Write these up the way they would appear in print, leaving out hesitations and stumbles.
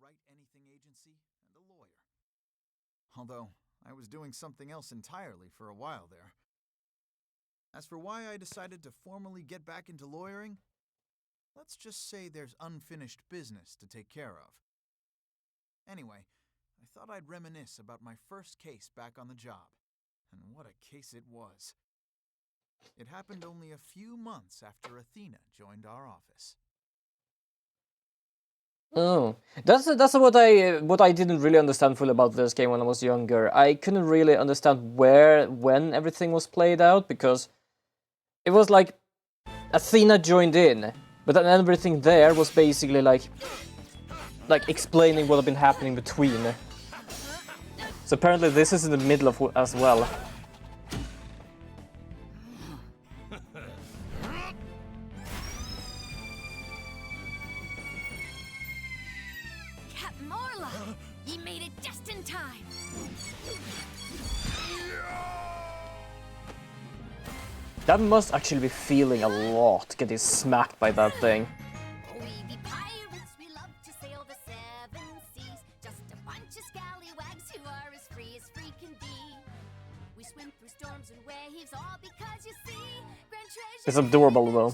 write-anything agency and a lawyer. Although, I was doing something else entirely for a while there. As for why I decided to formally get back into lawyering, let's just say there's unfinished business to take care of. Anyway, I thought I'd reminisce about my first case back on the job. And what a case it was. It happened only a few months after Athena joined our office. Oh, that's what I didn't really understand fully about this game when I was younger. I couldn't really understand when everything was played out, because it was like Athena joined in, but then everything there was basically like explaining what had been happening between. So apparently this is in the middle of as well. He made it just in time. That must actually be feeling a lot, getting smacked by that thing. We be pirates, we love to sail the seven seas. Just a bunch of scallywags who are as free can be. We swim through storms and waves, all because you see, grand treasure. It's adorable though.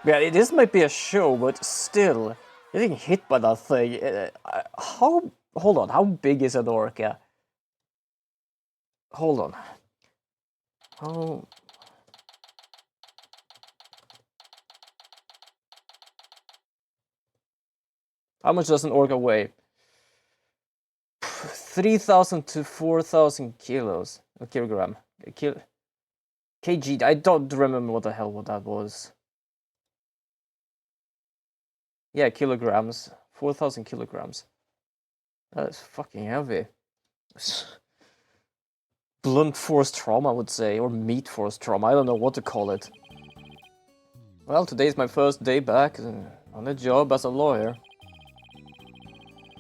Yeah, this might be a show, but still, getting hit by that thing. Hold on, how big is an orca? Hold on. How much does an orca weigh? 3,000 to 4,000 kilos. A kilogram. Kg. I don't remember what that was. Yeah, kilograms. 4,000 kilograms. That's fucking heavy. Blunt force trauma, I would say, or meat force trauma. I don't know what to call it. Well, today's my first day back on the job as a lawyer.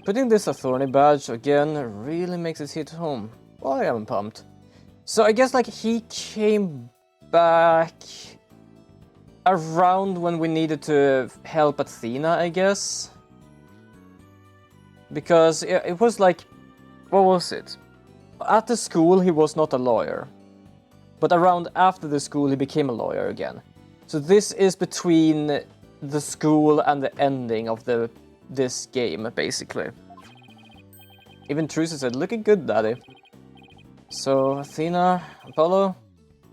Putting this authority badge again really makes it hit home. Well, I am pumped. So I guess like he came back around when we needed to help Athena, I guess. Because it was like, what was it? At the school he was not a lawyer. But around after the school he became a lawyer again. So this is between the school and the ending of this game, basically. Even Trucy said, looking good, daddy. So, Athena, Apollo,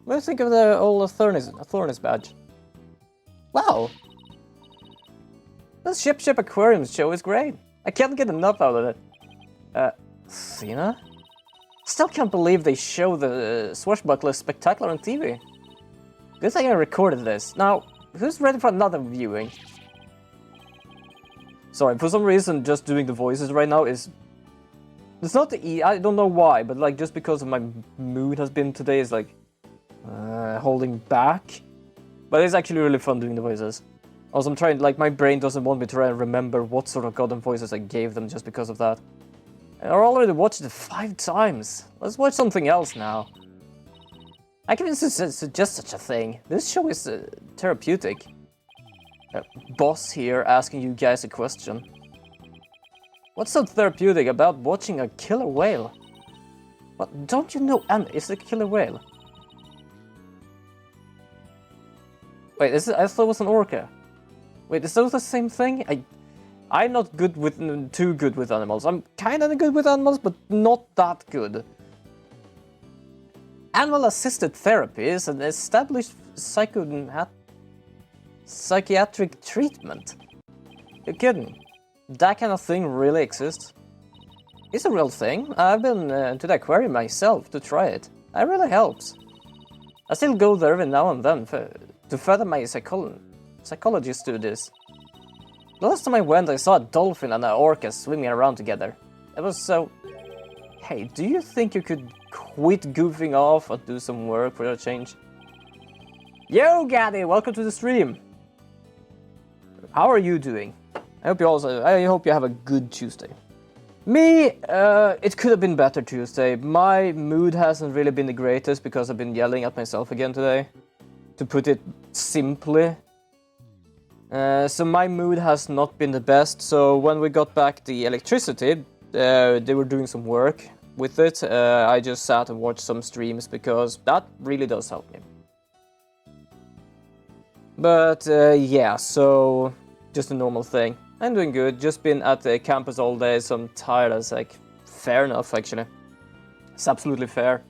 what do you think of the old Athornis badge? Wow! This Ship Aquarium show is great. I can't get enough out of it. Athena? Still can't believe they show the Swashbuckler Spectacular on TV. Good thing I recorded this. Now, who's ready for another viewing? Sorry, for some reason, just doing the voices right now is... It's not the I don't know why, but like just because of my mood has been today is like... holding back. But it's actually really fun doing the voices. Also, I'm trying, like, my brain doesn't want me to try and remember what sort of goddamn voices I gave them just because of that. I already watched it 5 times. Let's watch something else now. I can even suggest such a thing. This show is therapeutic. Boss here asking you guys a question. What's so therapeutic about watching a killer whale? What, don't you know is a killer whale? Wait, I thought it was an orca. Wait, is those the same thing? I'm not too good with animals. I'm kinda good with animals, but not that good. Animal-assisted therapy is an established psychiatric treatment. You're kidding? That kind of thing really exists? It's a real thing. I've been to the aquarium myself to try it. It really helps. I still go there every now and then to further my psychology studies. The last time I went, I saw a dolphin and an orca swimming around together. It was so... Hey, do you think you could quit goofing off and do some work for a change? Yo, Gaddy, welcome to the stream. How are you doing? I hope you have a good Tuesday. Me, it could have been better Tuesday. My mood hasn't really been the greatest because I've been yelling at myself again today. To put it simply. So my mood has not been the best, so when we got back the electricity, they were doing some work with it. I just sat and watched some streams because that really does help me. But yeah, so just a normal thing. I'm doing good, just been at the campus all day, so I'm tired as like, fair enough actually. It's absolutely fair.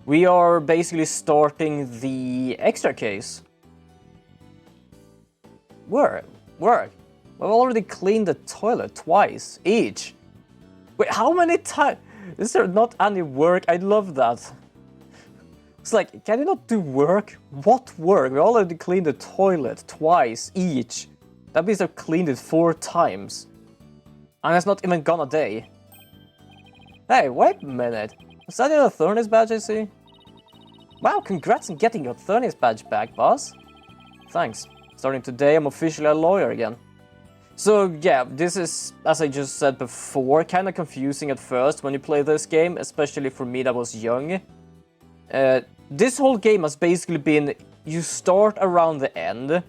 We are basically starting the extra case. Work. We've already cleaned the toilet twice each. Wait, how many times? Is there not any work? I love that. It's like, can you not do work? What work? We already cleaned the toilet twice each. That means I've cleaned it 4 times. And it's not even gone a day. Hey, wait a minute. Is that your Thorny's badge I see? Wow, congrats on getting your Thorny's badge back, boss. Thanks. Starting today, I'm officially a lawyer again. So yeah, this is, as I just said before, kind of confusing at first when you play this game, especially for me that was young. This whole game has basically been, you start around the end.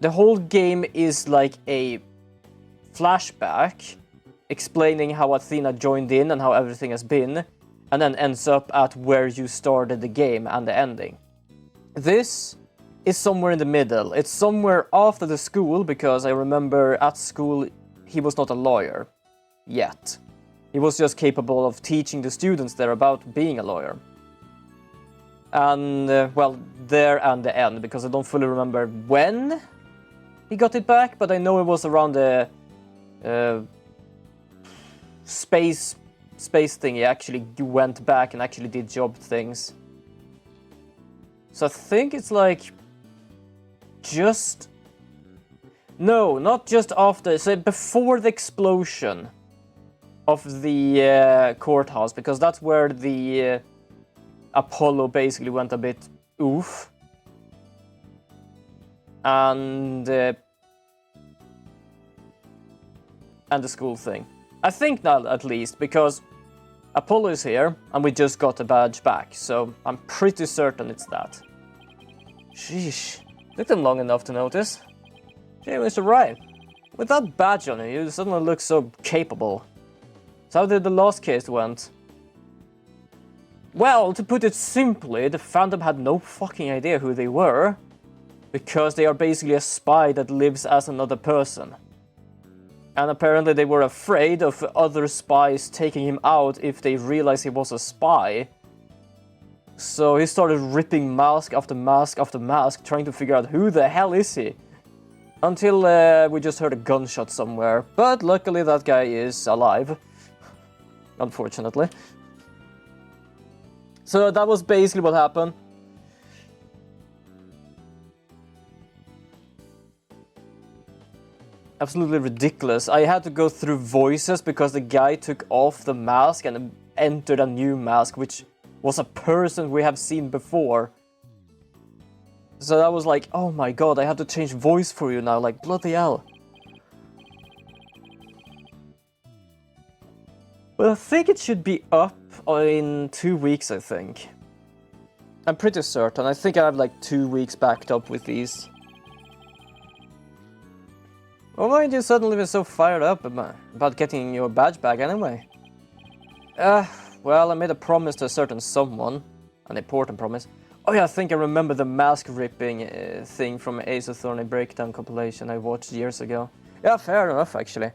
The whole game is like a flashback explaining how Athena joined in and how everything has been, and then ends up at where you started the game and the ending. This is somewhere in the middle. It's somewhere after the school, because I remember at school he was not a lawyer yet. He was just capable of teaching the students there about being a lawyer. And, well, there and the end, because I don't fully remember when he got it back, but I know it was around the space thing. He actually went back and actually did job things. So I think it's like just... No, not just after, so before the explosion of the courthouse, because that's where the Apollo basically went a bit oof. And the school thing. I think that at least, because Apollo is here and we just got the badge back, so I'm pretty certain it's that. Sheesh, took them long enough to notice. Hey, Mr. Ryan, with that badge on you suddenly look so capable. So how did the last case went? Well, to put it simply, the Phantom had no fucking idea who they were, because they are basically a spy that lives as another person. And apparently they were afraid of other spies taking him out if they realized he was a spy. So he started ripping mask after mask after mask, trying to figure out who the hell is he. Until we just heard a gunshot somewhere, but luckily that guy is alive. Unfortunately. So that was basically what happened. Absolutely ridiculous. I had to go through voices because the guy took off the mask and entered a new mask, which was a person we have seen before. So that was like, oh my god, I have to change voice for you now, like bloody hell. But I think it should be up in 2 weeks, I think. I'm pretty certain. I think I have like 2 weeks backed up with these. Why did you suddenly be so fired up about getting your badge back anyway? Well, I made a promise to a certain someone. An important promise. Oh yeah, I think I remember the mask ripping thing from Ace Attorney Breakdown compilation I watched years ago. Yeah, fair enough, actually.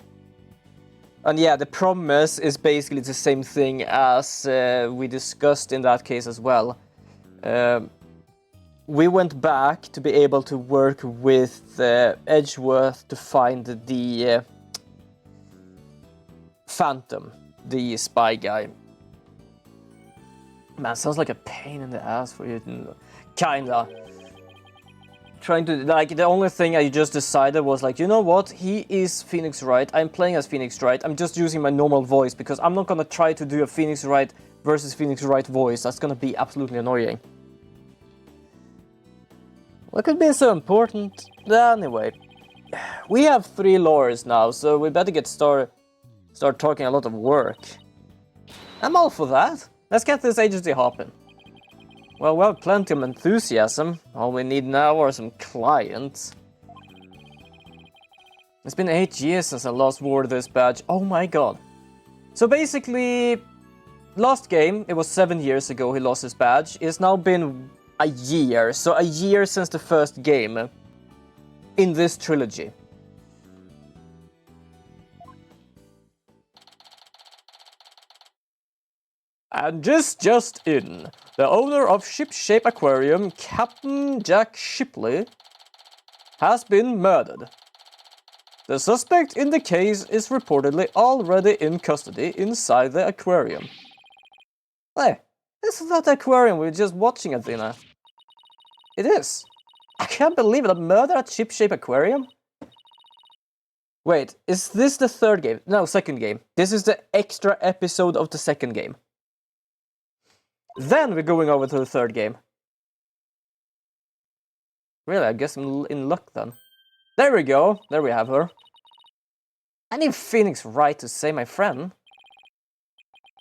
And yeah, the promise is basically the same thing as we discussed in that case as well. We went back to be able to work with Edgeworth to find the Phantom, the spy guy. Man, sounds like a pain in the ass for you. Kinda. Trying to, like, the only thing I just decided was like, you know what? He is Phoenix Wright. I'm playing as Phoenix Wright. I'm just using my normal voice because I'm not gonna try to do a Phoenix Wright versus Phoenix Wright voice. That's gonna be absolutely annoying. What could be so important? Anyway, we have 3 lawyers now, so we better get start talking a lot of work. I'm all for that. Let's get this agency hopping. Well, we have plenty of enthusiasm. All we need now are some clients. It's been 8 years since I last wore this badge. Oh my god. So basically, last game, it was 7 years ago he lost his badge. It's now been a year. So a year since the first game in this trilogy. And just in, the owner of Ship Shape Aquarium, Captain Jack Shipley, has been murdered. The suspect in the case is reportedly already in custody inside the aquarium. Hey, this is not the aquarium we were just watching, Athena. It is. I can't believe it, a murder at Ship Shape Aquarium? Wait, is this the third game? No, second game. This is the extra episode of the second game. Then we're going over to the third game. Really, I guess I'm in luck then. There we go. There we have her. I need Phoenix Wright to save my friend.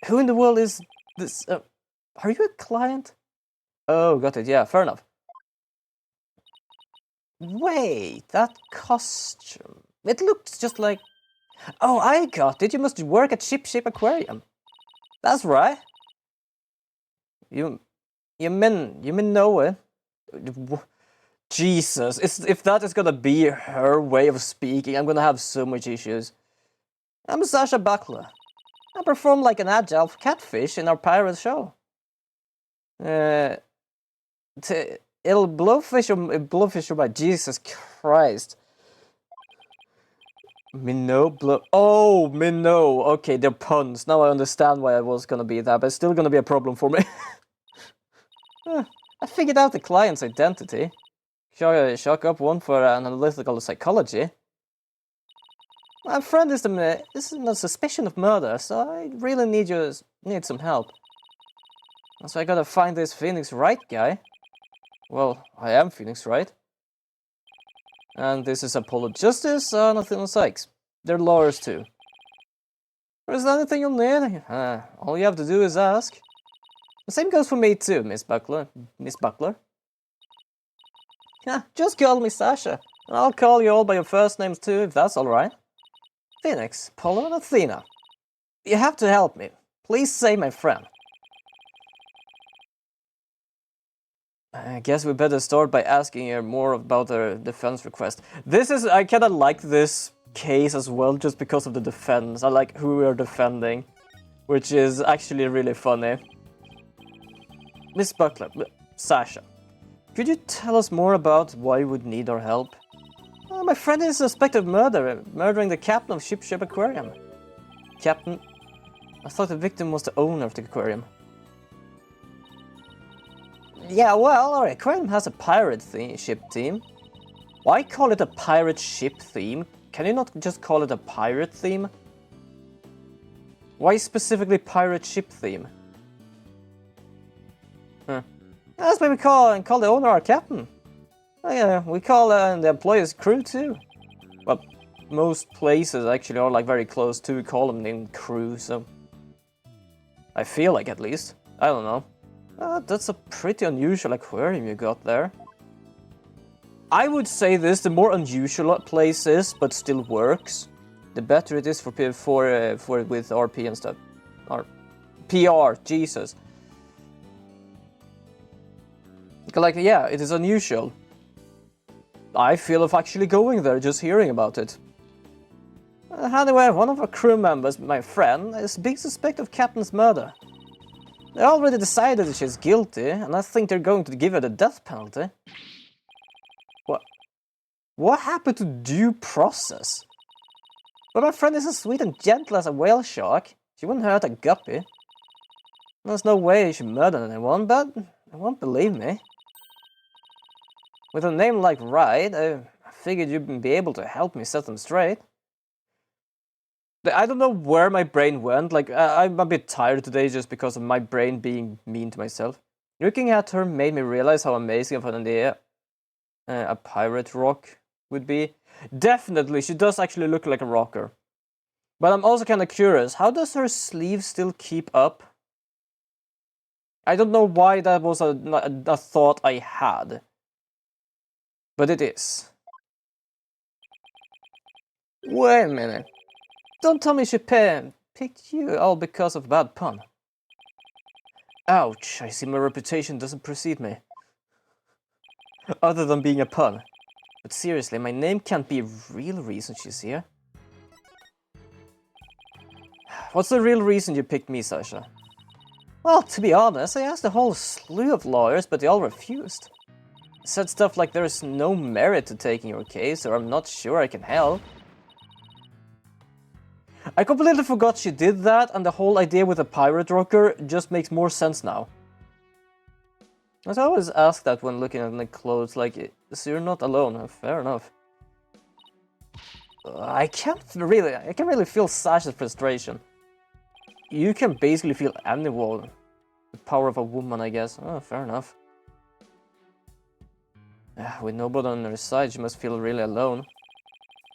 Who in the world is this? Are you a client? Oh, got it. Yeah, fair enough. Wait, that costume. It looks just like... Oh, I got it. You must work at Ship Shape Aquarium. That's right. You mean know it? Jesus, if that is gonna be her way of speaking, I'm gonna have so much issues. I'm Sasha Buckler. I perform like an agile catfish in our pirate show. Il blowfish by Jesus Christ. Minnow. Oh, Minnow. Okay, they're puns. Now I understand why I was gonna be that, but it's still gonna be a problem for me. I figured out the client's identity. Shock up one for analytical psychology. My friend is in a suspicion of murder, so I really need some help. So I gotta find this Phoenix Wright guy. Well, I am Phoenix Wright. And this is Apollo Justice and Athena Sykes. They're lawyers too. Is there anything you'll need? All you have to do is ask. The same goes for me too, Miss Buckler. Yeah, just call me Sasha. And I'll call you all by your first names too, if that's alright. Phoenix, Apollo, and Athena. You have to help me. Please save my friend. I guess we better start by asking her more about her defense request. I kinda like this case as well, just because of the defense. I like who we are defending, which is actually really funny. Miss Buckler, Sasha, could you tell us more about why you would need our help? My friend is suspected of murdering the captain of Ship Shape Aquarium. Captain? I thought the victim was the owner of the aquarium. Yeah, well, our aquarium has a pirate ship theme. Why call it a pirate ship theme? Can you not just call it a pirate theme? Why specifically pirate ship theme? That's what we call the owner our captain. Oh, yeah, we call the employees crew too. Well, most places actually are like very close to, we call them named crew, so... I feel like, at least. I don't know. That's a pretty unusual aquarium you got there. I would say this, the more unusual a place is, but still works, the better it is for with RP and stuff. Or PR, Jesus. Like, yeah, it is unusual. I feel of actually going there, just hearing about it. Anyway, one of our crew members, my friend, is being suspected of Captain's murder. They already decided that she's guilty, and I think they're going to give her the death penalty. What happened to due process? But my friend is as sweet and gentle as a whale shark. She wouldn't hurt a guppy. There's no way she murdered anyone, but they won't believe me. With a name like Wright, I figured you'd be able to help me set them straight. I don't know where my brain went, like, I'm a bit tired today just because of my brain being mean to myself. Looking at her made me realize how amazing of an idea a pirate rock would be. Definitely, she does actually look like a rocker. But I'm also kind of curious, how does her sleeve still keep up? I don't know why that was a thought I had. But it is. Wait a minute. Don't tell me she picked you all because of a bad pun. Ouch, I see my reputation doesn't precede me. Other than being a pun. But seriously, my name can't be a real reason she's here. What's the real reason you picked me, Sasha? Well, to be honest, I asked a whole slew of lawyers, but they all refused. Said stuff like there is no merit to taking your case, or I'm not sure I can help. I completely forgot she did that, and the whole idea with a pirate rocker just makes more sense now. As I always ask that when looking at my clothes, like, so you're not alone, fair enough. I can really feel Sasha's frustration. You can basically feel anyone. The power of a woman, I guess. Oh, fair enough. With nobody on her side, she must feel really alone.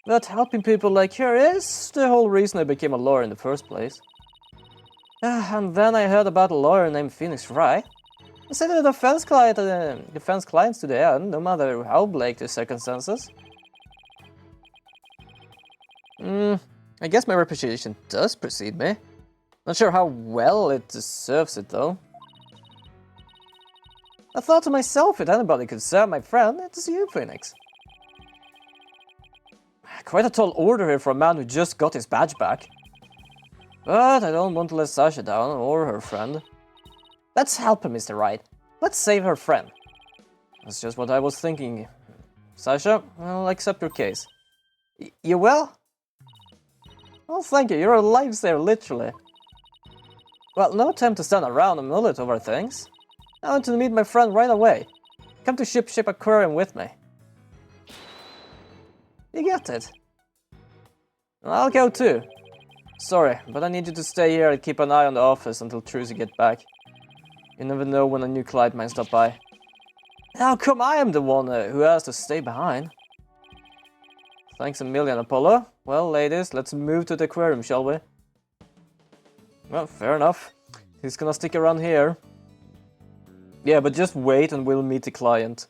But helping people like her is the whole reason I became a lawyer in the first place. And then I heard about a lawyer named Phoenix Wright. He said the defense clients to the end, no matter how bleak the circumstances. I guess my reputation does precede me. Not sure how well it deserves it, though. I thought to myself, if anybody could serve my friend, it's you, Phoenix. Quite a tall order here for a man who just got his badge back. But I don't want to let Sasha down, or her friend. Let's help her, Mr. Wright. Let's save her friend. That's just what I was thinking. Sasha, I'll accept your case. You will? Oh, thank you. You're a lifesaver, literally. Well, no time to stand around and mull it over things. I want to meet my friend right away. Come to Ship Aquarium with me. You get it. I'll go too. Sorry, but I need you to stay here and keep an eye on the office until Trucy gets back. You never know when a new client might stop by. How come I am the one who has to stay behind? Thanks a million, Apollo. Well, ladies, let's move to the aquarium, shall we? Well, fair enough. He's gonna stick around here. Yeah, but just wait and we'll meet the client.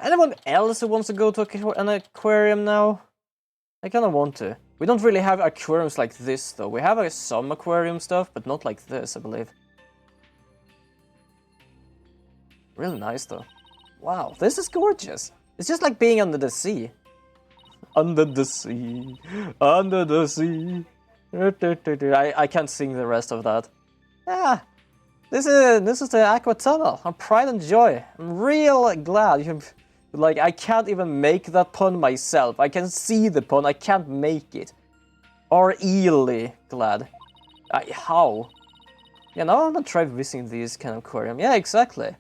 Anyone else who wants to go to an aquarium now? I kinda want to. We don't really have aquariums like this, though. We have some aquarium stuff, but not like this, I believe. Really nice, though. Wow, this is gorgeous. It's just like being under the sea. Under the sea, under the sea. I can't sing the rest of that. Yeah, this is the Aqua Tunnel. I'm pride and joy. I'm real glad you. Like, I can't even make that pun myself. I can see the pun, I can't make it. Really glad. How? Yeah, now I'm gonna try visiting these kind of aquarium. Yeah, exactly.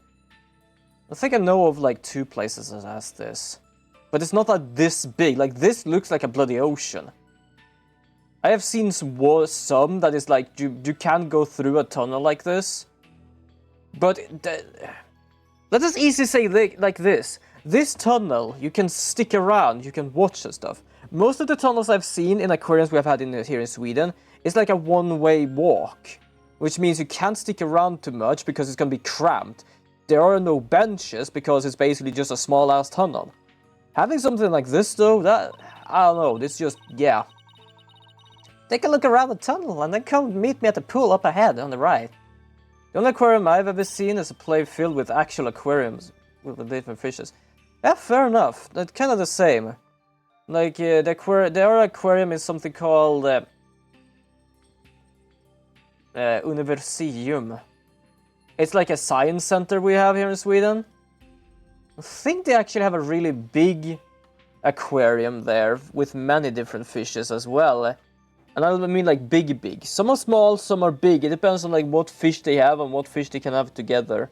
I think I know of like 2 places that has this. But it's not like this big. Like, this looks like a bloody ocean. I have seen some that is like, you can go through a tunnel like this. But, let us easily say like this. This tunnel, you can stick around, you can watch and stuff. Most of the tunnels I've seen in aquariums we have had here in Sweden is like a one-way walk. Which means you can't stick around too much because it's gonna be cramped. There are no benches because it's basically just a small-ass tunnel. Having something like this though, that, I don't know, this just, yeah. Take a look around the tunnel and then come meet me at the pool up ahead on the right. The only aquarium I've ever seen is a place filled with actual aquariums with the different fishes. Yeah, fair enough. That's kind of the same. Like, their aquarium is something called Universium. It's like a science center we have here in Sweden. I think they actually have a really big aquarium there with many different fishes as well. And I mean like big. Some are small, some are big. It depends on like what fish they have and what fish they can have together.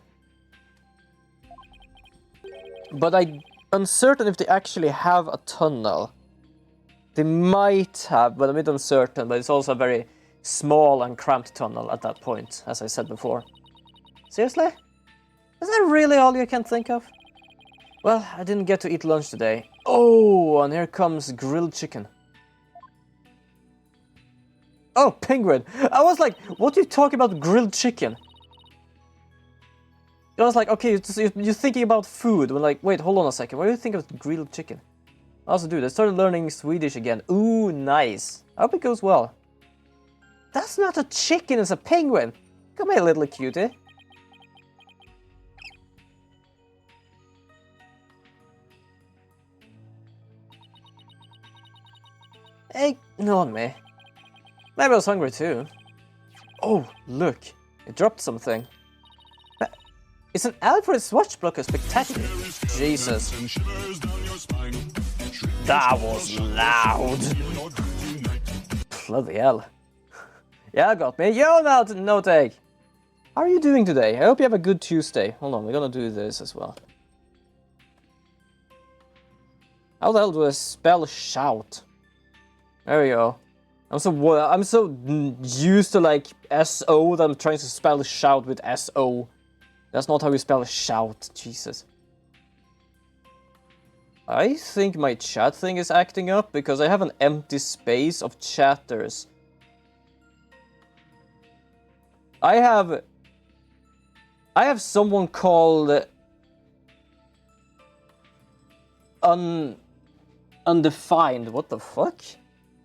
But I'm uncertain if they actually have a tunnel. They might have, but I'm a bit uncertain. But it's also a very small and cramped tunnel at that point, as I said before. Seriously? Is that really all you can think of? Well, I didn't get to eat lunch today. Oh, and here comes grilled chicken. Oh, penguin! I was like, what are you talking about grilled chicken? I was like, okay, you're thinking about food. When like, wait, hold on a second. What do you think of grilled chicken? I also do. I started learning Swedish again. Ooh, nice. I hope it goes well. That's not a chicken, it's a penguin. Come here, little cutie. Hey, no on me. Maybe I was hungry too. Oh, look. It dropped something. It's an Alfred Swashbuckler spectacular. Jesus. That was loud. Bloody hell. Yeah, got me. Yo, no take. How are you doing today? I hope you have a good Tuesday. Hold on, we're gonna do this as well. How the hell do I spell shout? There we go. I'm so used to like S-O that I'm trying to spell shout with S-O. That's not how you spell shout, Jesus. I think my chat thing is acting up because I have an empty space of chatters. I have someone called undefined. What the fuck?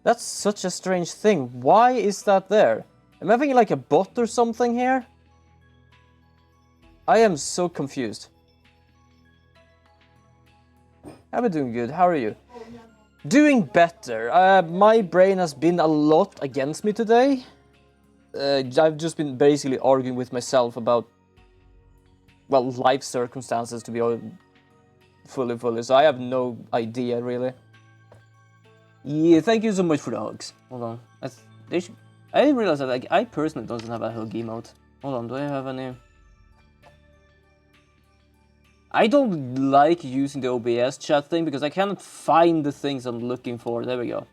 That's such a strange thing. Why is that there? Am I having like a bot or something here? I am so confused. I've been doing good. How are you? Doing better. My brain has been a lot against me today. I've just been basically arguing with myself about, well, life circumstances, to be fully. So I have no idea, really. Yeah, thank you so much for the hugs. Hold on. I didn't realize that like, I personally don't have a hug emote. Hold on, do I have any? I don't like using the OBS chat thing because I cannot find the things I'm looking for. There we go.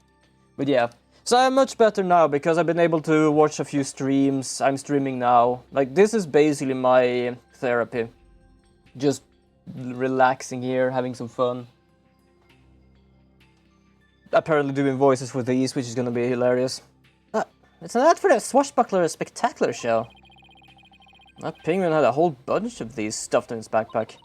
But yeah. So I'm much better now because I've been able to watch a few streams. I'm streaming now. Like, this is basically my therapy. Just relaxing here, having some fun. Apparently doing voices for these, which is gonna be hilarious. It's an ad for the Swashbuckler Spectacular show. That penguin had a whole bunch of these stuffed in his backpack.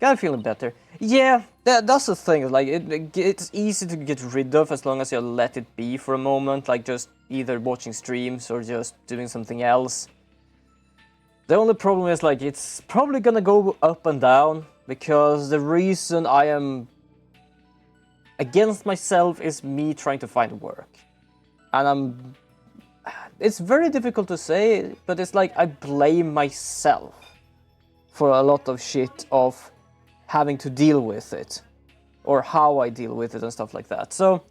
Got feeling better. Yeah, that's the thing. Like, it's easy to get rid of as long as you let it be for a moment. Like, just either watching streams or just doing something else. The only problem is, like, it's probably gonna go up and down. Because the reason I am against myself is me trying to find work. And it's very difficult to say, but it's like I blame myself for a lot of shit of having to deal with it. Or how I deal with it and stuff like that. So,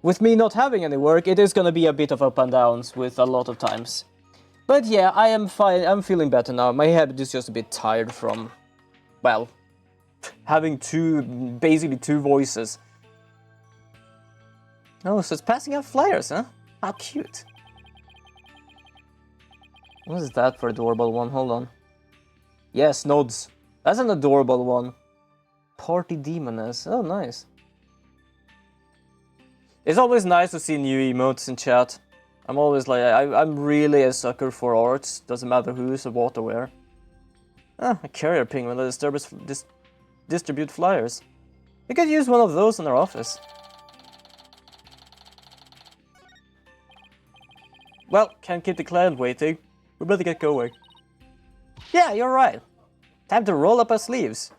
with me not having any work, it is gonna be a bit of up and downs with a lot of times. But yeah, I am fine, I'm feeling better now. My head is just a bit tired from, well, having basically two voices. Oh, so it's passing out flyers, huh? How cute. What is that for adorable one? Hold on. Yes, nods. That's an adorable one. Party Demoness. Oh, nice. It's always nice to see new emotes in chat. I'm always like, I'm really a sucker for arts. Doesn't matter who's or what or where. Ah, a carrier penguin that distribute flyers. We could use one of those in our office. Well, can't keep the client waiting. We better get going. Yeah, you're right. Time to roll up our sleeves.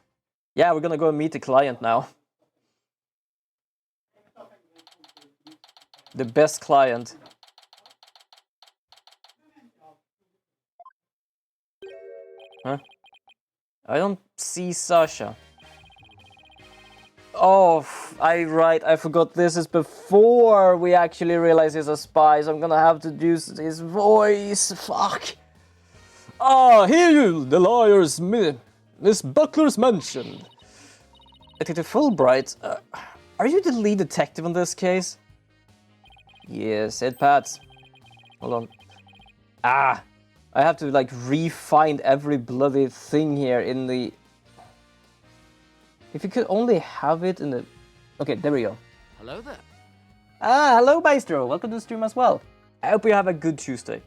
Yeah, we're gonna go and meet the client now. The best client. Huh? I don't see Sasha. Oh, I forgot this is before we actually realize he's a spy, so I'm gonna have to use his voice. Fuck. Ah, hear you, the lawyers, Miss Buckler's mentioned. Detective Fulbright, are you the lead detective in this case? Yes, it Pat. Hold on. Ah, I have to like re-find every bloody thing here in the... If you could only have it in the... Okay, there we go. Hello there. Ah, hello Maestro, welcome to the stream as well. I hope you have a good Tuesday.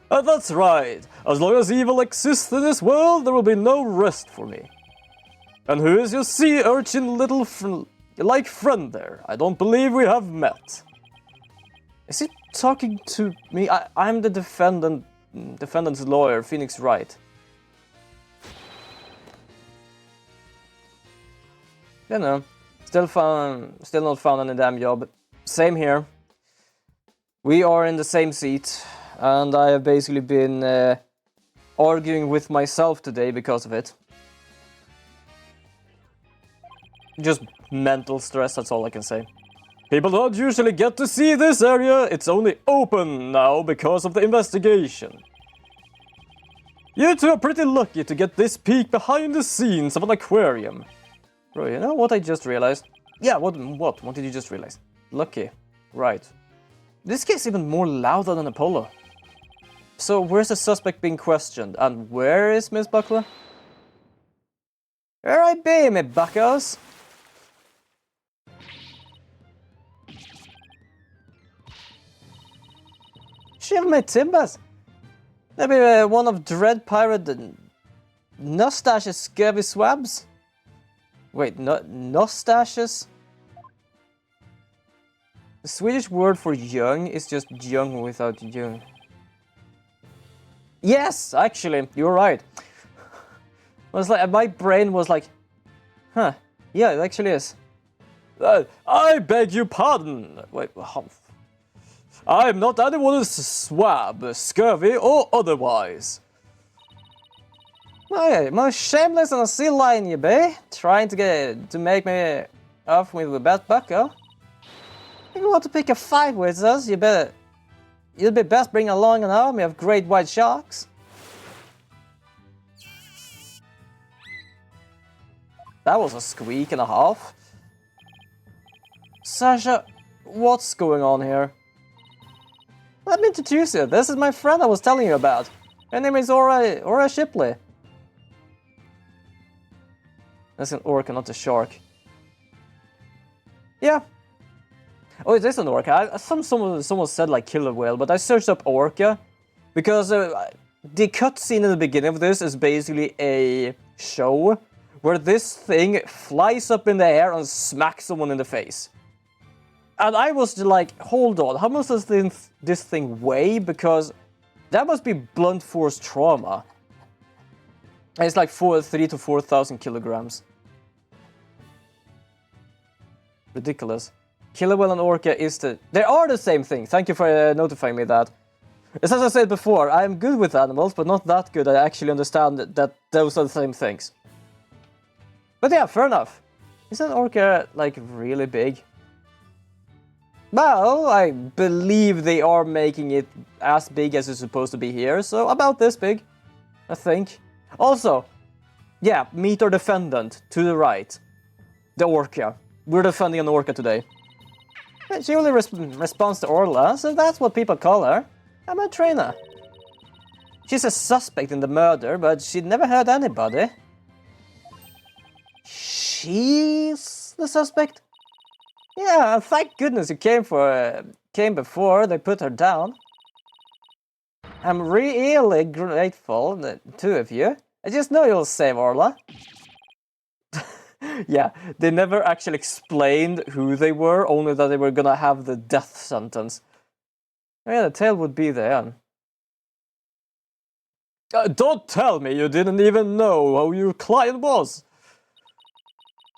That's right. As long as evil exists in this world, there will be no rest for me. And who is your sea urchin little friend there? I don't believe we have met. Is he talking to me? I'm the defendant's lawyer, Phoenix Wright. You know, still not found any damn job. Same here. We are in the same seat, and I have basically been arguing with myself today because of it. Just mental stress, that's all I can say. People don't usually get to see this area, it's only open now because of the investigation. You two are pretty lucky to get this peek behind the scenes of an aquarium. Bro, you know what I just realized? Yeah, what did you just realize? Lucky. Right. This guy's even more louder than Apollo. So where's the suspect being questioned? And where is Miss Buckler? Here I be, me buckos. Shiv me timbers. Maybe one of Dread Pirate Mustache's scurvy swabs? Wait, mustaches? The Swedish word for young is just young without young. Yes, actually, you're right. My brain was like, huh, yeah, it actually is. I beg your pardon. Wait, I'm not anyone's swab, scurvy or otherwise. Hey, most shameless and a sea lion you be, trying to make me off with the best bucko. If you want to pick a fight with us, you'd be best bring along an army of great white sharks. That was a squeak and a half. Sasha, what's going on here? Let me introduce you. This is my friend I was telling you about. Her name is Aura Shipley. That's an orca, not a shark. Yeah. Oh, it is an orca. Someone said like killer whale, but I searched up orca because the cutscene in the beginning of this is basically a show where this thing flies up in the air and smacks someone in the face. And I was like, hold on, how much does this thing weigh? Because that must be blunt force trauma. And it's like 3,000 to 4,000 kilograms. Ridiculous. Killer whale and orca they are the same thing. Thank you for notifying me that. As I said before, I'm good with animals, but not that good. I actually understand that those are the same things. But yeah, fair enough. Is an orca like really big? Well, I believe they are making it as big as it's supposed to be here, so about this big, I think. Also, yeah, meet our defendant to the right. The orca. We're defending an orca today. She only responds to Orla, so that's what people call her. I'm a trainer. She's a suspect in the murder, but she never hurt anybody. She's the suspect? Yeah, thank goodness you came before they put her down. I'm really grateful, the two of you. I just know you'll save Orla. Yeah, they never actually explained who they were, only that they were gonna have the death sentence. Yeah, the tail would be there. Don't tell me you didn't even know who your client was!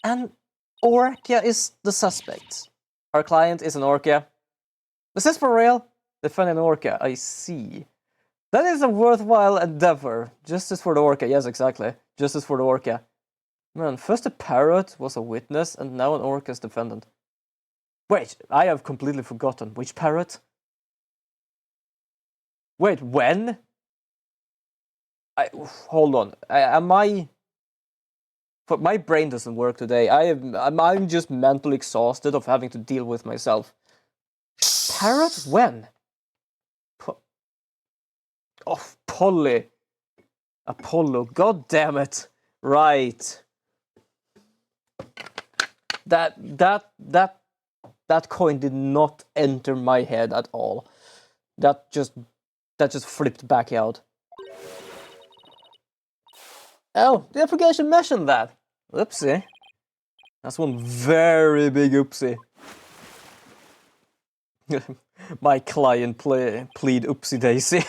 And orca is the suspect. Our client is an orca. Is this for real? Defend an orca, I see. That is a worthwhile endeavor. Justice for the orca, yes, exactly. Justice for the orca. Man, first a parrot was a witness, and now an orca's defendant. Wait, I have completely forgotten. Which parrot? Wait, when? Hold on. But my brain doesn't work today. I'm just mentally exhausted of having to deal with myself. Parrot? When? Polly. Apollo. God damn it. Right. That coin did not enter my head at all. That just That just flipped back out. Oh, the application mentioned that. Oopsie. That's one very big oopsie. My client plead oopsie daisy.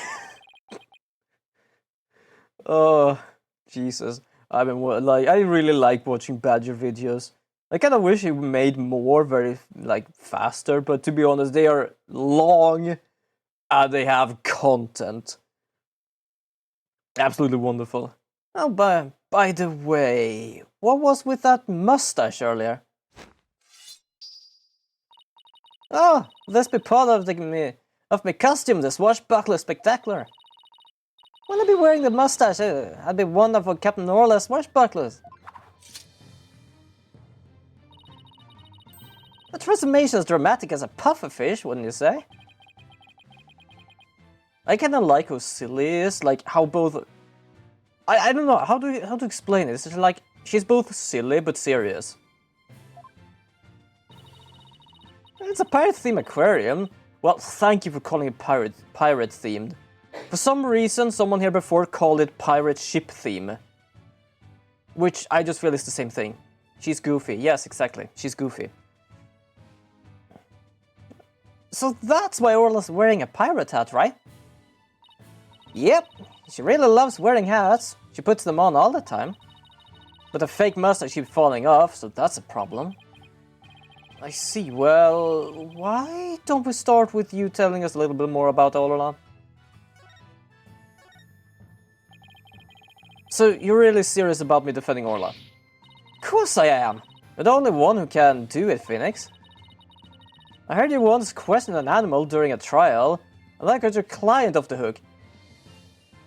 Oh, Jesus. I really like watching Badger videos. I kind of wish he made more very, faster, but to be honest, they are long and they have content. Absolutely wonderful. Oh, by the way, what was with that mustache earlier? Oh, this be part of my costume, the swashbuckler spectacular. Will I be wearing the mustache? I'd be wonderful Captain Orla's swashbucklers. The transformation is dramatic as a pufferfish, wouldn't you say? I kinda like how silly it is, like how both... I don't know, how to explain it? It's like, she's both silly but serious. It's a pirate-themed aquarium. Well, thank you for calling it pirate-themed. For some reason, someone here before called it pirate ship theme. Which I just feel is the same thing. She's goofy. Yes, exactly. She's goofy. So that's why Orla's wearing a pirate hat, right? Yep. She really loves wearing hats. She puts them on all the time. But the fake mustache keeps falling off, so that's a problem. I see. Well, why don't we start with you telling us a little bit more about Orla? So, you're really serious about me defending Orla? Of course I am! You're the only one who can do it, Phoenix. I heard you once questioned an animal during a trial, and that got your client off the hook.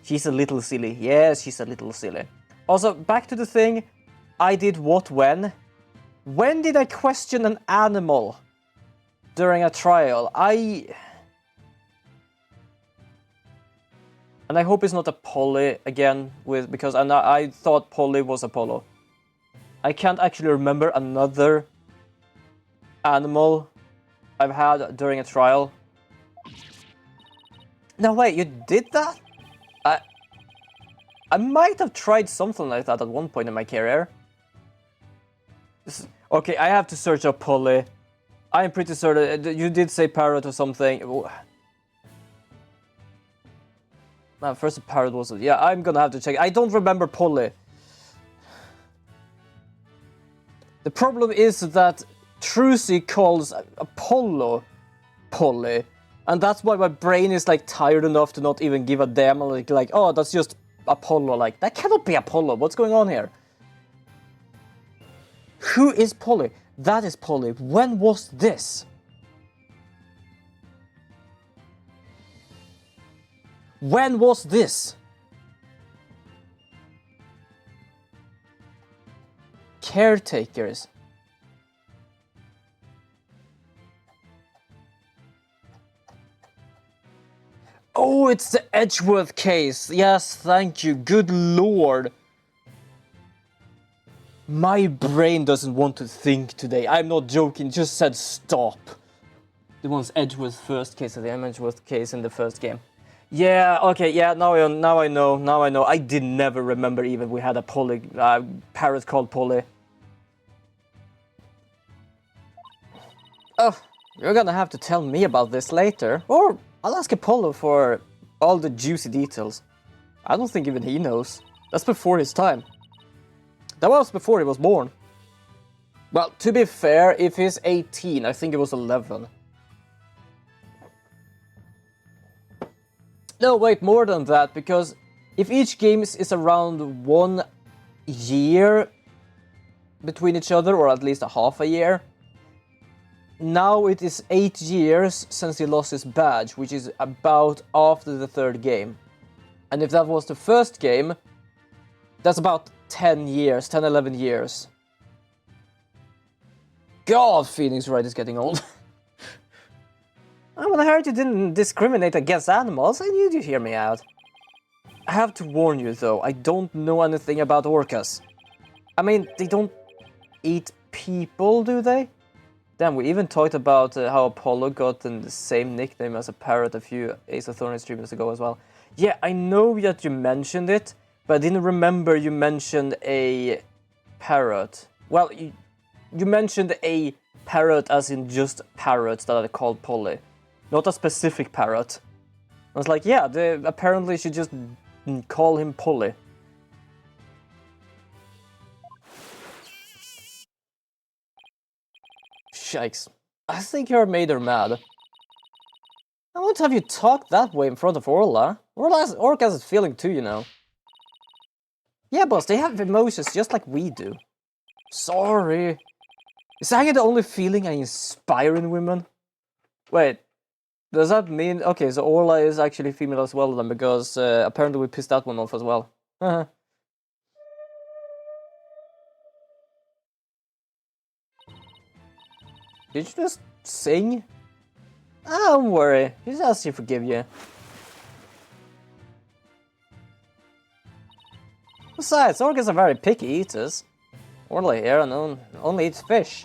She's a little silly. Yes, she's a little silly. Also, back to the thing, I did what when? When did I question an animal during a trial? And I hope it's not a Polly again, because I thought Polly was Apollo. I can't actually remember another animal I've had during a trial. No, wait, you did that? I might have tried something like that at one point in my career. Okay, I have to search up Polly. I am pretty certain you did say parrot or something. No, first the parrot was... Yeah, I'm gonna have to check. I don't remember Polly. The problem is that Trucy calls Apollo Polly. And that's why my brain is like tired enough to not even give a damn. Like, oh, that's just Apollo. Like, that cannot be Apollo. What's going on here? Who is Polly? That is Polly. When was this? When was this? Caretakers. Oh, it's the Edgeworth case. Yes, thank you. Good lord. My brain doesn't want to think today. I'm not joking, just said stop. The one's Edgeworth's first case, the Edgeworth case in the first game. Yeah, okay, yeah, now I know. I did never remember even we had a Polly, parrot called Polly. Oh, you're gonna have to tell me about this later, or I'll ask Apollo for all the juicy details. I don't think even he knows. That's before his time. That was before he was born. Well, to be fair, if he's 18, I think he was 11. No, wait, more than that, because if each game is around 1 year between each other, or at least a half a year, now it is 8 years since he lost his badge, which is about after the third game. And if that was the first game, that's about 10 years, 10, 11 years. God, Phoenix Wright is getting old. When I heard you didn't discriminate against animals, I knew you'd hear me out. I have to warn you though, I don't know anything about orcas. I mean, they don't eat people, do they? Damn, we even talked about how Apollo got the same nickname as a parrot a few Ace Attorney streamers ago as well. Yeah, I know that you mentioned it, but I didn't remember you mentioned a parrot. Well, you mentioned a parrot as in just parrots that are called Polly, not a specific parrot. I was like, yeah, they apparently should just call him Polly. Shikes. I think you made her mad. I won't have you talk that way in front of Orla. Orca has a feeling too, you know. Yeah, boss, they have emotions just like we do. Sorry. Is anger the only feeling I inspire in women? Wait, does that mean... Okay, so Orla is actually female as well then, because apparently we pissed that one off as well. Did you just sing? Don't worry, she has to forgive you. Besides, orcas are very picky eaters. Orla here and only eats fish.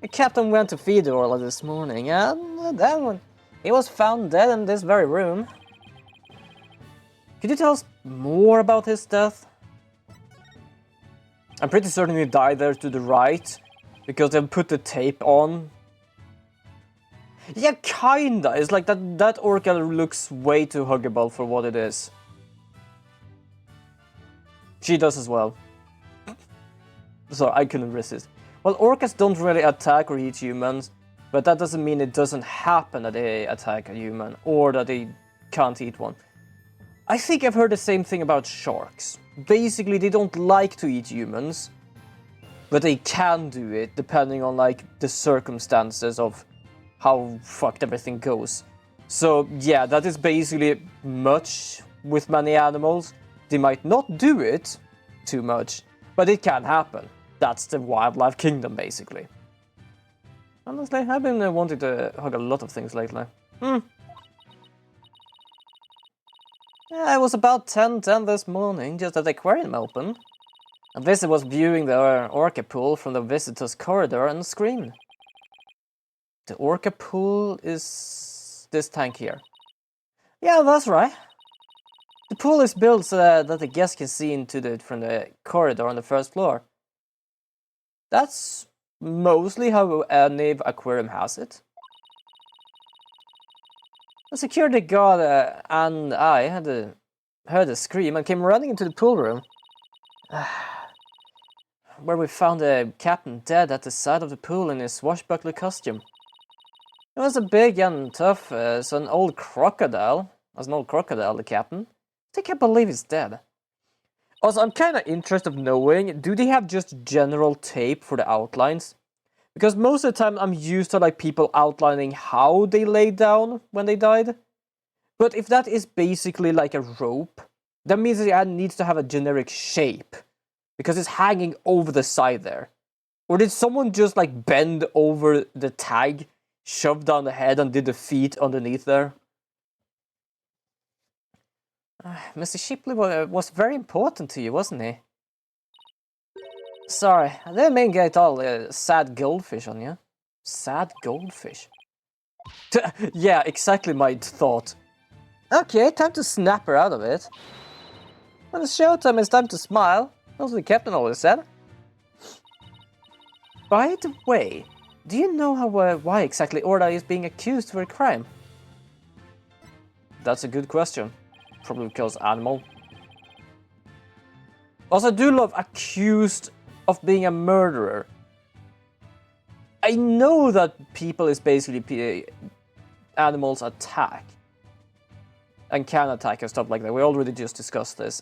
The captain went to feed Orla this morning, and that one, he was found dead in this very room. Could you tell us more about his death? I'm pretty certain he died there to the right, because they put the tape on. Yeah, kinda. It's like that orca looks way too huggable for what it is. She does as well. Sorry, I couldn't resist. Well, orcas don't really attack or eat humans, but that doesn't mean it doesn't happen that they attack a human, or that they can't eat one. I think I've heard the same thing about sharks. Basically, they don't like to eat humans, but they can do it, depending on, like, the circumstances of how fucked everything goes. So, yeah, that is basically much with many animals. They might not do it too much, but it can happen. That's the wildlife kingdom, basically. Honestly, I've been wanting to hug a lot of things lately. Yeah, it was about 10:10 this morning, just as the aquarium opened. A visitor was viewing the orca pool from the visitor's corridor and screamed. The orca pool is this tank here. Yeah, that's right. The pool is built so that the guests can see into it from the corridor on the first floor. That's mostly how any aquarium has it. The security guard and I had heard a scream and came running into the pool room, where we found the captain dead at the side of the pool in his swashbuckler costume. He was a big and tough, so an old crocodile, the captain. I can't believe he's dead. Also, I'm kind of interested in knowing, do they have just general tape for the outlines? Because most of the time I'm used to like people outlining how they laid down when they died. But if that is basically like a rope, that means it needs to have a generic shape. Because it's hanging over the side there. Or did someone just like bend over the tag, shove down the head and did the feet underneath there? Mr. Shipley was very important to you, wasn't he? Sorry, I didn't mean to get all sad goldfish on you. Sad goldfish? Yeah, exactly my thought. Okay, time to snap her out of it. When it's showtime, it's time to smile. That's what the captain always said. By the way, do you know why exactly Orla is being accused for a crime? That's a good question. Probably because animal. Also, I do love accused of being a murderer. I know that people is basically animals attack. And can attack and stuff like that. We already just discussed this.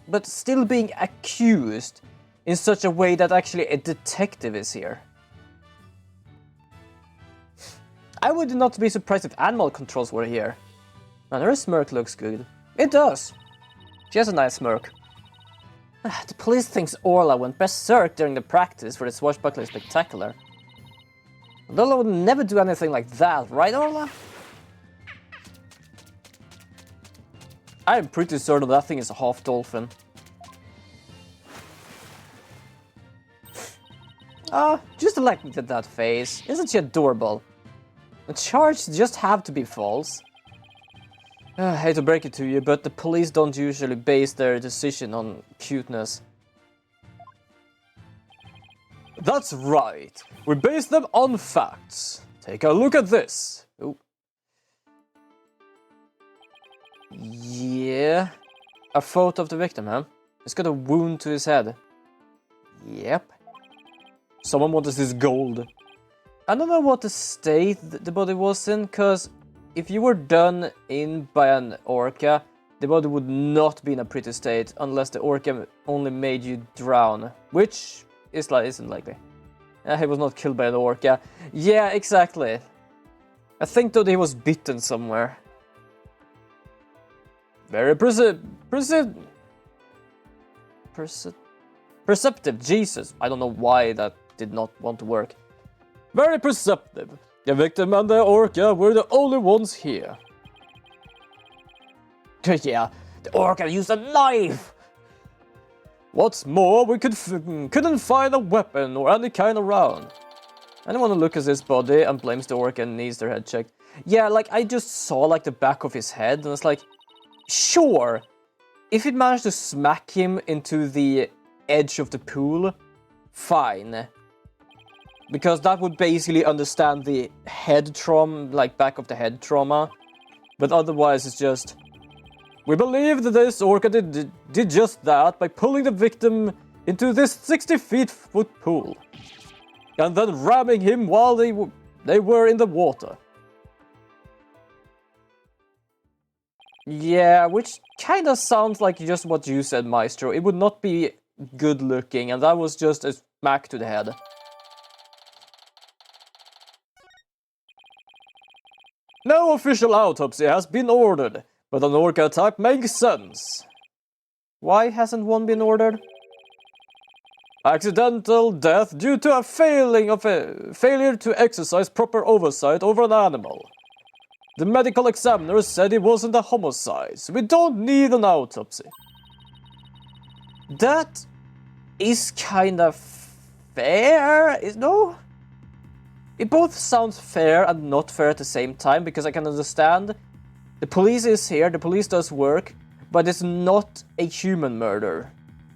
But still being accused in such a way that actually a detective is here. I would not be surprised if animal controls were here. And her smirk looks good. It does. She has a nice smirk. The police thinks Orla went berserk during the practice for the swashbuckler spectacular. Orla would never do anything like that, right, Orla? I'm pretty certain that thing is a half dolphin. Just like that face. Isn't she adorable? The charge just have to be false. I hate to break it to you, but the police don't usually base their decision on cuteness. That's right. We base them on facts. Take a look at this. Ooh. Yeah. A photo of the victim, huh? He's got a wound to his head. Yep. Someone wants this gold. I don't know what the state the body was in, cause if you were done in by an orca, the body would not be in a pretty state unless the orca only made you drown, which isn't likely. He was not killed by an orca. Yeah, exactly. I think though he was bitten somewhere. Very perceptive. Jesus, I don't know why that did not want to work. Very perceptive. The victim and the orca were the only ones here. Yeah, the orca used a knife! What's more, we couldn't find a weapon or any kind around. Anyone who looks at this body and blames the orca needs their head checked. Yeah, like, I just saw, like, the back of his head, and it's like, sure, if it managed to smack him into the edge of the pool, fine. Because that would basically understand the head trauma, like back of the head trauma. But otherwise it's just... We believe that this orca did just that by pulling the victim into this 60-foot pool. And then ramming him while they were in the water. Yeah, which kinda sounds like just what you said, Maestro. It would not be good looking, and that was just a smack to the head. No official autopsy has been ordered, but an orca attack makes sense. Why hasn't one been ordered? Accidental death due to a failure to exercise proper oversight over an animal. The medical examiner said it wasn't a homicide, so we don't need an autopsy. That is kind of fair, no? It both sounds fair and not fair at the same time, because I can understand the police is here, the police does work, but it's not a human murder.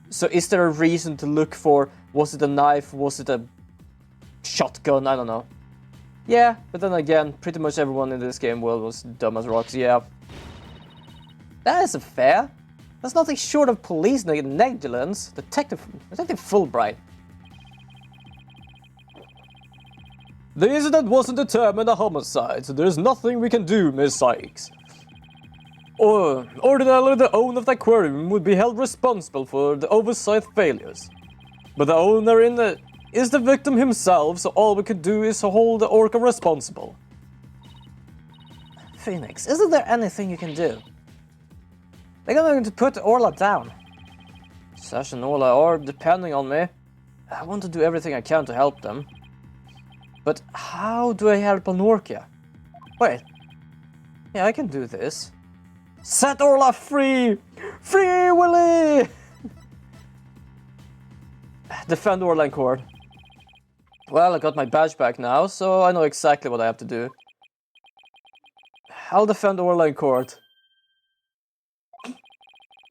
So is there a reason to look for, was it a knife, was it a shotgun, I don't know. Yeah, but then again, pretty much everyone in this game world was dumb as rocks, yeah. That isn't fair. That's nothing short of police negligence. Detective Fulbright. The incident wasn't determined a homicide, so there's nothing we can do, Miss Sykes. Ordinarily, the owner of the aquarium would be held responsible for the oversight failures. But the owner is the victim himself, so all we could do is hold the orca responsible. Phoenix, isn't there anything you can do? They're going to put Orla down. Sash and Orla are depending on me. I want to do everything I can to help them. But how do I help an orca? Wait. Yeah, I can do this. Set Orla free! Free Willy! Defend Orla in court. Well, I got my badge back now, so I know exactly what I have to do. I'll defend Orla in court.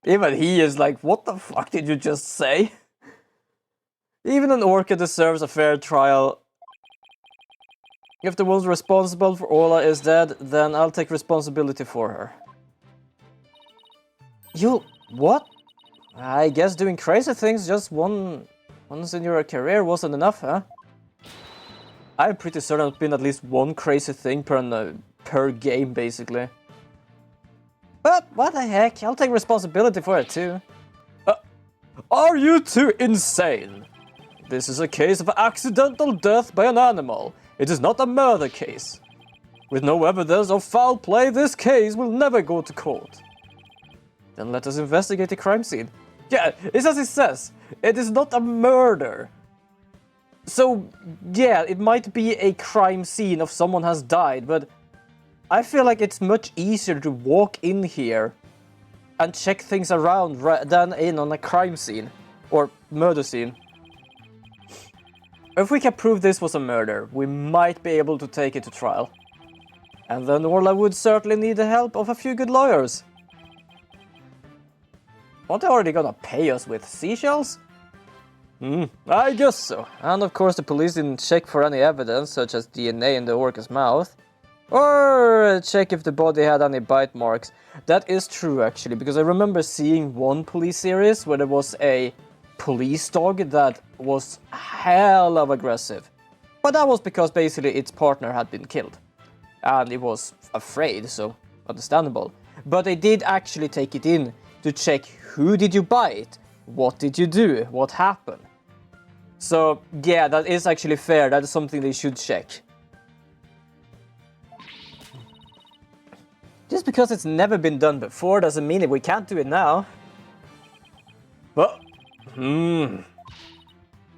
Even he is like, what the fuck did you just say? Even an orca deserves a fair trial. If the one responsible for Orla is dead, then I'll take responsibility for her. You... what? I guess doing crazy things just once in your career wasn't enough, huh? I'm pretty certain there's been at least one crazy thing per game, basically. But what the heck, I'll take responsibility for it too. Are you two insane? This is a case of accidental death by an animal. It is not a murder case. With no evidence of foul play, this case will never go to court. Then let us investigate the crime scene. Yeah, it's as it says. It is not a murder. So, yeah, it might be a crime scene of someone has died, but I feel like it's much easier to walk in here and check things around than in on a crime scene or murder scene. If we can prove this was a murder, we might be able to take it to trial. And then Orla would certainly need the help of a few good lawyers. Aren't they already gonna pay us with seashells? I guess so. And of course the police didn't check for any evidence, such as DNA in the orca's mouth. Or check if the body had any bite marks. That is true actually, because I remember seeing one police series where there was a police dog that was hell of aggressive. But that was because basically its partner had been killed. And it was afraid, so understandable. But they did actually take it in to check who did you bite, what did you do, what happened. So yeah, that is actually fair, that is something they should check. Just because it's never been done before doesn't mean that we can't do it now. Well,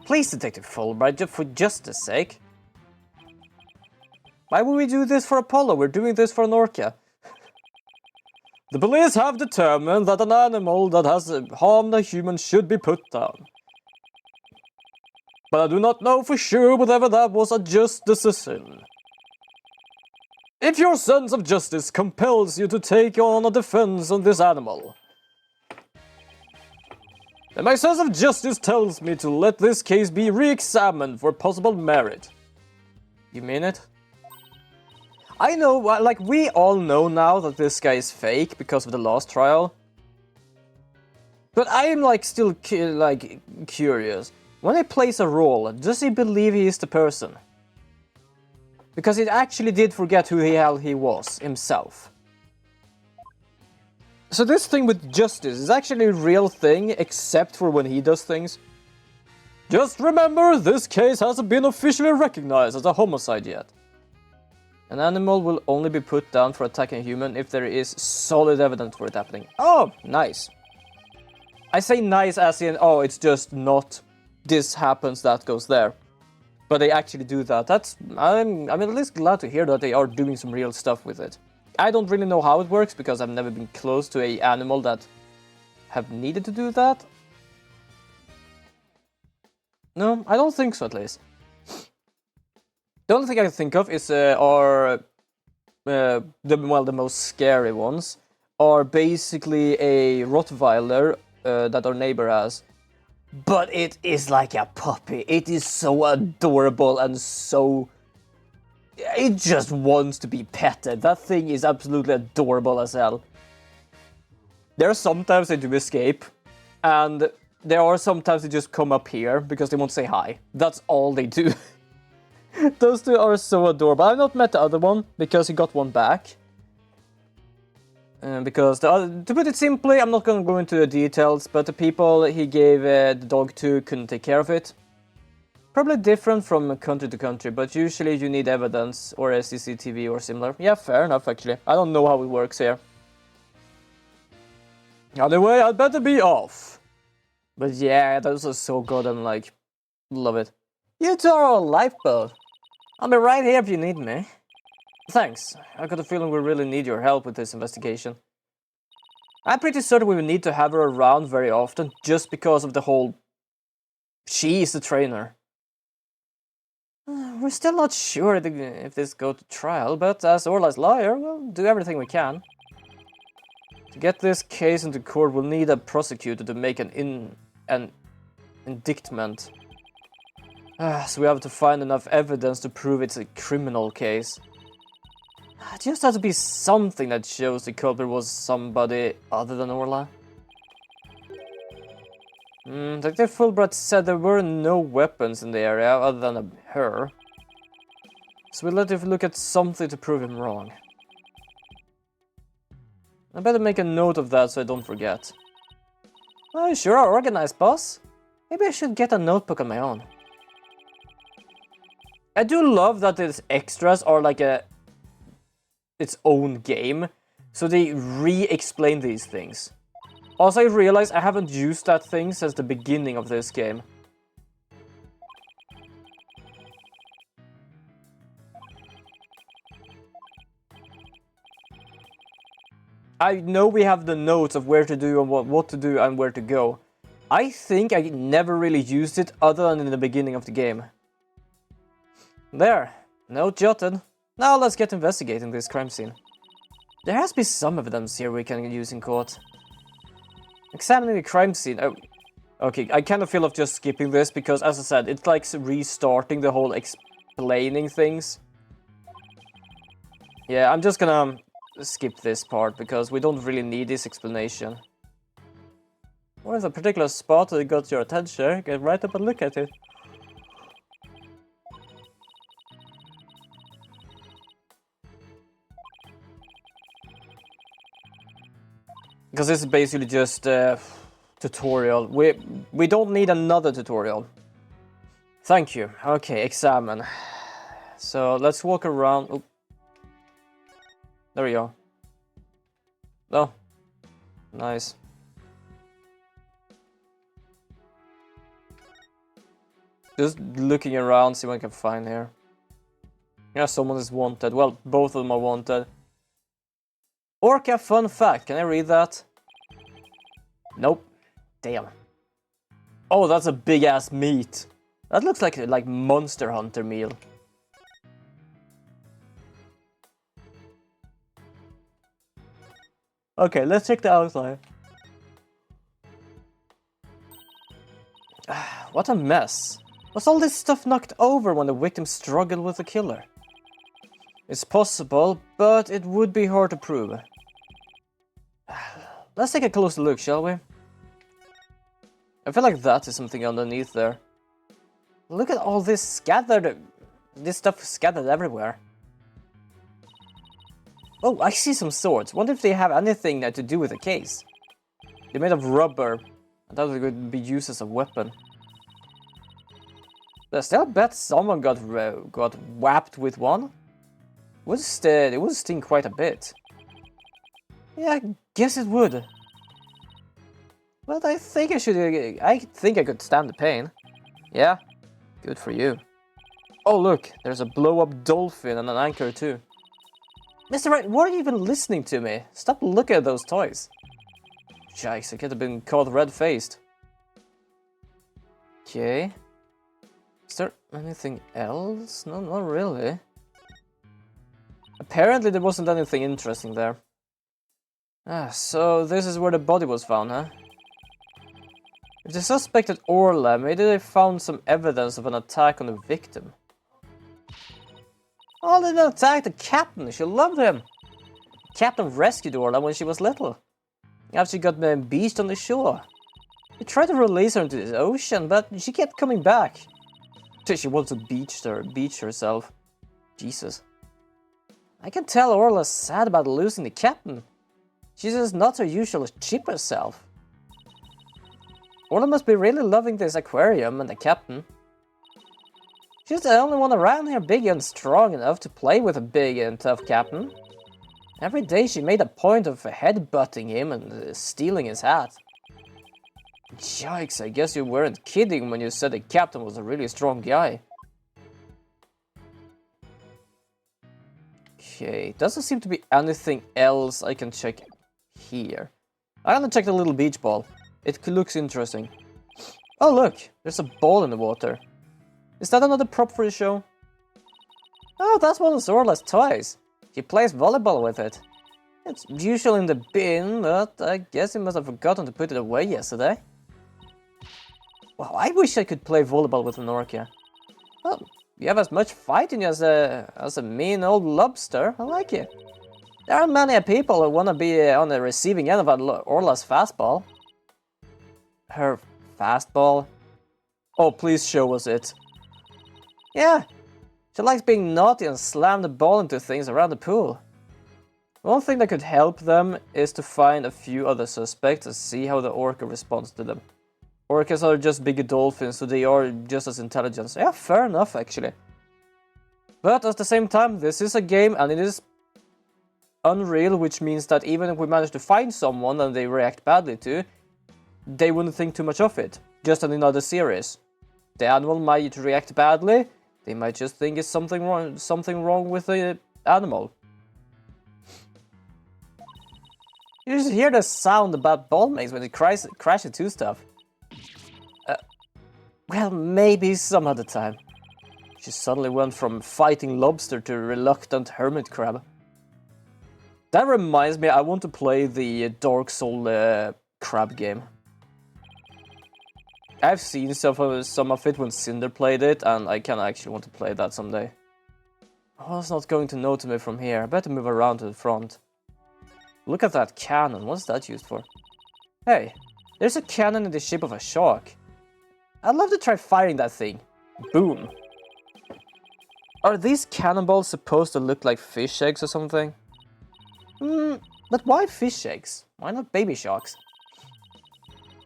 please, Detective Fulbright, just for justice sake. Why would we do this for Apollo? We're doing this for an orca. The police have determined that an animal that has harmed a human should be put down. But I do not know for sure whether that was a just decision. If your sense of justice compels you to take on a defense on this animal, then my sense of justice tells me to let this case be re-examined for possible merit. You mean it? I know, like, we all know now that this guy is fake because of the last trial. But I am, like, still, curious. When he plays a role, does he believe he is the person? Because he actually did forget who the hell he was, himself. So this thing with justice is actually a real thing, except for when he does things. Just remember, this case hasn't been officially recognized as a homicide yet. An animal will only be put down for attacking a human if there is solid evidence for it happening. Oh, nice. I say nice as in, oh, it's just not this happens, that goes there. But they actually do that. I'm at least glad to hear that they are doing some real stuff with it. I don't really know how it works because I've never been close to an animal that have needed to do that. No, I don't think so at least. The only thing I can think of is the most scary ones are basically a Rottweiler that our neighbor has. But it is like a puppy. It is so adorable and so... It just wants to be petted. That thing is absolutely adorable as hell. There are sometimes they do escape, and there are sometimes they just come up here because they won't say hi. That's all they do. Those two are so adorable. I've not met the other one because he got one back. Because to put it simply, I'm not going to go into the details, but the people he gave the dog to couldn't take care of it. Probably different from country to country, but usually you need evidence or a CCTV or similar. Yeah, fair enough actually. I don't know how it works here. Anyway, I'd better be off. But yeah, those are so good and like, love it. You two are a lifeboat. I'll be right here if you need me. Thanks. I got a feeling we really need your help with this investigation. I'm pretty certain we will need to have her around very often, just because of the whole... She is the trainer. We're still not sure if this goes to trial, but as Orla's lawyer, we'll do everything we can. To get this case into court, we'll need a prosecutor to make an indictment. So we have to find enough evidence to prove it's a criminal case. It just has to be something that shows the culprit was somebody other than Orla. Dr. Fulbright said there were no weapons in the area other than her. So we'll let him look at something to prove him wrong. I better make a note of that so I don't forget. Oh, you sure are organized, boss. Maybe I should get a notebook on my own. I do love that these extras are like its own game, so they re-explain these things. Also, I realize I haven't used that thing since the beginning of this game. I know we have the notes of where to do and what to do and where to go. I think I never really used it other than in the beginning of the game. There. Note jotted. Now let's get investigating this crime scene. There has to be some evidence here we can use in court. Examining the crime scene. Oh, okay, I kind of feel of just skipping this because, as I said, it's like restarting the whole explaining things. Yeah, I'm just gonna skip this part because we don't really need this explanation. What is a particular spot that got your attention? Get right up and look at it. Because this is basically just a tutorial. We don't need another tutorial. Thank you. Okay, examine. So let's walk around. Oh. There we go. Oh, nice. Just looking around, see what I can find here. Yeah, someone is wanted. Well, both of them are wanted. Orca fun fact. Can I read that? Nope. Damn. Oh, that's a big ass meat. That looks like Monster Hunter meal. Okay, let's check the outside. What a mess. Was all this stuff knocked over when the victim struggled with the killer? It's possible, but it would be hard to prove. Let's take a closer look, shall we? I feel like that is something underneath there. Look at all this stuff scattered everywhere. Oh, I see some swords. Wonder if they have anything to do with the case. They're made of rubber. I thought they could be used as a weapon. I still bet someone got whapped with one. It would sting quite a bit. Yeah, I guess it would. But I think I could stand the pain. Yeah, good for you. Oh look, there's a blow-up dolphin and an anchor too. Mr. Wright, why are you even listening to me? Stop looking at those toys. Yikes, I could have been caught red-faced. Okay. Is there anything else? No, not really. Apparently there wasn't anything interesting there. So this is where the body was found, huh? If the suspected Orla, maybe they found some evidence of an attack on the victim. Oh, they didn't attack the captain, she loved him. The captain rescued Orla when she was little, after she got beached on the shore. He tried to release her into the ocean, but she kept coming back. She wanted to beach herself. Jesus. I can tell Orla's sad about losing the captain. She's just not her usual chipper self. Orla must be really loving this aquarium and the captain. She's the only one around here big and strong enough to play with a big and tough captain. Every day she made a point of headbutting him and stealing his hat. Yikes, I guess you weren't kidding when you said the captain was a really strong guy. Okay, doesn't seem to be anything else I can check here. I'm gonna check the little beach ball. It looks interesting. Oh look, there's a ball in the water. Is that another prop for the show? Oh, that's one of Zorla's toys. He plays volleyball with it. It's usually in the bin, but I guess he must have forgotten to put it away yesterday. Wow, I wish I could play volleyball with an orca. Well, you have as much fight in you as a mean old lobster. I like it. There are many people who want to be on the receiving end of Orla's fastball. Her fastball? Oh, please show us it. Yeah, she likes being naughty and slam the ball into things around the pool. One thing that could help them is to find a few other suspects and see how the orca responds to them. Orcas are just bigger dolphins, so they are just as intelligent. Yeah, fair enough, actually. But at the same time, this is a game and it is unreal, which means that even if we manage to find someone and they react badly to, they wouldn't think too much of it. Just in another series. The animal might react badly, they might just think it's something wrong with the animal. You just hear the sound the bad ball makes when it crashes into stuff. Well, maybe some other time. She suddenly went from fighting lobster to reluctant hermit crab. That reminds me, I want to play the Dark Soul crab game. I've seen some of it when Cinder played it, and I kinda actually want to play that someday. Oh, it's not going to notice me from here. I better move around to the front. Look at that cannon. What's that used for? Hey, there's a cannon in the shape of a shark. I'd love to try firing that thing. Boom. Are these cannonballs supposed to look like fish eggs or something? But why fish eggs? Why not baby sharks?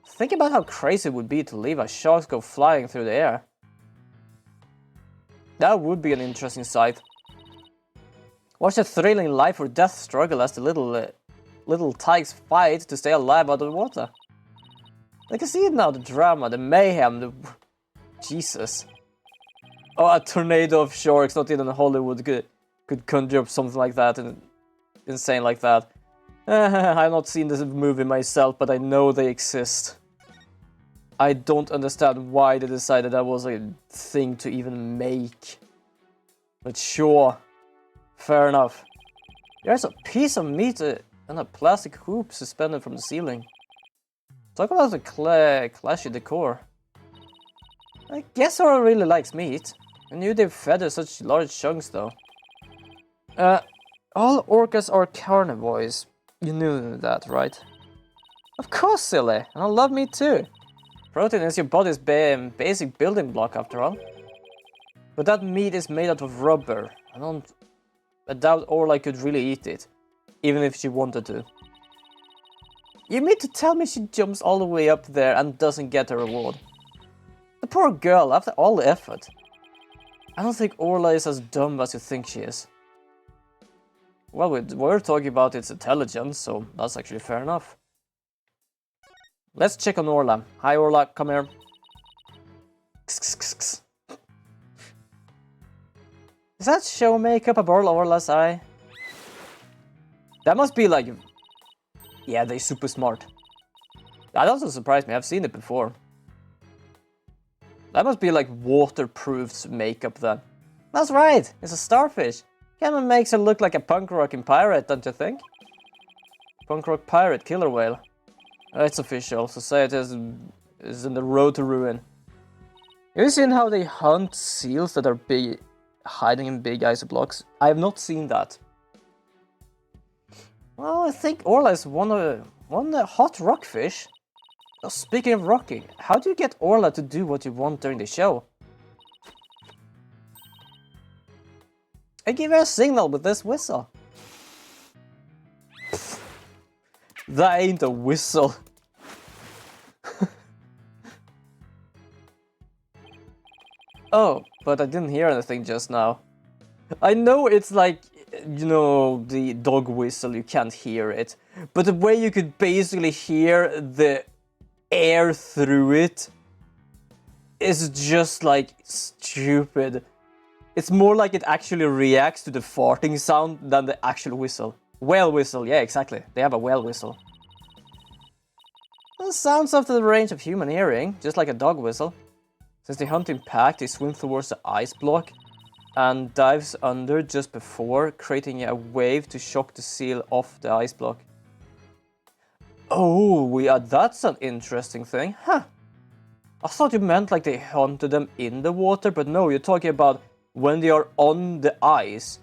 Think about how crazy it would be to leave a shark go flying through the air. That would be an interesting sight. Watch a thrilling life or death struggle as the little tykes fight to stay alive out of the water. I can see it now, the drama, the mayhem, the... Jesus. Oh, a tornado of sharks, not even Hollywood could conjure up something like that, and insane like that. I've not seen this movie myself, but I know they exist. I don't understand why they decided that was a thing to even make. But sure. Fair enough. There's a piece of meat and a plastic hoop suspended from the ceiling. Talk about the clashy decor. I guess Sora really likes meat. I knew they fed such large chunks though. All orcas are carnivores. You knew that, right? Of course, silly. And I love meat too. Protein is your body's basic building block after all. But that meat is made out of rubber. I doubt Orla could really eat it, even if she wanted to. You mean to tell me she jumps all the way up there and doesn't get her reward? The poor girl, after all the effort. I don't think Orla is as dumb as you think she is. Well, we're talking about its intelligence, so that's actually fair enough. Let's check on Orla. Hi Orla, come here. Is that show makeup above Orla's eye? That must be like... Yeah, they're super smart. That doesn't surprise me, I've seen it before. That must be like waterproof makeup then. That's right, it's a starfish. Kinda makes her look like a punk rockin' pirate, don't you think? Punk rock pirate killer whale. It's official, society is in the road to ruin. Have you seen how they hunt seals that are hiding in big ice blocks? I have not seen that. Well, I think Orla is one hot rockfish. Oh, speaking of rocking, how do you get Orla to do what you want during the show? I give her a signal with this whistle. Pfft. That ain't a whistle. Oh, but I didn't hear anything just now. I know it's like, you know, the dog whistle, you can't hear it. But the way you could basically hear the air through it is just like stupid. It's more like it actually reacts to the farting sound than the actual whistle. Whale whistle, yeah, exactly. They have a whale whistle. It sounds up to the range of human hearing, just like a dog whistle. Since they hunt in pack, they swim towards the ice block and dives under just before, creating a wave to shock the seal off the ice block. Oh, yeah, that's an interesting thing, huh? I thought you meant like they hunted them in the water, but no, you're talking about when they are on the ice.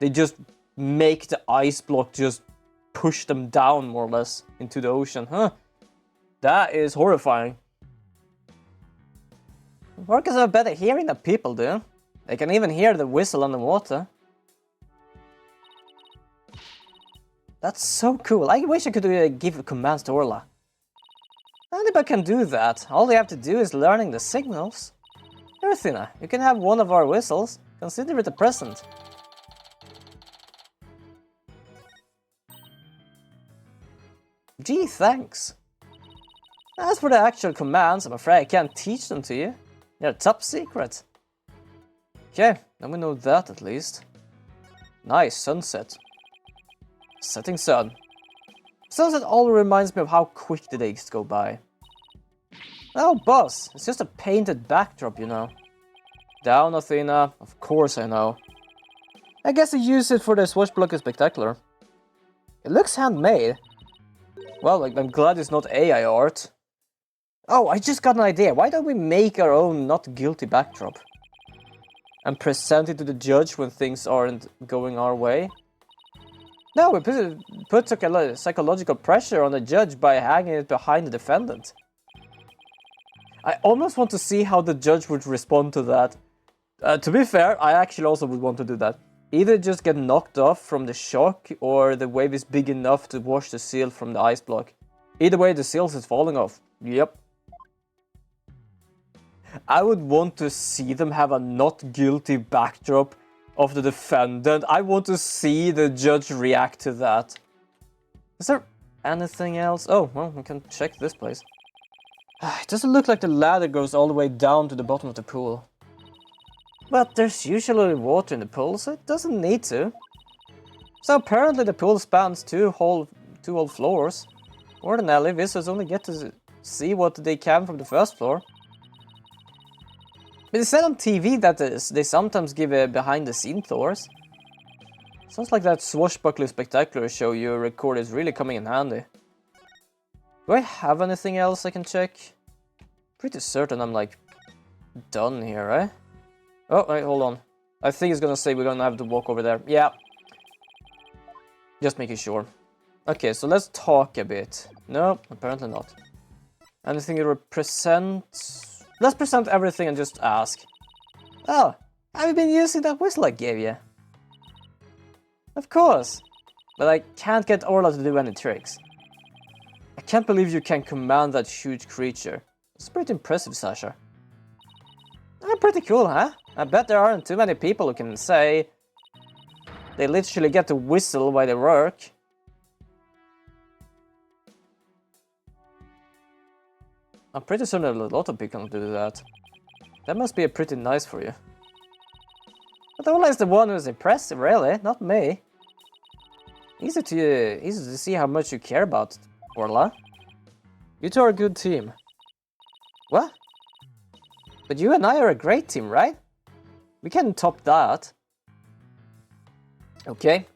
They just make the ice block just push them down more or less into the ocean, huh? That is horrifying. Orcas have better hearing than people do. They can even hear the whistle underwater. That's so cool. I wish I could give commands to Orla. Anybody can do that. All they have to do is learning the signals. Earthina, you can have one of our whistles. Consider it a present. Gee, thanks. As for the actual commands, I'm afraid I can't teach them to you. They're top secret. Okay, then we know that at least. Nice, sunset. Setting sun. Sunset always reminds me of how quick the days go by. Oh, boss, it's just a painted backdrop, you know. Down, Athena. Of course I know. I guess I use it for the Swashbuckler Spectacular. It looks handmade. Well, like, I'm glad it's not AI art. Oh, I just got an idea. Why don't we make our own not guilty backdrop? And present it to the judge when things aren't going our way? No, we put psychological pressure on the judge by hanging it behind the defendant. I almost want to see how the judge would respond to that. To be fair, I actually also would want to do that. Either just get knocked off from the shock, or the wave is big enough to wash the seal from the ice block. Either way, the seals is falling off. Yep. I would want to see them have a not guilty backdrop of the defendant. I want to see the judge react to that. Is there anything else? Oh, well, we can check this place. It doesn't look like the ladder goes all the way down to the bottom of the pool. But there's usually water in the pool, so it doesn't need to. So apparently the pool spans two whole floors. Ordinarily, visitors only get to see what they can from the first floor. But it said on TV that they sometimes give a behind-the-scene tours. Sounds like that Swashbuckler Spectacular show you record is really coming in handy. Do I have anything else I can check? Pretty certain I'm like done here, right? Oh, wait, hold on. I think it's gonna say we're gonna have to walk over there. Yeah. Just making sure. Okay, so let's talk a bit. No, apparently not. Anything to represent? Let's present everything and just ask. Oh, have you been using that whistle I gave you? Of course. But I can't get Orla to do any tricks. I can't believe you can command that huge creature. It's pretty impressive, Sasha. Pretty cool, huh? I bet there aren't too many people who can say they literally get to whistle while they work. I'm pretty certain a lot of people can do that. That must be pretty nice for you. But Ola is the one who's impressive, really, not me. Easy to see how much you care about Orla. You two are a good team. What? But you and I are a great team, right? We can top that. Okay.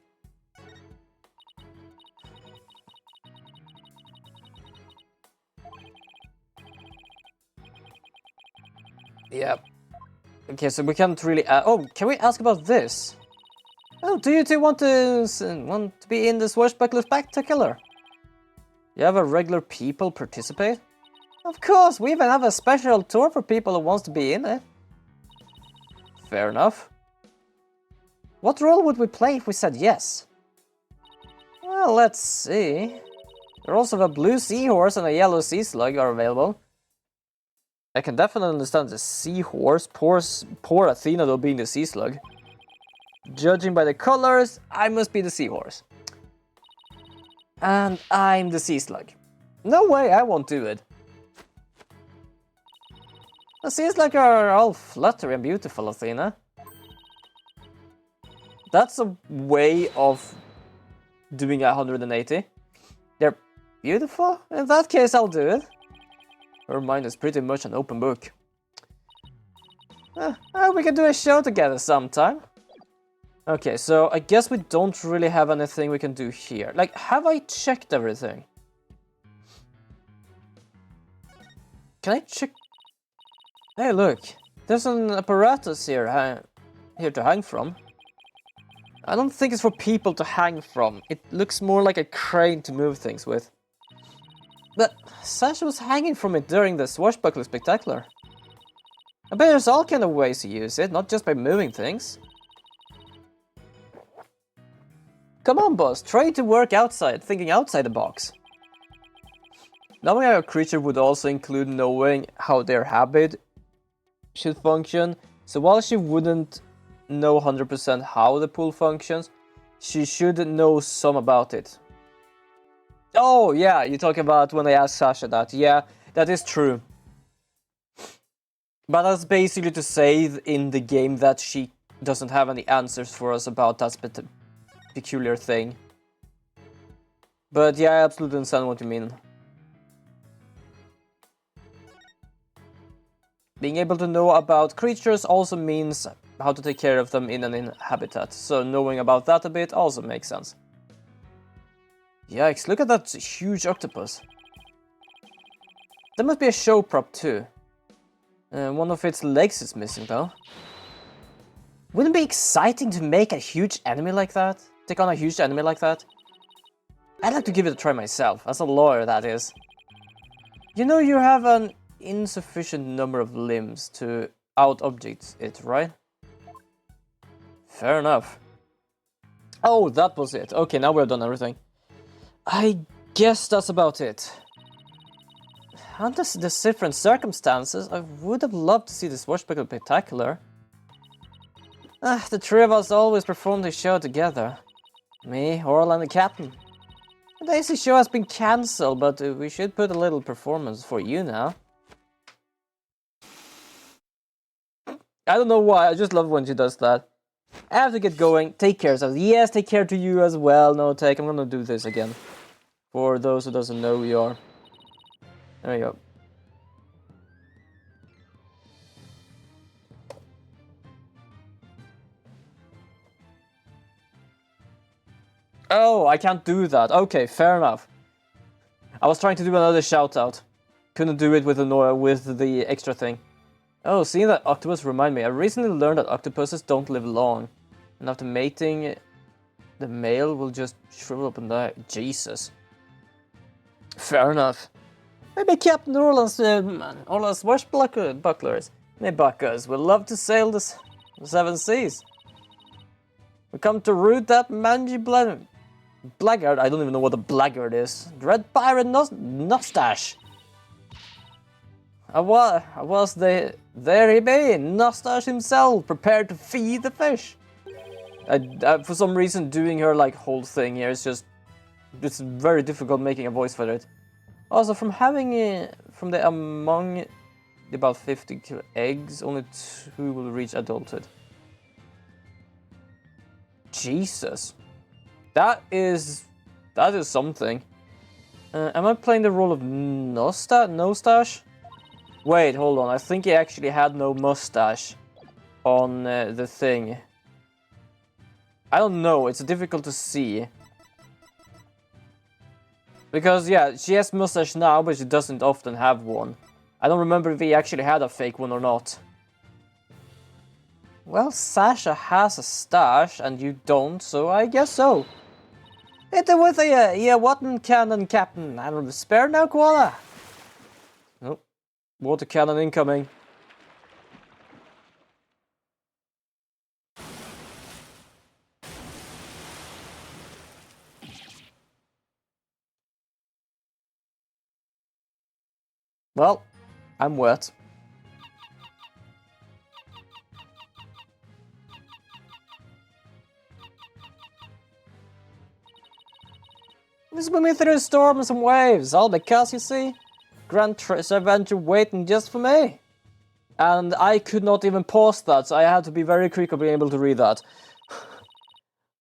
Yeah. Okay, so we can't really... oh, can we ask about this? Oh, do you two want to be in the Swashbuckler Spectacular? You have a regular people participate? Of course, we even have a special tour for people who wants to be in it. Fair enough. What role would we play if we said yes? Well, let's see. There also a blue seahorse and a yellow sea slug are available. I can definitely understand the seahorse. Poor Athena though being the sea slug. Judging by the colors, I must be the seahorse. And I'm the sea slug. No way, I won't do it. The sea slug are all fluttery and beautiful, Athena. That's a way of doing 180. They're beautiful? In that case, I'll do it. Her mind is pretty much an open book. We can do a show together sometime. Okay, so I guess we don't really have anything we can do here. Like, have I checked everything? Can I check? Hey, look. There's an apparatus here, here to hang from. I don't think it's for people to hang from. It looks more like a crane to move things with. But Sasha was hanging from it during the Swashbuckler Spectacular. I bet there's all kind of ways to use it, not just by moving things. Come on, boss, try to work outside, thinking outside the box. Knowing how a creature would also include knowing how their habit should function, so while she wouldn't know 100% how the pool functions, she should know some about it. Oh yeah, you talk about when I asked Sasha that. Yeah, that is true. But that's basically to say in the game that she doesn't have any answers for us about that peculiar thing. But yeah, I absolutely understand what you mean. being able to know about creatures also means how to take care of them in an habitat. So knowing about that a bit also makes sense. Yikes, look at that huge octopus. There must be a show prop too. One of its legs is missing though. Wouldn't it be exciting to make a huge enemy like that? Take on a huge enemy like that? I'd like to give it a try myself, as a lawyer that is. You know you have an insufficient number of limbs to out-object it, right? Fair enough. Oh, that was it. Okay, now we've done everything. I guess that's about it. Under the different circumstances, I would have loved to see this Swashbuckle Spectacular. The three of us always perform the show together. Me, Oral and the Captain. The AC show has been cancelled, but we should put a little performance for you now. I don't know why, I just love when she does that. I have to get going. Take care, so yes, take care to you as well. No, take, I'm gonna do this again. For those who doesn't know who you are. There you go. Oh, I can't do that. Okay, fair enough. I was trying to do another shout out. Couldn't do it with the extra thing. Oh, seeing that octopus remind me. I recently learned that octopuses don't live long. And after mating, the male will just shrivel up and die. Jesus. Fair enough. Maybe Captain Orland's swashbucklers, buckers, will love to sail the seven seas. We come to root that mangy blackguard. I don't even know what a blackguard is. Dread pirate Nostache. There he be, Nostache himself, prepared to feed the fish. For some reason, doing her like whole thing here is just, it's very difficult making a voice for it. Also, from among the about 50 eggs, only 2 will reach adulthood. Jesus, that is something. Am I playing the role of Nostache? Wait, hold on. I think he actually had no mustache on the thing. I don't know. It's difficult to see. Because, yeah, she has mustache now, but she doesn't often have one. I don't remember if he actually had a fake one or not. Well, Sasha has a stash, and you don't, so I guess so. Hit it with a water cannon, Captain. And spare no koala. Nope. Water cannon incoming. Well, I'm wet. We're swimming through storms and waves, all because, you see, Grand Adventure waiting just for me. And I could not even pause that, so I had to be very quick of being able to read that.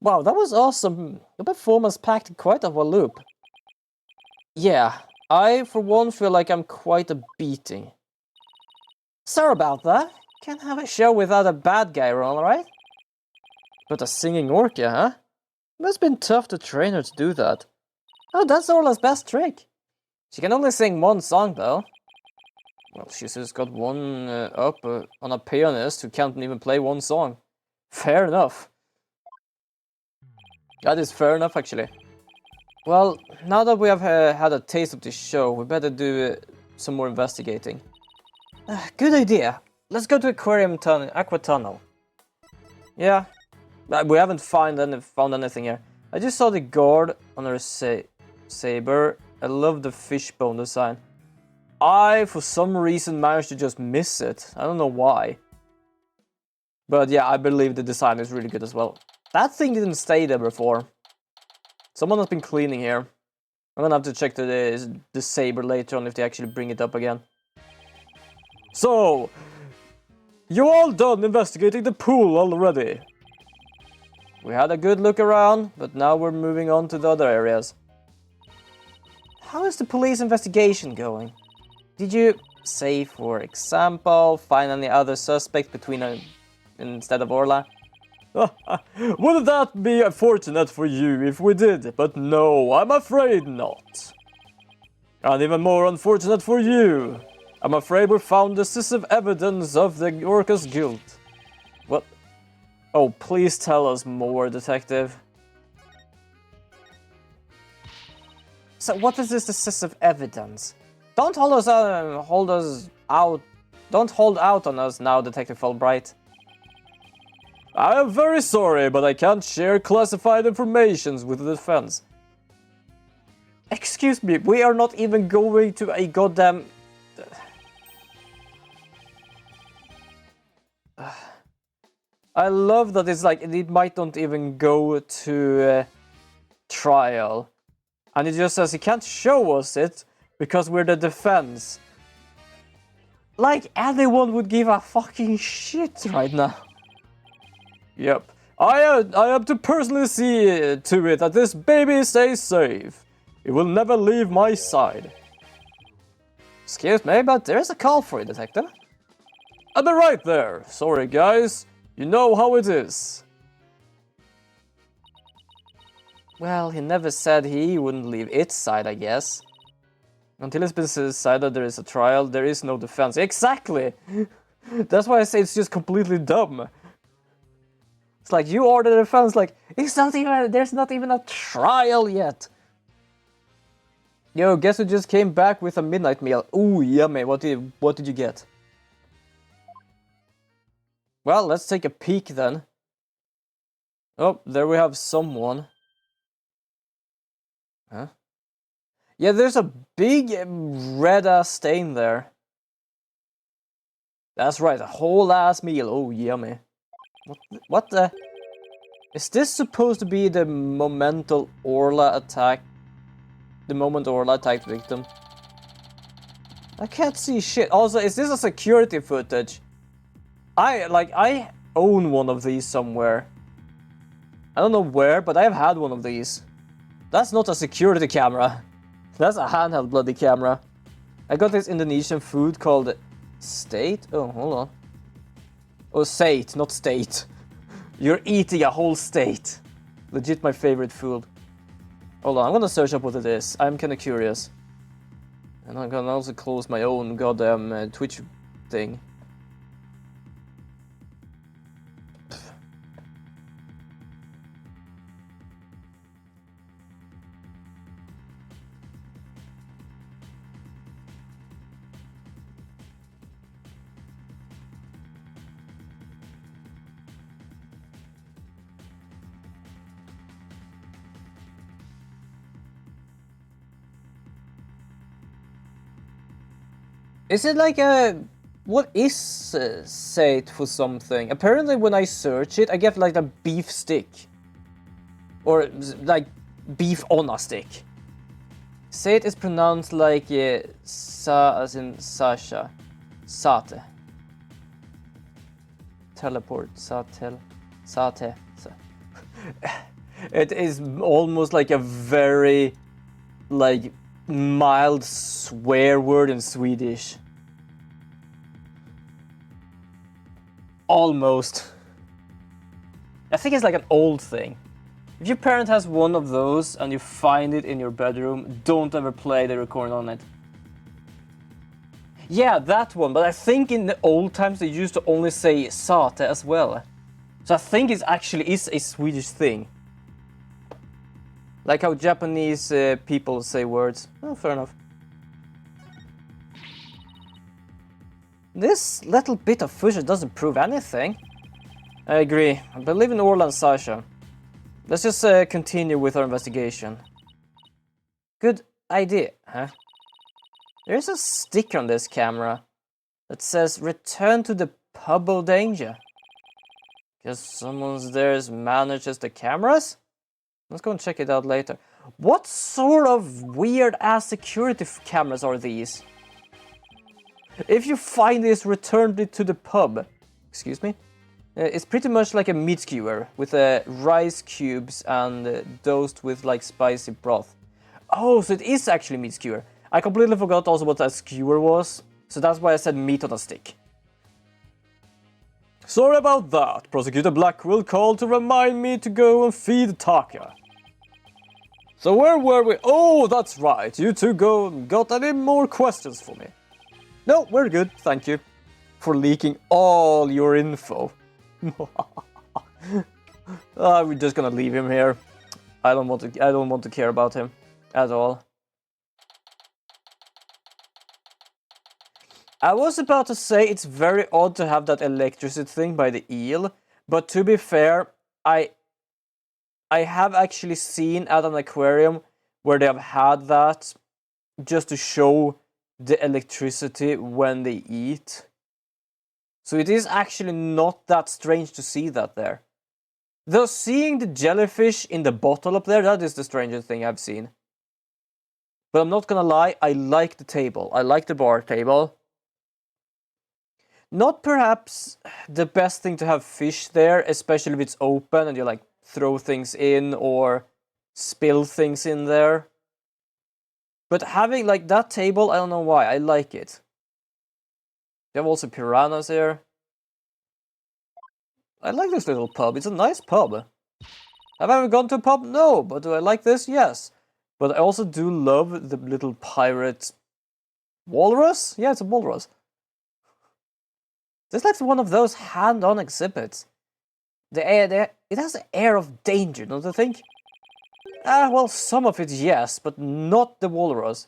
Wow, that was awesome. The performance packed quite a loop. Yeah, I, for one, feel like I'm quite a beating. Sorry about that. Can't have a show without a bad guy, alright? But a singing orca, huh? Must have been tough to train her to do that. Oh, that's Orla's best trick. She can only sing one song, though. Well, she's just got one up on a pianist who can't even play one song. Fair enough. That is fair enough, actually. Well, now that we have had a taste of this show, we better do some more investigating. Good idea. Let's go to Aqua Tunnel. Yeah, we haven't found anything here. I just saw the guard on her saber. I love the fishbone design. I, for some reason, managed to just miss it. I don't know why. But yeah, I believe the design is really good as well. That thing didn't stay there before. Someone has been cleaning here. I'm gonna have to check the saber later on if they actually bring it up again. So, you all done investigating the pool already? We had a good look around, but now we're moving on to the other areas. How is the police investigation going? Did you say, for example, find any other suspect between instead of Orla. Wouldn't that be fortunate for you if we did? But no, I'm afraid not. And even more unfortunate for you. I'm afraid we found decisive evidence of the Orcus guilt. What? Oh, please tell us more, Detective. So what is this decisive evidence? Don't hold us out. Don't hold out on us now, Detective Fulbright. I am very sorry, but I can't share classified information with the defense. Excuse me, we are not even going to a goddamn... I love that it's like, it might not even go to trial. And it just says he can't show us it because we're the defense. Like anyone would give a fucking shit right now. Yep. I have to personally see to it that this baby stays safe. It will never leave my side. Excuse me, but there's a call for you, Detective. I'll be right there. Sorry, guys. You know how it is. Well, he never said he wouldn't leave its side, I guess. Until it's been decided there is a trial, there is no defense. Exactly! That's why I say it's just completely dumb. It's like, you are the defense, like, there's not even a trial yet. Yo, guess who just came back with a midnight meal? Ooh, yummy. What did you get? Well, let's take a peek then. Oh, there we have someone. Huh? Yeah, there's a big red-ass stain there. That's right, a whole-ass meal. Oh, yummy. What the... Is this supposed to be the momental Orla attack? The moment Orla attacked victim? I can't see shit. Also, is this a security footage? I own one of these somewhere. I don't know where, but I've had one of these. That's not a security camera. That's a handheld bloody camera. I got this Indonesian food called State. Oh, hold on. Oh, Sate, not State. You're eating a whole state. Legit my favorite food. Hold on, I'm gonna search up what it is. I'm kinda curious. And I'm gonna also close my own goddamn Twitch thing. Is it like a... What is Sate for something? Apparently when I search it, I get like a beef stick. Or like beef on a stick. Sate is pronounced like sa as in Sasha. Sate. Teleport. Sate. It is almost like a very like mild swear word in Swedish. Almost. I think it's like an old thing. If your parent has one of those and you find it in your bedroom, don't ever play the recording on it. Yeah, that one, but I think in the old times they used to only say sate as well. So I think it actually is a Swedish thing. Like how Japanese people say words. Oh, fair enough. This little bit of footage doesn't prove anything. I agree. I believe in Orla and Sasha. Let's just continue with our investigation. Good idea, huh? There's a sticker on this camera that says return to the pub of danger. Guess someone's there manages the cameras? Let's go and check it out later. What sort of weird-ass security cameras are these? If you find this, return it to the pub. Excuse me? It's pretty much like a meat skewer with rice cubes and dosed with like spicy broth. Oh, so it is actually meat skewer. I completely forgot also what a skewer was. So that's why I said meat on a stick. Sorry about that. Prosecutor Blackwell called to remind me to go and feed Taka. So where were we? Oh, that's right. You two got any more questions for me? No, we're good. Thank you for leaking all your info. We're just gonna leave him here. I don't want to care about him at all. I was about to say it's very odd to have that electricity thing by the eel, but to be fair, I have actually seen at an aquarium where they have had that just to show the electricity when they eat. So it is actually not that strange to see that there. Though seeing the jellyfish in the bottle up there, that is the strangest thing I've seen. But I'm not gonna lie, I like the table. I like the bar table. Not perhaps the best thing to have fish there, especially if it's open and you like throw things in or spill things in there. But having like that table, I don't know why, I like it. You have also piranhas here. I like this little pub, it's a nice pub. Have I ever gone to a pub? No, but do I like this? Yes. But I also do love the little pirate walrus? Yeah, it's a walrus. It's like one of those hand-on exhibits. It has the air of danger, don't you think? Well, some of it, yes, but not the walrus.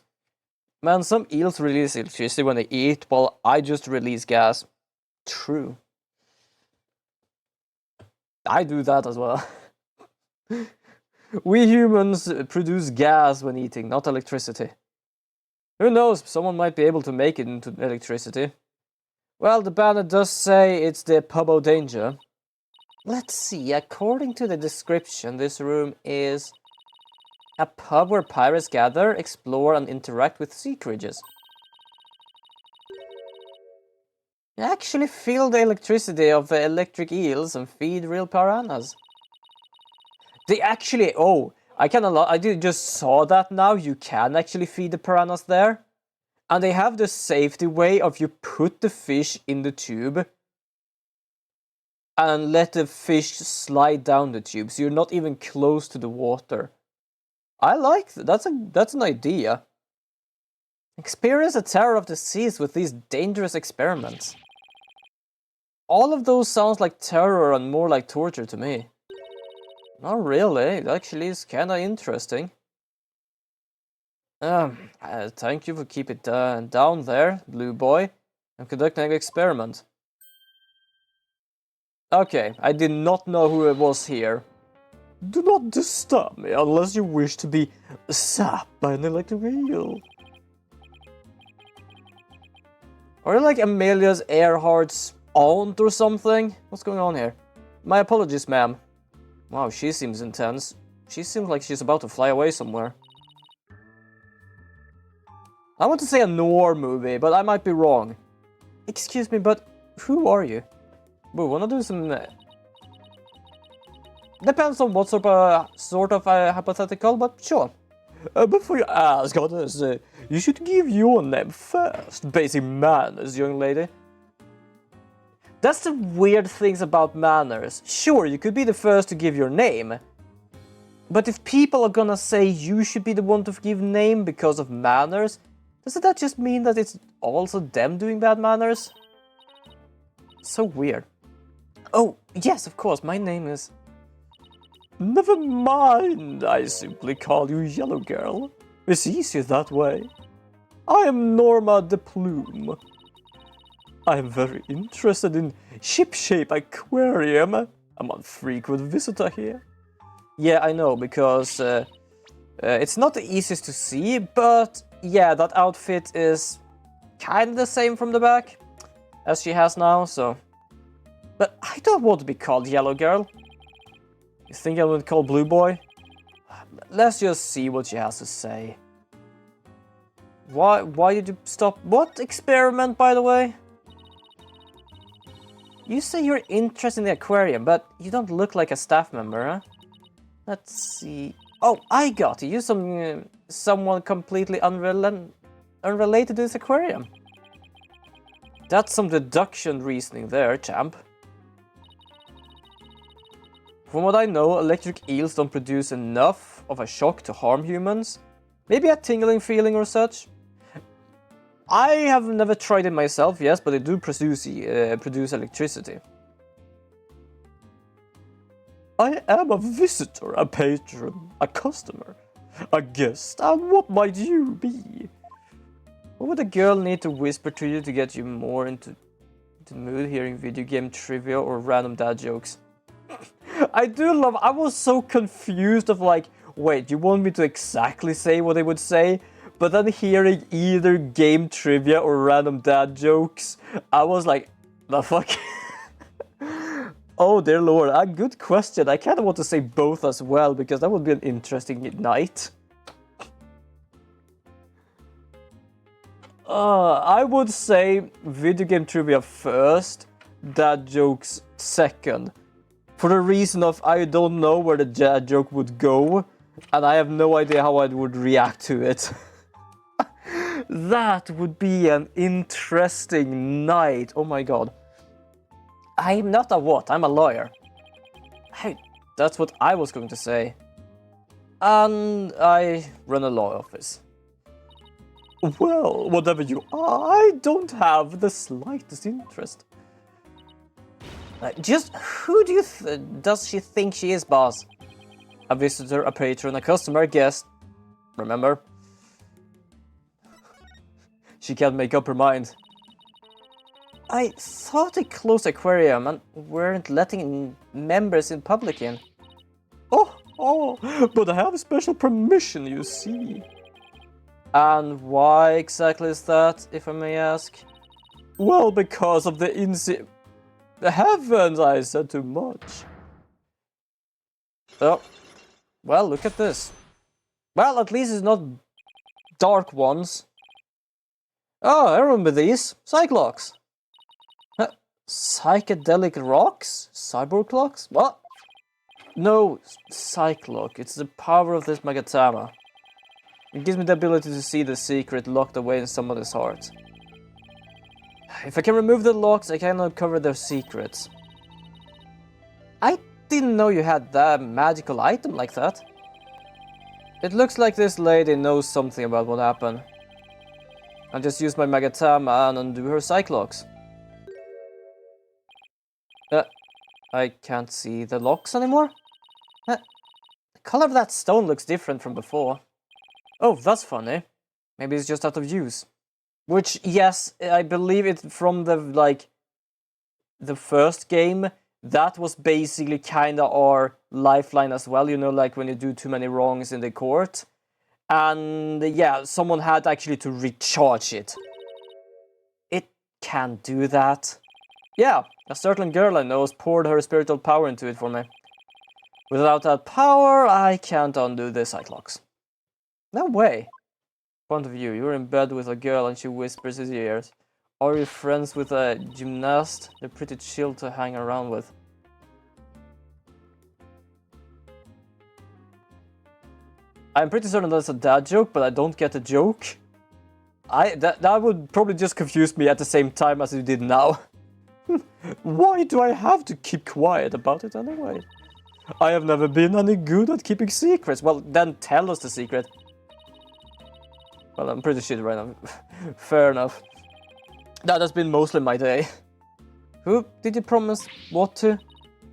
Man, some eels release electricity when they eat, while I just release gas. True. I do that as well. We humans produce gas when eating, not electricity. Who knows, someone might be able to make it into electricity. Well, the banner does say it's the pub of danger. Let's see, according to the description, this room is a pub where pirates gather, explore, and interact with sea creatures. You actually feel the electricity of the electric eels and feed real piranhas. They actually, I just saw that now, you can actually feed the piranhas there. And they have the safety way of you put the fish in the tube and let the fish slide down the tube, so you're not even close to the water. I like that. That's an idea. Experience the terror of the seas with these dangerous experiments. All of those sounds like terror and more like torture to me. Not really, it actually is kinda interesting. Thank you for keeping it down there, blue boy. I'm conducting an experiment. Okay, I did not know who it was here. Do not disturb me unless you wish to be zapped by an electric eel. Are you like Amelia's Earhart's aunt or something? What's going on here? My apologies, ma'am. Wow, she seems intense. She seems like she's about to fly away somewhere. I want to say a noir movie, but I might be wrong. Excuse me, but who are you? We wanna do some... Depends on what sort of hypothetical, but sure. Before you ask, you should give your name first. Basic manners, young lady. That's the weird things about manners. Sure, you could be the first to give your name. But if people are gonna say you should be the one to give name because of manners, doesn't that just mean that it's also them doing bad manners? So weird. Oh, yes, of course, my name is... Never mind, I simply call you Yellow Girl. It's easier that way. I am Norma de Plume. I am very interested in ship-shape aquarium. I'm a frequent visitor here. Yeah, I know, because it's not the easiest to see, but yeah, that outfit is kind of the same from the back as she has now, so... But I don't want to be called Yellow Girl. You think I would call Blue Boy? Let's just see what she has to say. Why did you stop? What experiment, by the way? You say you're interested in the aquarium, but you don't look like a staff member, huh? Let's see... Oh, I got it! You're someone completely unrelated to this aquarium. That's some deduction reasoning there, champ. From what I know, electric eels don't produce enough of a shock to harm humans. Maybe a tingling feeling or such. I have never tried it myself, yes, but they do produce electricity. I am a visitor, a patron, a customer, a guest, and what might you be? What would a girl need to whisper to you to get you more into the mood hearing video game trivia or random dad jokes? I was so confused of like, wait, you want me to exactly say what they would say? But then hearing either game trivia or random dad jokes, I was like, the fuck? Oh dear lord, a good question. I kind of want to say both as well, because that would be an interesting night. I would say video game trivia first, dad jokes second. For the reason of I don't know where the dad joke would go, and I have no idea how I would react to it. That would be an interesting night. Oh my god. I'm not a what? I'm a lawyer. Hey, that's what I was going to say. And I run a law office. Well, whatever you are, I don't have the slightest interest. Just who do you does she think she is, boss? A visitor, a patron, a customer, a guest. Remember? She can't make up her mind. I thought they closed the aquarium and weren't letting members in public in. Oh, but I have a special permission, you see. And why exactly is that, if I may ask? Well, because of the heavens, I said too much. Oh, well, look at this. Well, at least it's not dark ones. Oh, I remember these. Cyclocks. Psychedelic rocks? Cyborg clocks? What? No, Cyclock. It's the power of this Magatama. It gives me the ability to see the secret locked away in somebody's heart. If I can remove the locks, I can uncover their secrets. I didn't know you had that magical item like that. It looks like this lady knows something about what happened. I'll just use my Magatama and undo her Cyclocks. I can't see the locks anymore. The color of that stone looks different from before. Oh, that's funny. Maybe it's just out of use. Which, yes, I believe it from the first game. That was basically kinda our lifeline as well, you know, like when you do too many wrongs in the court. And yeah, someone had actually to recharge it. It can't do that. Yeah, a certain girl I know has poured her spiritual power into it for me. Without that power, I can't undo the Cyclocks. No way. Point of view, you're in bed with a girl and she whispers in your ears. Are you friends with a gymnast? They're pretty chill to hang around with. I'm pretty certain that's a dad joke, but I don't get the joke. That would probably just confuse me at the same time as you did now. Why do I have to keep quiet about it anyway? I have never been any good at keeping secrets. Well, then tell us the secret. Well, I'm pretty shitty right now. Fair enough. That has been mostly my day. Who did you promise what to?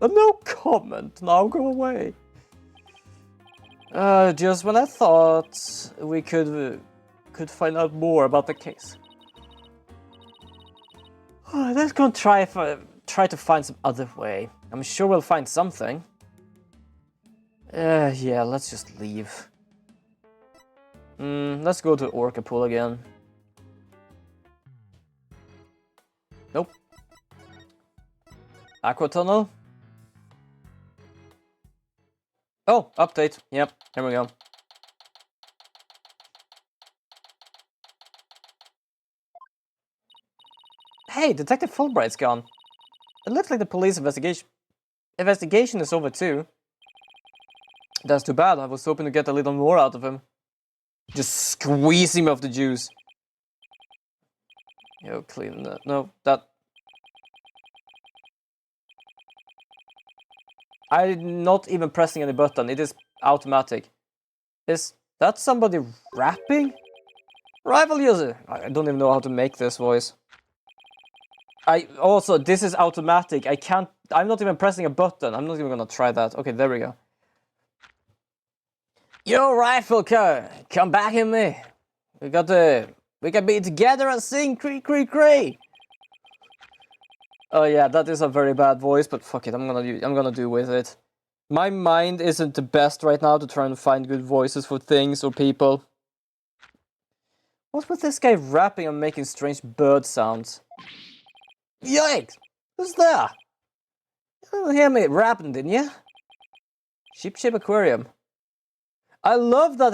No comment. Now go away. Just when I thought we could find out more about the case. Let's go and try to find some other way. I'm sure we'll find something. Yeah, let's just leave. Let's go to Orca Pool again. Nope. Aqua Tunnel. Oh, update. Yep, here we go. Hey, Detective Fulbright's gone. It looks like the police investigation is over too. That's too bad. I was hoping to get a little more out of him. Just squeeze him off the juice. Yo, clean that. No, that... I'm not even pressing any button, it is automatic. Is that somebody rapping? Rival user! I don't even know how to make this voice. This is automatic, I'm not even pressing a button, I'm not even gonna try that. Okay, there we go. Yo, rifle car, come back in me. We can be together and sing cree cree cree. Oh yeah, that is a very bad voice, but fuck it, I'm gonna do with it. My mind isn't the best right now to try and find good voices for things or people. What was this guy rapping and making strange bird sounds? Yikes! Who's there? You didn't hear me rapping, didn't you? Sheep Shape Aquarium. I love that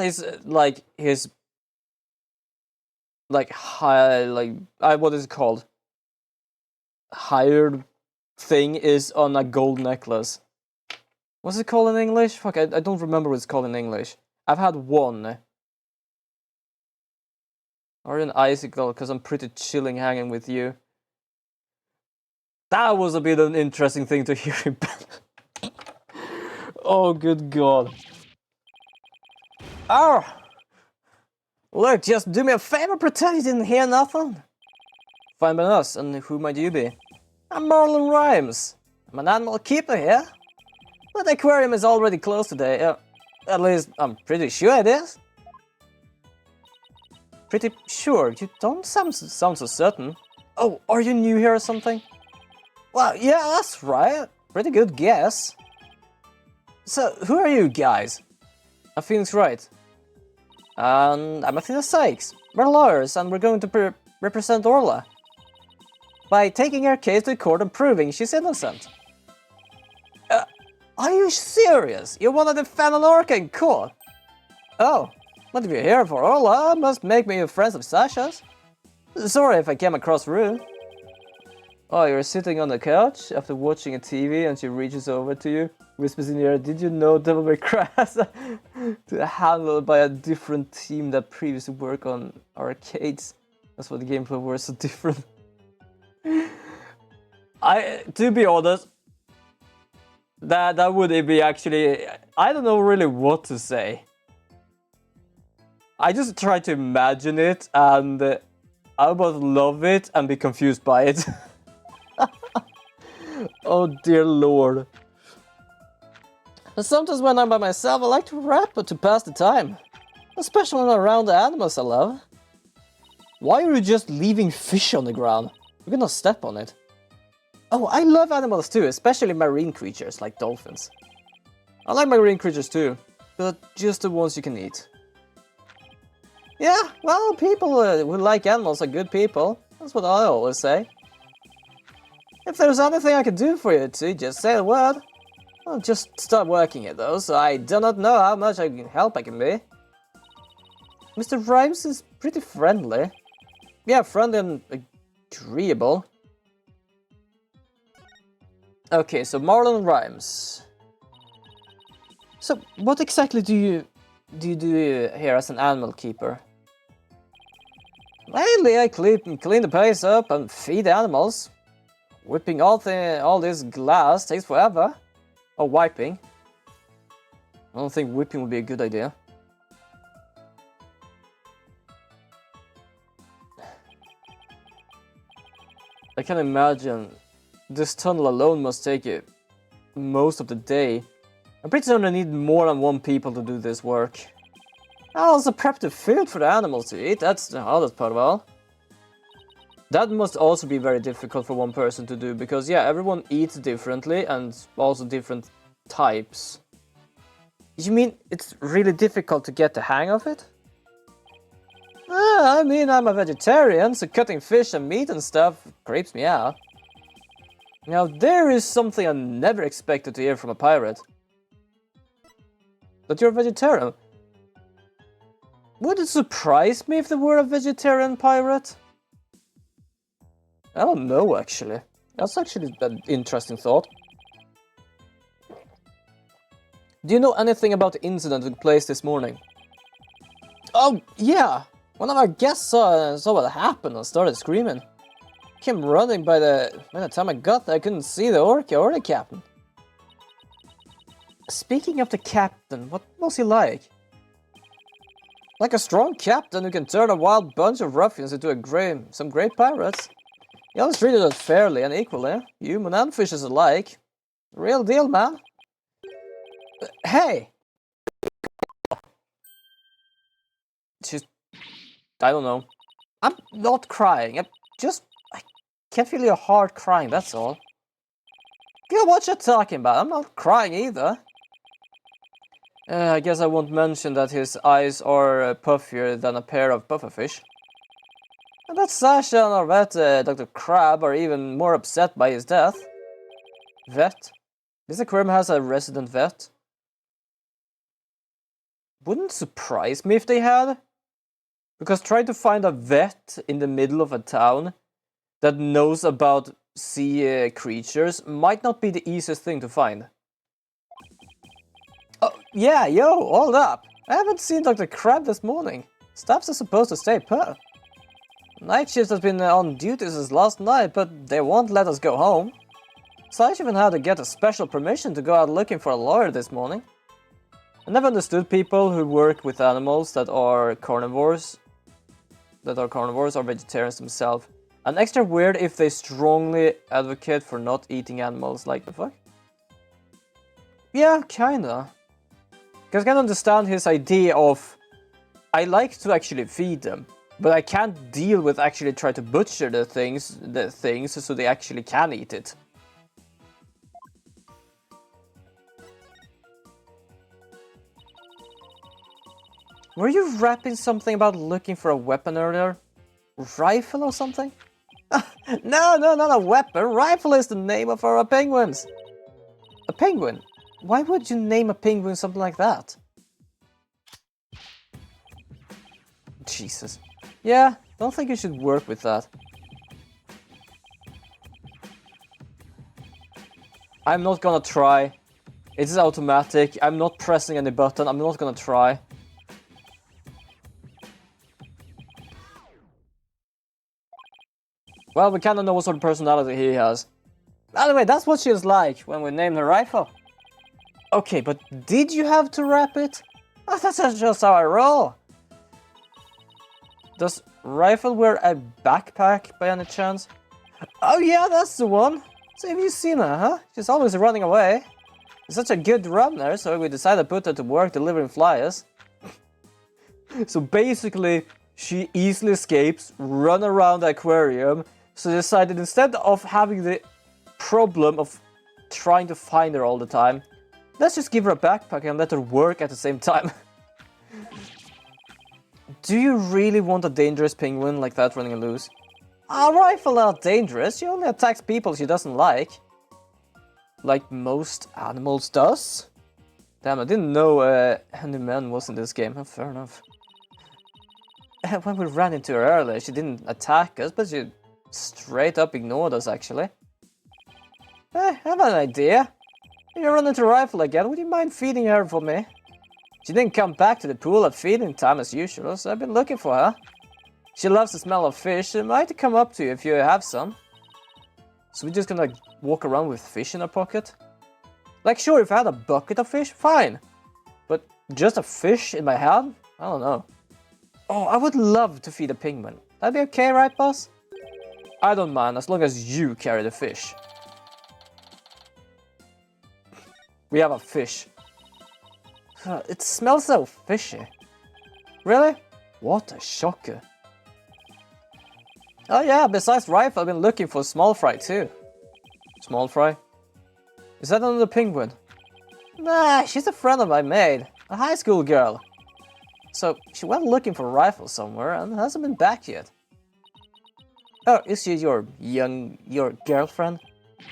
what is it called? Hired thing is on a gold necklace. What's it called in English? Fuck, I don't remember what it's called in English. I've had one. Or an icicle, because I'm pretty chilling hanging with you. That was a bit of an interesting thing to hear. Oh, good god. Oh! Look, just do me a favor, pretend you didn't hear nothing. Fine by us, and who might you be? I'm Marlon Rhymes. I'm an animal keeper here. But the aquarium is already closed today. At least, I'm pretty sure it is. Pretty sure? You don't sound so certain. Oh, are you new here or something? Well, yeah, that's right. Pretty good guess. So, who are you guys? I'm Phoenix Wright. And I'm Athena Sykes. We're lawyers and we're going to represent Orla by taking her case to court and proving she's innocent. Are you serious? You're one of the family Orca in court? Oh, what if you're here for Orla, must make me a friend of Sasha's. Sorry if I came across rude. Oh, you're sitting on the couch after watching a TV and she reaches over to you, whispers in your ear, did you know Devil May Cry to handled by a different team that previously worked on arcades? That's why the gameplay was so different. To be honest, that would be actually, I don't know really what to say. I just try to imagine it and I both love it and be confused by it. Oh dear lord. Sometimes when I'm by myself I like to rap to pass the time. Especially when I'm around the animals I love. Why are you just leaving fish on the ground? We're gonna step on it. Oh, I love animals too, especially marine creatures like dolphins. I like marine creatures too, but just the ones you can eat. Yeah, well, people who like animals are good people. That's what I always say. If there's anything I can do for you two, just say the word. I'll just start working it though, so I do not know how much help I can be. Mr. Rhymes is pretty friendly. Yeah, friendly and agreeable. Okay, so Marlon Rhymes. So, what exactly do you do here as an animal keeper? Mainly, I clean the place up and feed the animals. Whipping all this glass takes forever. Or wiping. I don't think whipping would be a good idea. I can imagine this tunnel alone must take you most of the day. I'm pretty sure I need more than one people to do this work. I also prep the food for the animals to eat, that's the hardest part of all. That must also be very difficult for one person to do, because yeah, everyone eats differently and also different types. You mean it's really difficult to get the hang of it? I mean, I'm a vegetarian, so cutting fish and meat and stuff creeps me out. Now, there is something I never expected to hear from a pirate. That you're a vegetarian. Would it surprise me if there were a vegetarian pirate? I don't know, actually. That's actually an interesting thought. Do you know anything about the incident that took place this morning? Oh, yeah! One of our guests saw what happened and started screaming. came running by the time I got there. I couldn't see the orca or the captain. Speaking of the captain, what was he like? Like a strong captain who can turn a wild bunch of ruffians into some great pirates. He always treated us fairly and equally, human and fishes alike. Real deal, man. Hey! She's... I don't know. I'm not crying. I can't feel your heart crying, that's all. Yeah, what you're talking about? I'm not crying either. I guess I won't mention that his eyes are puffier than a pair of pufferfish. And that Sasha and our vet, Dr. Crab, are even more upset by his death. Vet? This aquarium has a resident vet. Wouldn't surprise me if they had. Because trying to find a vet in the middle of a town that knows about sea creatures might not be the easiest thing to find. Oh, yeah, yo, hold up. I haven't seen Dr. Crab this morning. Staffs are supposed to stay put. Night shift has been on duty since last night, but they won't let us go home. So I even had to get a special permission to go out looking for a lawyer this morning. I never understood people who work with animals that are carnivores or vegetarians themselves. And extra weird if they strongly advocate for not eating animals. Like, the fuck? Yeah, kinda. Because I can understand his idea of, I like to actually feed them, but I can't deal with actually try to butcher the things so they actually can eat it. Were you rapping something about looking for a weapon earlier? Rifle or something? No, not a weapon. Rifle is the name of our penguins. A penguin? Why would you name a penguin something like that? Jesus. Yeah, don't think you should work with that. I'm not gonna try. It is automatic. I'm not pressing any button. I'm not gonna try. Well, we kinda know what sort of personality he has. By the way, that's what she was like when we named her rifle. Okay, but did you have to wrap it? Oh, that's just how I roll. Does Rifle wear a backpack by any chance? Oh yeah, that's the one. So have you seen her, huh? She's always running away. She's such a good runner, so we decided to put her to work delivering flyers. So basically, she easily escapes, run around the aquarium, so decided instead of having the problem of trying to find her all the time, let's just give her a backpack and let her work at the same time. Do you really want a dangerous penguin like that running loose? A rifle not dangerous, she only attacks people she doesn't like. Like most animals does? Damn, I didn't know any man was in this game. Oh, fair enough. When we ran into her earlier, she didn't attack us, but she straight up ignored us actually. I have an idea. If you run into Rifle again, would you mind feeding her for me? She didn't come back to the pool at feeding time as usual, so I've been looking for her. She loves the smell of fish, she might come up to you if you have some. So we're just gonna walk around with fish in our pocket? Like sure, if I had a bucket of fish, fine. But just a fish in my hand? I don't know. Oh, I would love to feed a penguin. That'd be okay, right, boss? I don't mind, as long as you carry the fish. We have a fish. It smells so fishy. Really? What a shocker. Oh yeah, besides Rifle, I've been looking for small fry too. Small fry? Is that another penguin? Nah, she's a friend of my maid. A high school girl. So, she went looking for Rifle somewhere and hasn't been back yet. Oh, is she your girlfriend?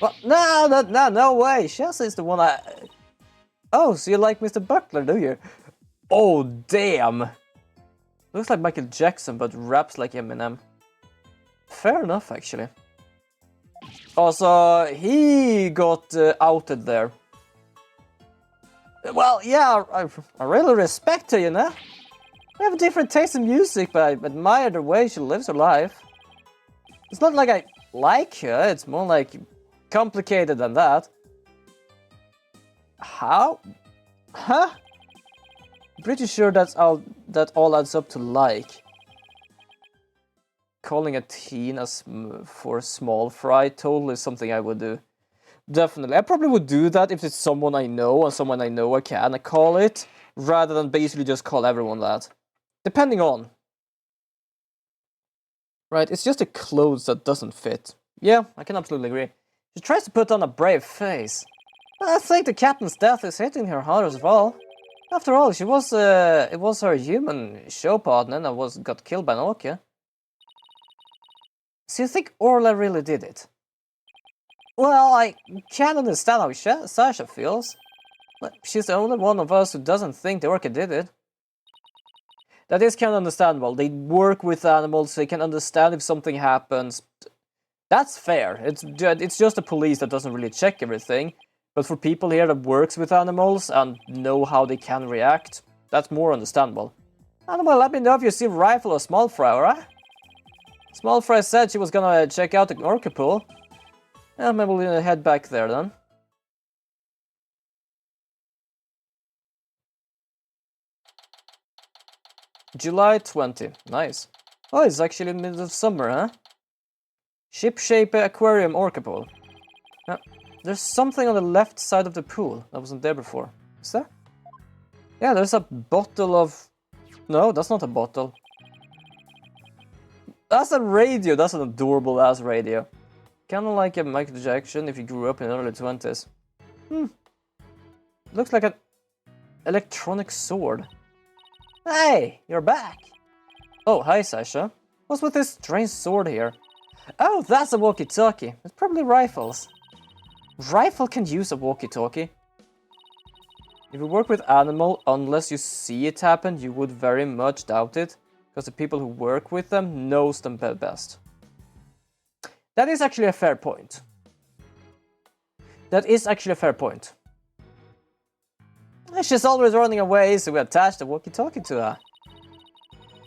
Well, no way. Chelsea is the one I... Oh, so you like Mr. Buckler, do you? Oh, damn. Looks like Michael Jackson, but raps like Eminem. Fair enough, actually. Also, he got outed there. Well, yeah, I really respect her, you know? We have a different taste in music, but I admire the way she lives her life. It's not like I like her, it's more like complicated than that. How? Huh? Pretty sure that all adds up to like. Calling a teen for small fry, totally something I would do. Definitely. I probably would do that if it's someone I know and someone I know I can call it, rather than basically just call everyone that. Depending on. Right, it's just the clothes that doesn't fit. Yeah, I can absolutely agree. She tries to put on a brave face. I think the captain's death is hitting her hard as well. After all, it was her human show partner that got killed by an orca. So you think Orla really did it? Well, I can't understand how Sasha feels. She's the only one of us who doesn't think the orca did it. That is kind of understandable. They work with animals, so they can understand if something happens. That's fair. It's just the police that doesn't really check everything. But for people here that works with animals and know how they can react, that's more understandable. And well, let me know if you see Rifle or Small Fry, alright? Small Fry said she was gonna check out the orca pool. Yeah, maybe we'll head back there then. July 20. Nice. Oh, it's actually middle of summer, huh? Ship-shape aquarium orca pool. There's something on the left side of the pool that wasn't there before. Is there? Yeah, there's a bottle of... No, that's not a bottle. That's a radio. That's an adorable-ass radio. Kind of like a Michael Jackson if you grew up in the early 20s. Looks like an electronic sword. Hey, you're back! Oh, hi Sasha. What's with this strange sword here? Oh, that's a walkie-talkie. It's probably Rifles. Rifle can use a walkie-talkie. If you work with animal, unless you see it happen, you would very much doubt it. Because the people who work with them knows them best. That is actually a fair point. That is actually a fair point. She's always running away, so we attach the walkie-talkie to her.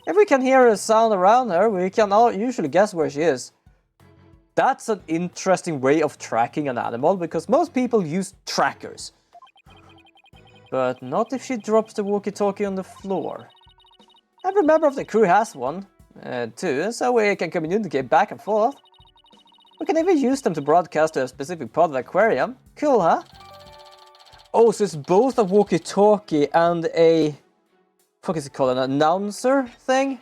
If we can hear a sound around her, we can usually guess where she is. That's an interesting way of tracking an animal, because most people use trackers. But not if she drops the walkie-talkie on the floor. Every member of the crew has one, too, so we can communicate back and forth. We can even use them to broadcast to a specific part of the aquarium. Cool, huh? Oh, so it's both a walkie-talkie and a... What is it called? An announcer thing?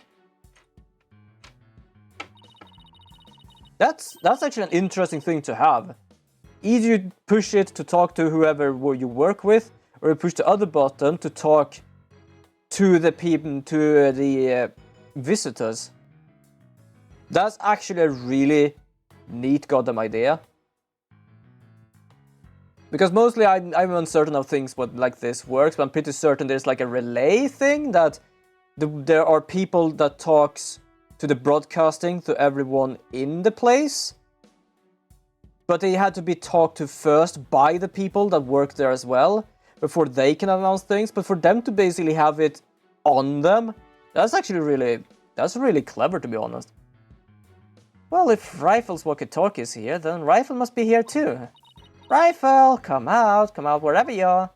That's actually an interesting thing to have. Either you push it to talk to whoever you work with, or you push the other button to talk to the people, to the visitors. That's actually a really neat goddamn idea. Because mostly I'm uncertain of things like this works, but I'm pretty certain there's like a relay thing that there are people that talks to the broadcasting to everyone in the place. But they had to be talked to first by the people that work there as well, before they can announce things. But for them to basically have it on them, that's actually really clever, to be honest. Well, if Rifle's walkie-talkie is here, then Rifle must be here too. Rifle, come out wherever you are.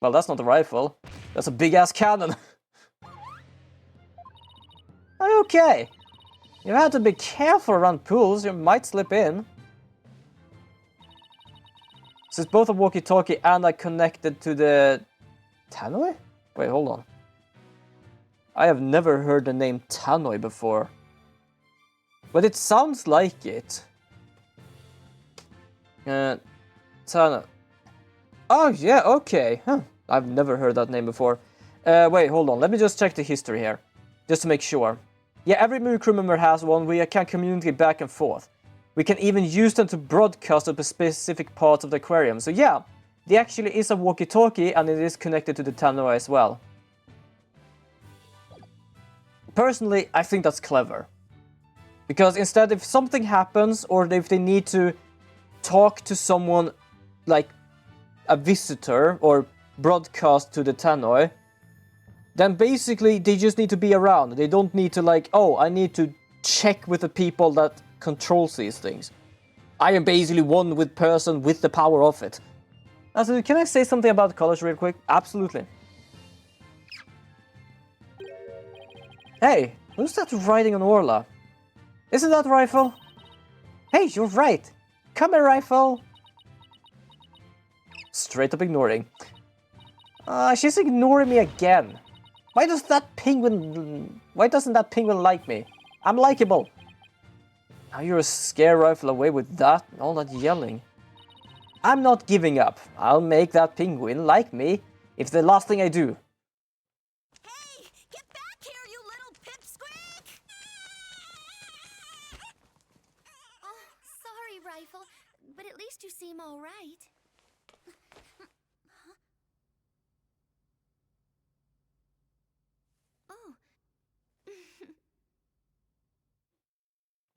Well, that's not a rifle. That's a big-ass cannon. Okay. You have to be careful around pools, you might slip in. So it's both a walkie-talkie and I connected to the... Tannoy? Wait, hold on. I have never heard the name Tannoy before. But it sounds like it. Tannoy. Oh, yeah, okay. Huh. I've never heard that name before. Wait, hold on. Let me just check the history here. Just to make sure. Yeah, every new crew member has one. We can communicate back and forth. We can even use them to broadcast to specific parts of the aquarium. So yeah, there actually is a walkie-talkie and it is connected to the Tannoy as well. Personally, I think that's clever. Because instead, if something happens or if they need to talk to someone like a visitor or broadcast to the Tannoy, then basically they just need to be around. They don't need to like, oh, I need to check with the people that controls these things. I am basically one with person with the power of it. Also, can I say something about college real quick? Absolutely. Hey, who's that riding on Orla? Isn't that Rifle? Hey, you're right. Come here, Rifle. Straight up ignoring. She's ignoring me again. Why doesn't that penguin like me? I'm likable. Now you're a scare Rifle away with that, all that yelling. I'm not giving up. I'll make that penguin like me if the last thing I do. Hey, get back here, you little pipsqueak! Oh, sorry, Rifle, but at least you seem all right. Huh? Oh.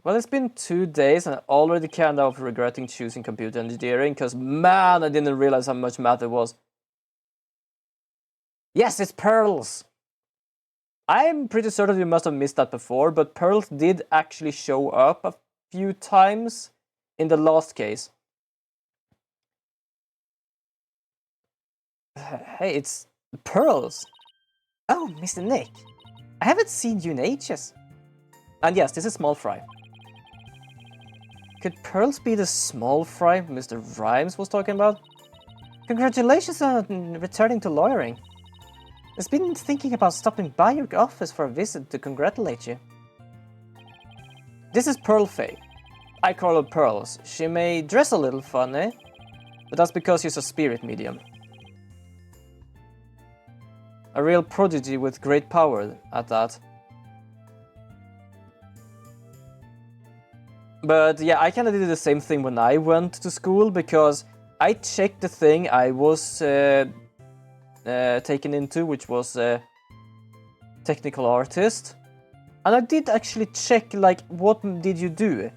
Well, it's been 2 days and I already kind of regretting choosing computer engineering because, man, I didn't realize how much math it was. Yes, it's pearls! I'm pretty certain you must have missed that before, but pearls did actually show up a few times in the last case. Hey, it's pearls! Oh, Mr. Nick, I haven't seen you in ages. And yes, this is small fry. Could pearls be the small fry Mr. Rhymes was talking about? Congratulations on returning to lawyering. I've been thinking about stopping by your office for a visit to congratulate you. This is Pearl Faye. I call her Pearls. She may dress a little funny, but that's because she's a spirit medium. A real prodigy with great power at that. But yeah, I kinda did the same thing when I went to school, because I checked the thing I was taken into, which was technical artist. And I did actually check, like, what did you do?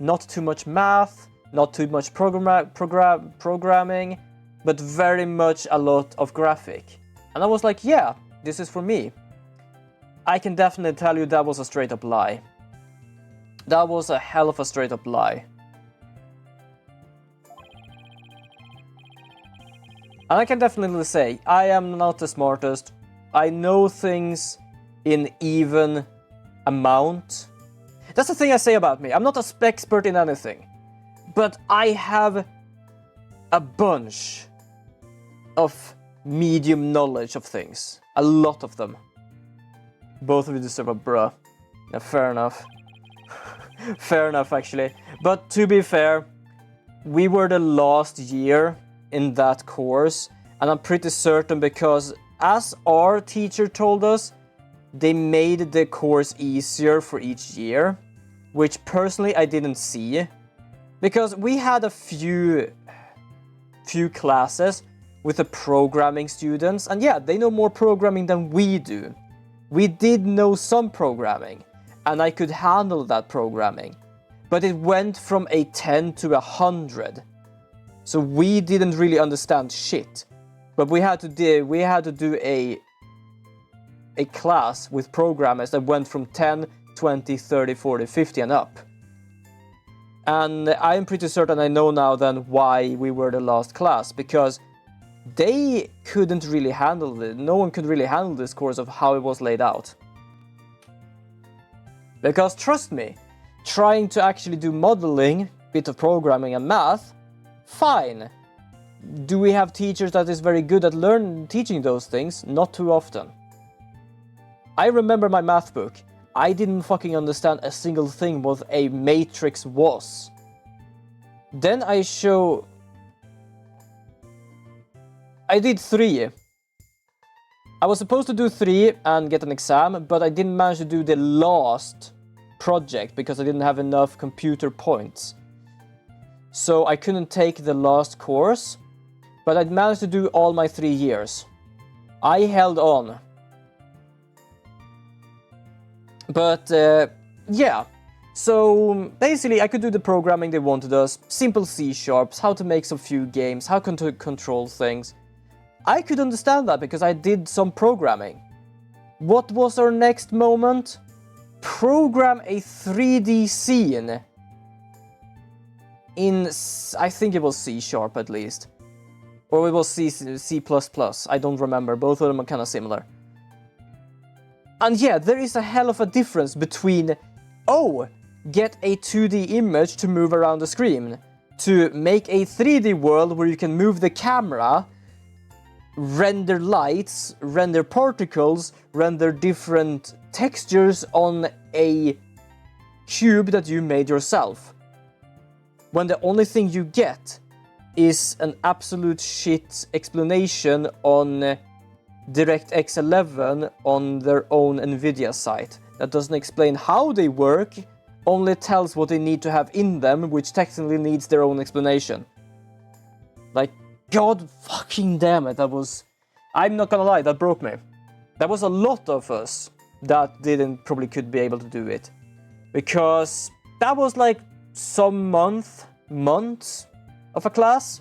Not too much math, not too much programming, but very much a lot of graphic. And I was like, yeah, this is for me. I can definitely tell you that was a straight up lie. That was a hell of a straight up lie. And I can definitely say, I am not the smartest. I know things in even amount. That's the thing I say about me. I'm not an expert in anything. But I have a bunch of medium knowledge of things. A lot of them. Both of you deserve a bruh. Yeah, fair enough. Fair enough, actually. But to be fair, we were the last year in that course, and I'm pretty certain, because as our teacher told us, they made the course easier for each year, which personally I didn't see, because we had a few classes with the programming students, and yeah, they know more programming than we do. We did know some programming, and I could handle that programming, but it went from a 10 to 100. So we didn't really understand shit. But we had to do a class with programmers that went from 10, 20, 30, 40, 50 and up. And I'm pretty certain I know now then why we were the last class, because they couldn't really handle it. No one could really handle this course of how it was laid out. Because trust me, trying to actually do modeling, bit of programming and math, fine. Do we have teachers that is very good at teaching those things? Not too often. I remember my math book. I didn't fucking understand a single thing what a matrix was. Then I did 3. I was supposed to do 3 and get an exam, but I didn't manage to do the last project because I didn't have enough computer points. So I couldn't take the last course, but I managed to do all my 3 years. I held on. But yeah, so basically I could do the programming they wanted us, simple C-sharps, how to make some few games, how to control things. I could understand that because I did some programming. What was our next moment? program a 3D scene in, I think it was C# at least. Or it was C++, I don't remember, both of them are kind of similar. And yeah, there is a hell of a difference between, oh, get a 2D image to move around the screen, to make a 3D world where you can move the camera, render lights, render particles, render different textures on a cube that you made yourself. When the only thing you get is an absolute shit explanation on DirectX 11 on their own Nvidia site. That doesn't explain how they work, only tells what they need to have in them, which technically needs their own explanation. Like, god fucking damn it, that was... I'm not gonna lie, that broke me. There was a lot of us that probably could be able to do it. Because that was like some months of a class.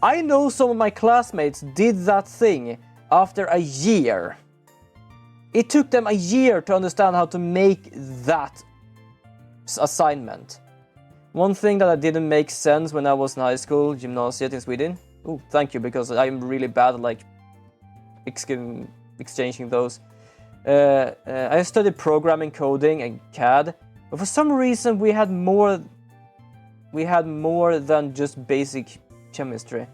I know some of my classmates did that thing after a year. It took them a year to understand how to make that assignment. One thing that didn't make sense when I was in high school, gymnasiet in Sweden. Oh, thank you, because I'm really bad at like exchanging those. I studied programming, coding, and CAD, but for some reason we had more than just basic chemistry.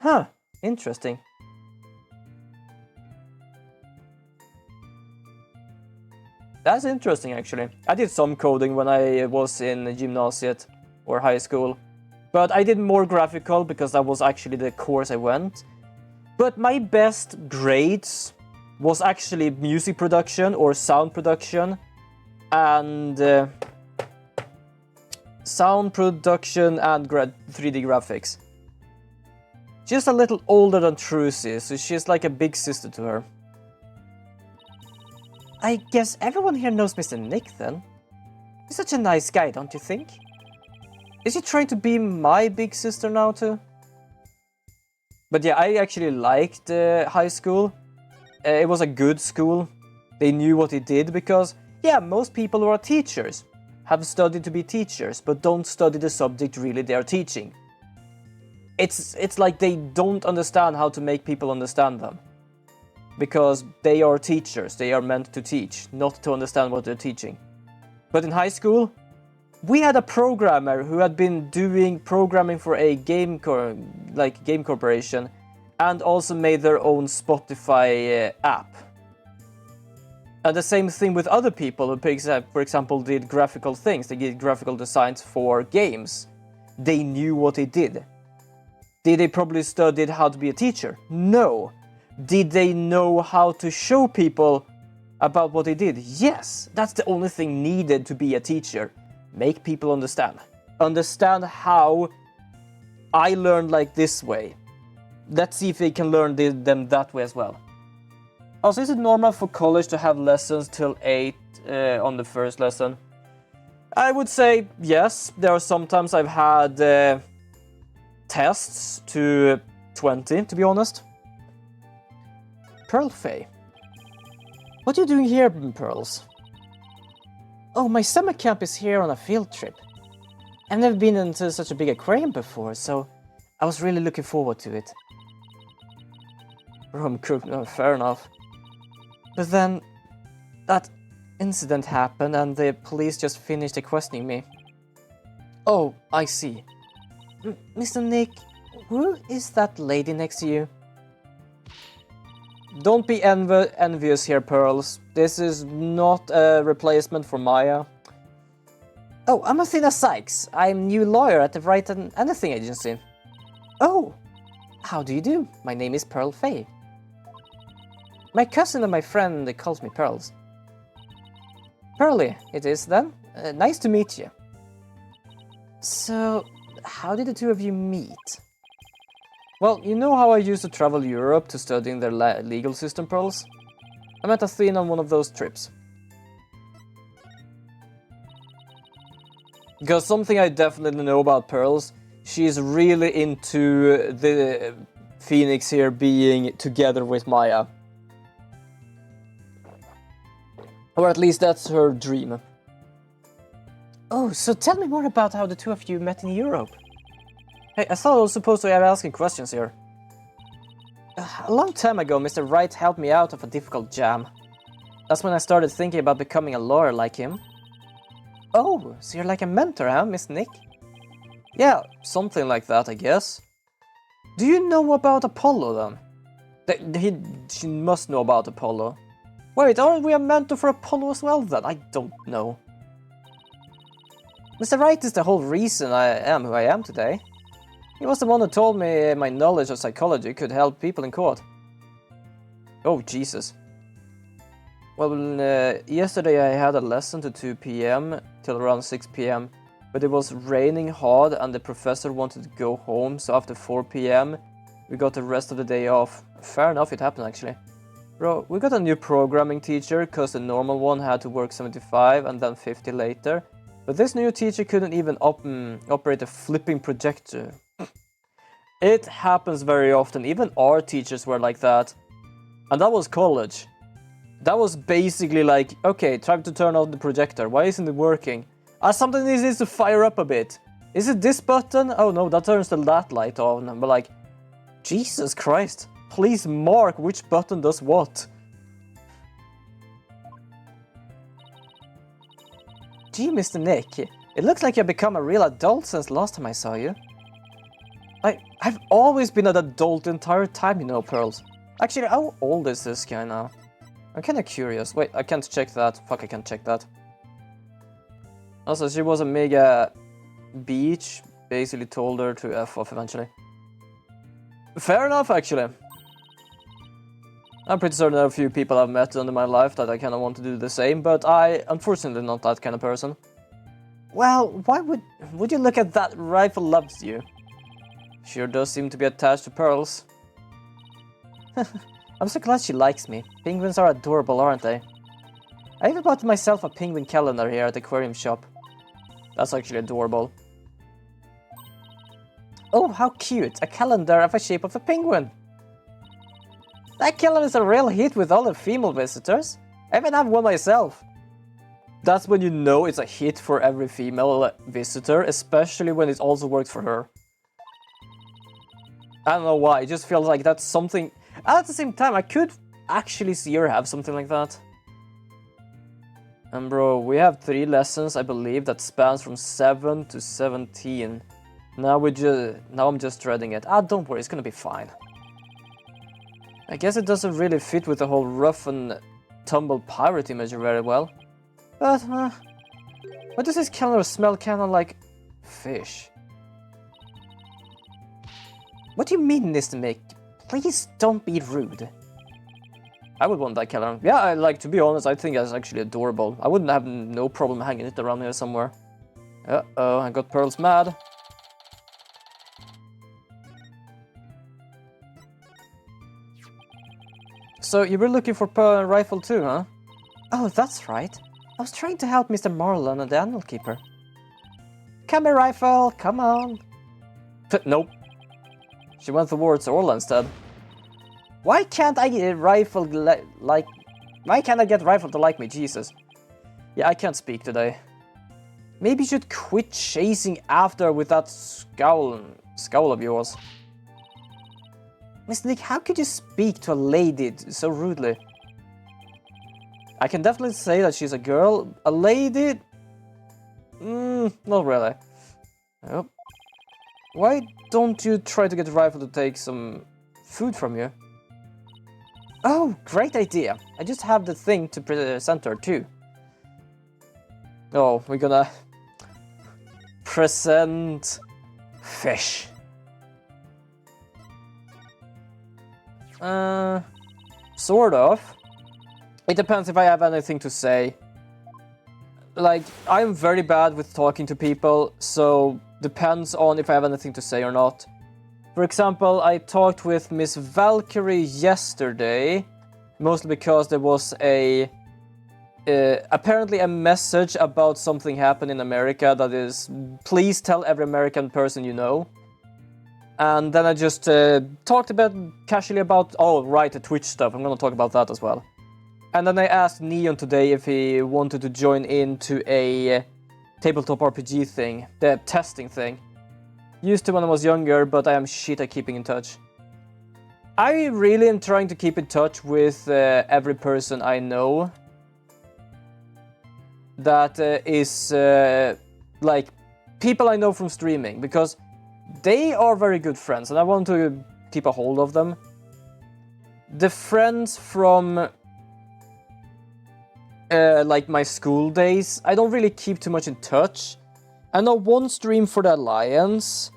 Huh, interesting. That's interesting, actually. I did some coding when I was in gymnasiet or high school, but I did more graphical because that was actually the course I went. But my best grades was actually music production or sound production, and 3D graphics. She's a little older than Trucy, so she's like a big sister to her. I guess everyone here knows Mr. Nick then. He's such a nice guy, don't you think? Is he trying to be my big sister now too? But yeah, I actually liked high school. It was a good school. They knew what it did because, yeah, most people who are teachers have studied to be teachers, but don't study the subject really they are teaching. It's like they don't understand how to make people understand them. Because they are teachers, they are meant to teach, not to understand what they're teaching. But in high school, we had a programmer who had been doing programming for a game corporation, and also made their own Spotify app. And the same thing with other people who, for example, did graphical things. They did graphical designs for games. They knew what they did. Did they probably studied how to be a teacher? No. Did they know how to show people about what they did? Yes. That's the only thing needed to be a teacher. Make people understand. Understand how I learned like this way. Let's see if they can learn them that way as well. Also, is it normal for college to have lessons till 8 on the first lesson? I would say yes. There are sometimes I've had tests to 20, to be honest. Pearl Faye. What are you doing here, Pearls? Oh, my summer camp is here on a field trip. I've never been into such a big aquarium before, so I was really looking forward to it. Room crew, no, fair enough. But then, that incident happened and the police just finished questioning me. Oh, I see. Mr. Nick, who is that lady next to you? Don't be envious here, Pearls. This is not a replacement for Maya. Oh, I'm Athena Sykes. I'm new lawyer at the Write Anything agency. Oh, how do you do? My name is Pearl Faye. My cousin and my friend calls me Pearls. Pearly, it is then. Nice to meet you. So, how did the two of you meet? Well, you know how I used to travel Europe to study in their legal system, Pearls? I met Athena on one of those trips. Because something I definitely know about Pearls, she's really into the Phoenix here being together with Maya. Or at least that's her dream. Oh, so tell me more about how the two of you met in Europe. Hey, I thought I was supposed to be asking questions here. A long time ago, Mr. Wright helped me out of a difficult jam. That's when I started thinking about becoming a lawyer like him. Oh, so you're like a mentor, huh, Miss Nick? Yeah, something like that, I guess. Do you know about Apollo, then? She must know about Apollo. Wait, aren't we a mentor for Apollo as well, then? I don't know. Mr. Wright is the whole reason I am who I am today. He was the one who told me my knowledge of psychology could help people in court. Oh, Jesus. Well, yesterday I had a lesson to 2 p.m. till around 6 p.m. But it was raining hard and the professor wanted to go home, so after 4 p.m. we got the rest of the day off. Fair enough, it happened actually. Bro, we got a new programming teacher cause the normal one had to work 75 and then 50 later. But this new teacher couldn't even operate a flipping projector. It happens very often, even our teachers were like that. And that was college. That was basically like, okay, try to turn on the projector, why isn't it working? Something needs to fire up a bit. Is it this button? Oh no, that turns that light on. But like, Jesus Christ, please mark which button does what. Gee, Mr. Nick, it looks like you've become a real adult since last time I saw you. I've always been an adult the entire time, you know, Pearls. Actually, how old is this guy now? I'm kinda curious. Wait, I can't check that. Fuck, I can't check that. Also, she was a mega beach. Basically told her to F off eventually. Fair enough, actually. I'm pretty certain there are a few people I've met under my life that I kinda want to do the same, but I, unfortunately, not that kind of person. Well, why would you look at that rifle loves you? Sure does seem to be attached to Pearls. I'm so glad she likes me. Penguins are adorable, aren't they? I even bought myself a penguin calendar here at the aquarium shop. That's actually adorable. Oh, how cute! A calendar of the shape of a penguin! That calendar is a real hit with all the female visitors. I even have one myself. That's when you know it's a hit for every female visitor, especially when it also works for her. I don't know why, it just feels like that's something... At the same time, I could actually see her have something like that. And bro, we have 3 lessons, I believe, that spans from 7 to 17. Now I'm just dreading it. Don't worry, it's gonna be fine. I guess it doesn't really fit with the whole rough and tumble pirate image very well. But, why does this calendar smell kinda like fish? What do you mean, Mr. Mick? Please don't be rude. I would want that calendar. Yeah, to be honest, I think that's actually adorable. I wouldn't have no problem hanging it around here somewhere. Uh-oh, I got Pearls mad. So, you were looking for a rifle too, huh? Oh, that's right. I was trying to help Mr. Marlon and the animal keeper. Come here, rifle, come on. Nope. She went towards Orla instead. Why can't I get rifle Why can't I get rifle to like me, Jesus? Yeah, I can't speak today. Maybe you should quit chasing after with that scowl of yours. Miss Nick, how could you speak to a lady so rudely? I can definitely say that she's a girl. A lady? Not really. Oh. Why don't you try to get the rifle to take some food from you? Oh, great idea. I just have the thing to present her too. Oh, we're gonna present fish. Sort of. It depends if I have anything to say. Like, I'm very bad with talking to people, so depends on if I have anything to say or not. For example, I talked with Miss Valkyrie yesterday, mostly because there was apparently a message about something happened in America that is, please tell every American person you know. And then I just talked casually about, oh right, the Twitch stuff, I'm gonna talk about that as well. And then I asked Neon today if he wanted to join into a tabletop RPG thing, the testing thing. Used to when I was younger, but I am shit at keeping in touch. I really am trying to keep in touch with every person I know that is like people I know from streaming, because they are very good friends and I want to keep a hold of them. The friends from like my school days, I don't really keep too much in touch. I know one stream for the Alliance,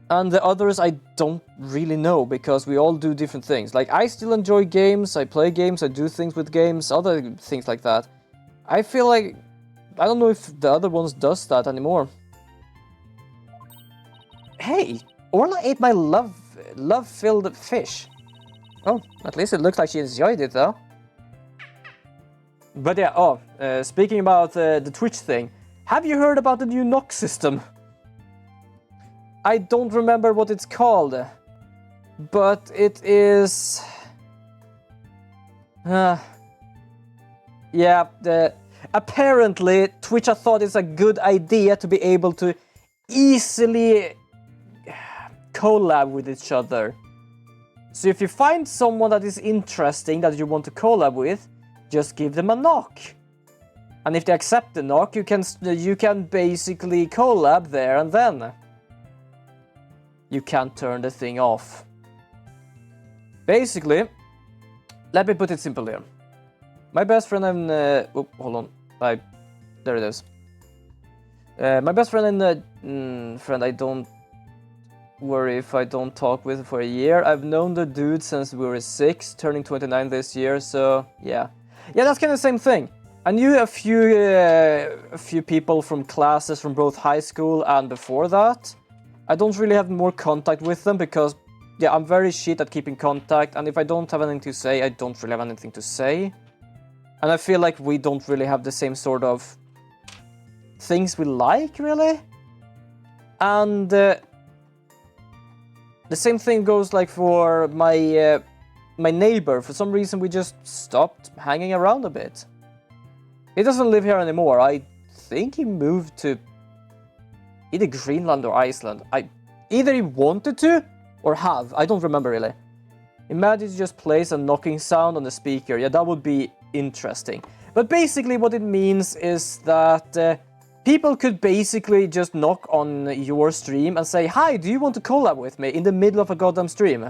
and the others I don't really know because we all do different things. Like, I still enjoy games, I play games, I do things with games, other things like that. I feel like, I don't know if the other ones does that anymore. Hey, Orla ate my love-filled fish. Oh, at least it looks like she enjoyed it though. But yeah, speaking about the Twitch thing, have you heard about the new knock system? I don't remember what it's called, but it is... yeah, apparently Twitch thought it's a good idea to be able to easily collab with each other. So if you find someone that is interesting that you want to collab with, just give them a knock. And if they accept the knock, you can basically collab there and then. You can't turn the thing off. Basically, let me put it simple here. My best friend and... oh, hold on. There it is. My best friend and friend I don't worry if I don't talk with for a year. I've known the dude since we were 6, turning 29 this year, so yeah. Yeah, that's kind of the same thing. I knew a few people from classes from both high school and before that. I don't really have more contact with them because, yeah, I'm very shit at keeping contact, and if I don't have anything to say, I don't really have anything to say. And I feel like we don't really have the same sort of things we like, really. And the same thing goes like for my neighbor. For some reason, we just stopped hanging around a bit. He doesn't live here anymore. I think he moved to either Greenland or Iceland. Either he wanted to or have. I don't remember really. Imagine you just plays a knocking sound on the speaker. Yeah, that would be interesting. But basically what it means is that people could basically just knock on your stream and say, "Hi, do you want to collab with me?" in the middle of a goddamn stream.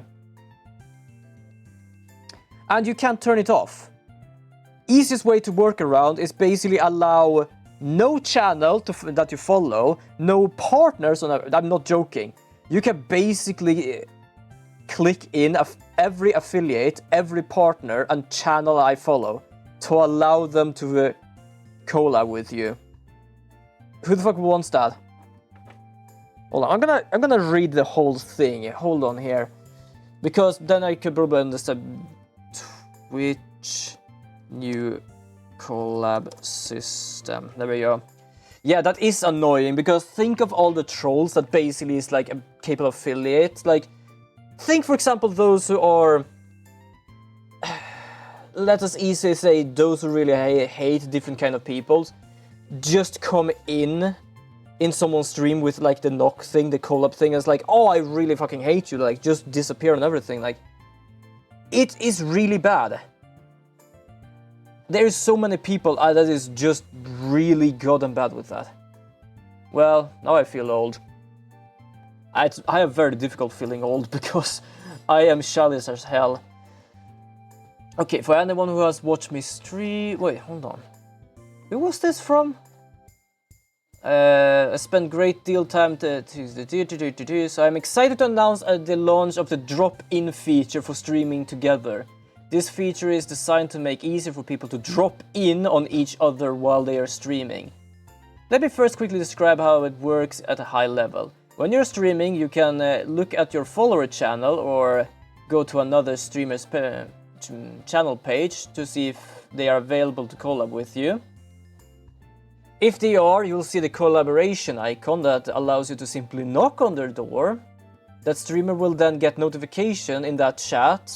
And you can't turn it off. Easiest way to work around is basically allow no channel that you follow, no partners on I'm not joking. You can basically click in every affiliate, every partner and channel I follow to allow them to collab with you. Who the fuck wants that? Hold on, I'm gonna read the whole thing. Hold on here, because then I could probably understand. Twitch new collab system. There we go. Yeah, that is annoying because think of all the trolls that basically is like a capable affiliate. Like, think for example those who are, let us easily say those who really hate different kind of people, just come in someone's stream with like the knock thing, the collab thing, as like, oh, I really fucking hate you, like just disappear and everything. Like, it is really bad. There's so many people that is just really goddamn bad with that. Well, now I feel old. I have very difficult feeling old because I am childish as hell. Okay, for anyone who has watched me stream... Wait, hold on. Who was this from? I spent great deal time so I'm excited to announce the launch of the drop-in feature for streaming together. This feature is designed to make it easier for people to drop in on each other while they are streaming. Let me first quickly describe how it works at a high level. When you're streaming, you can look at your follower channel or go to another streamer's channel page to see if they are available to collab with you. If they are, you'll see the collaboration icon that allows you to simply knock on their door. That streamer will then get notification in that chat,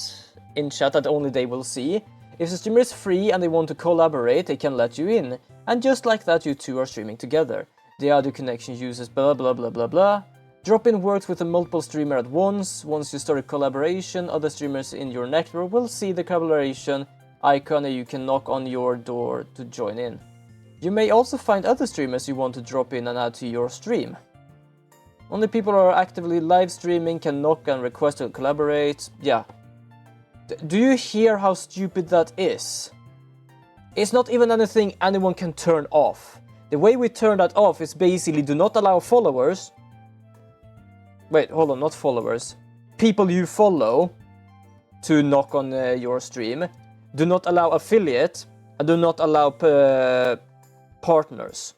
that only they will see. If the streamer is free and they want to collaborate, they can let you in. And just like that, you two are streaming together. The audio connection uses blah blah blah blah blah. Drop-in works with a multiple streamer at once. Once you start a collaboration, other streamers in your network will see the collaboration icon and you can knock on your door to join in. You may also find other streamers you want to drop in and add to your stream. Only people who are actively live streaming can knock and request to collaborate. Yeah. Do you hear how stupid that is? It's not even anything anyone can turn off. The way we turn that off is basically do not allow followers. Wait, hold on, not followers. People you follow to knock on your stream. Do not allow affiliate and do not allow partners.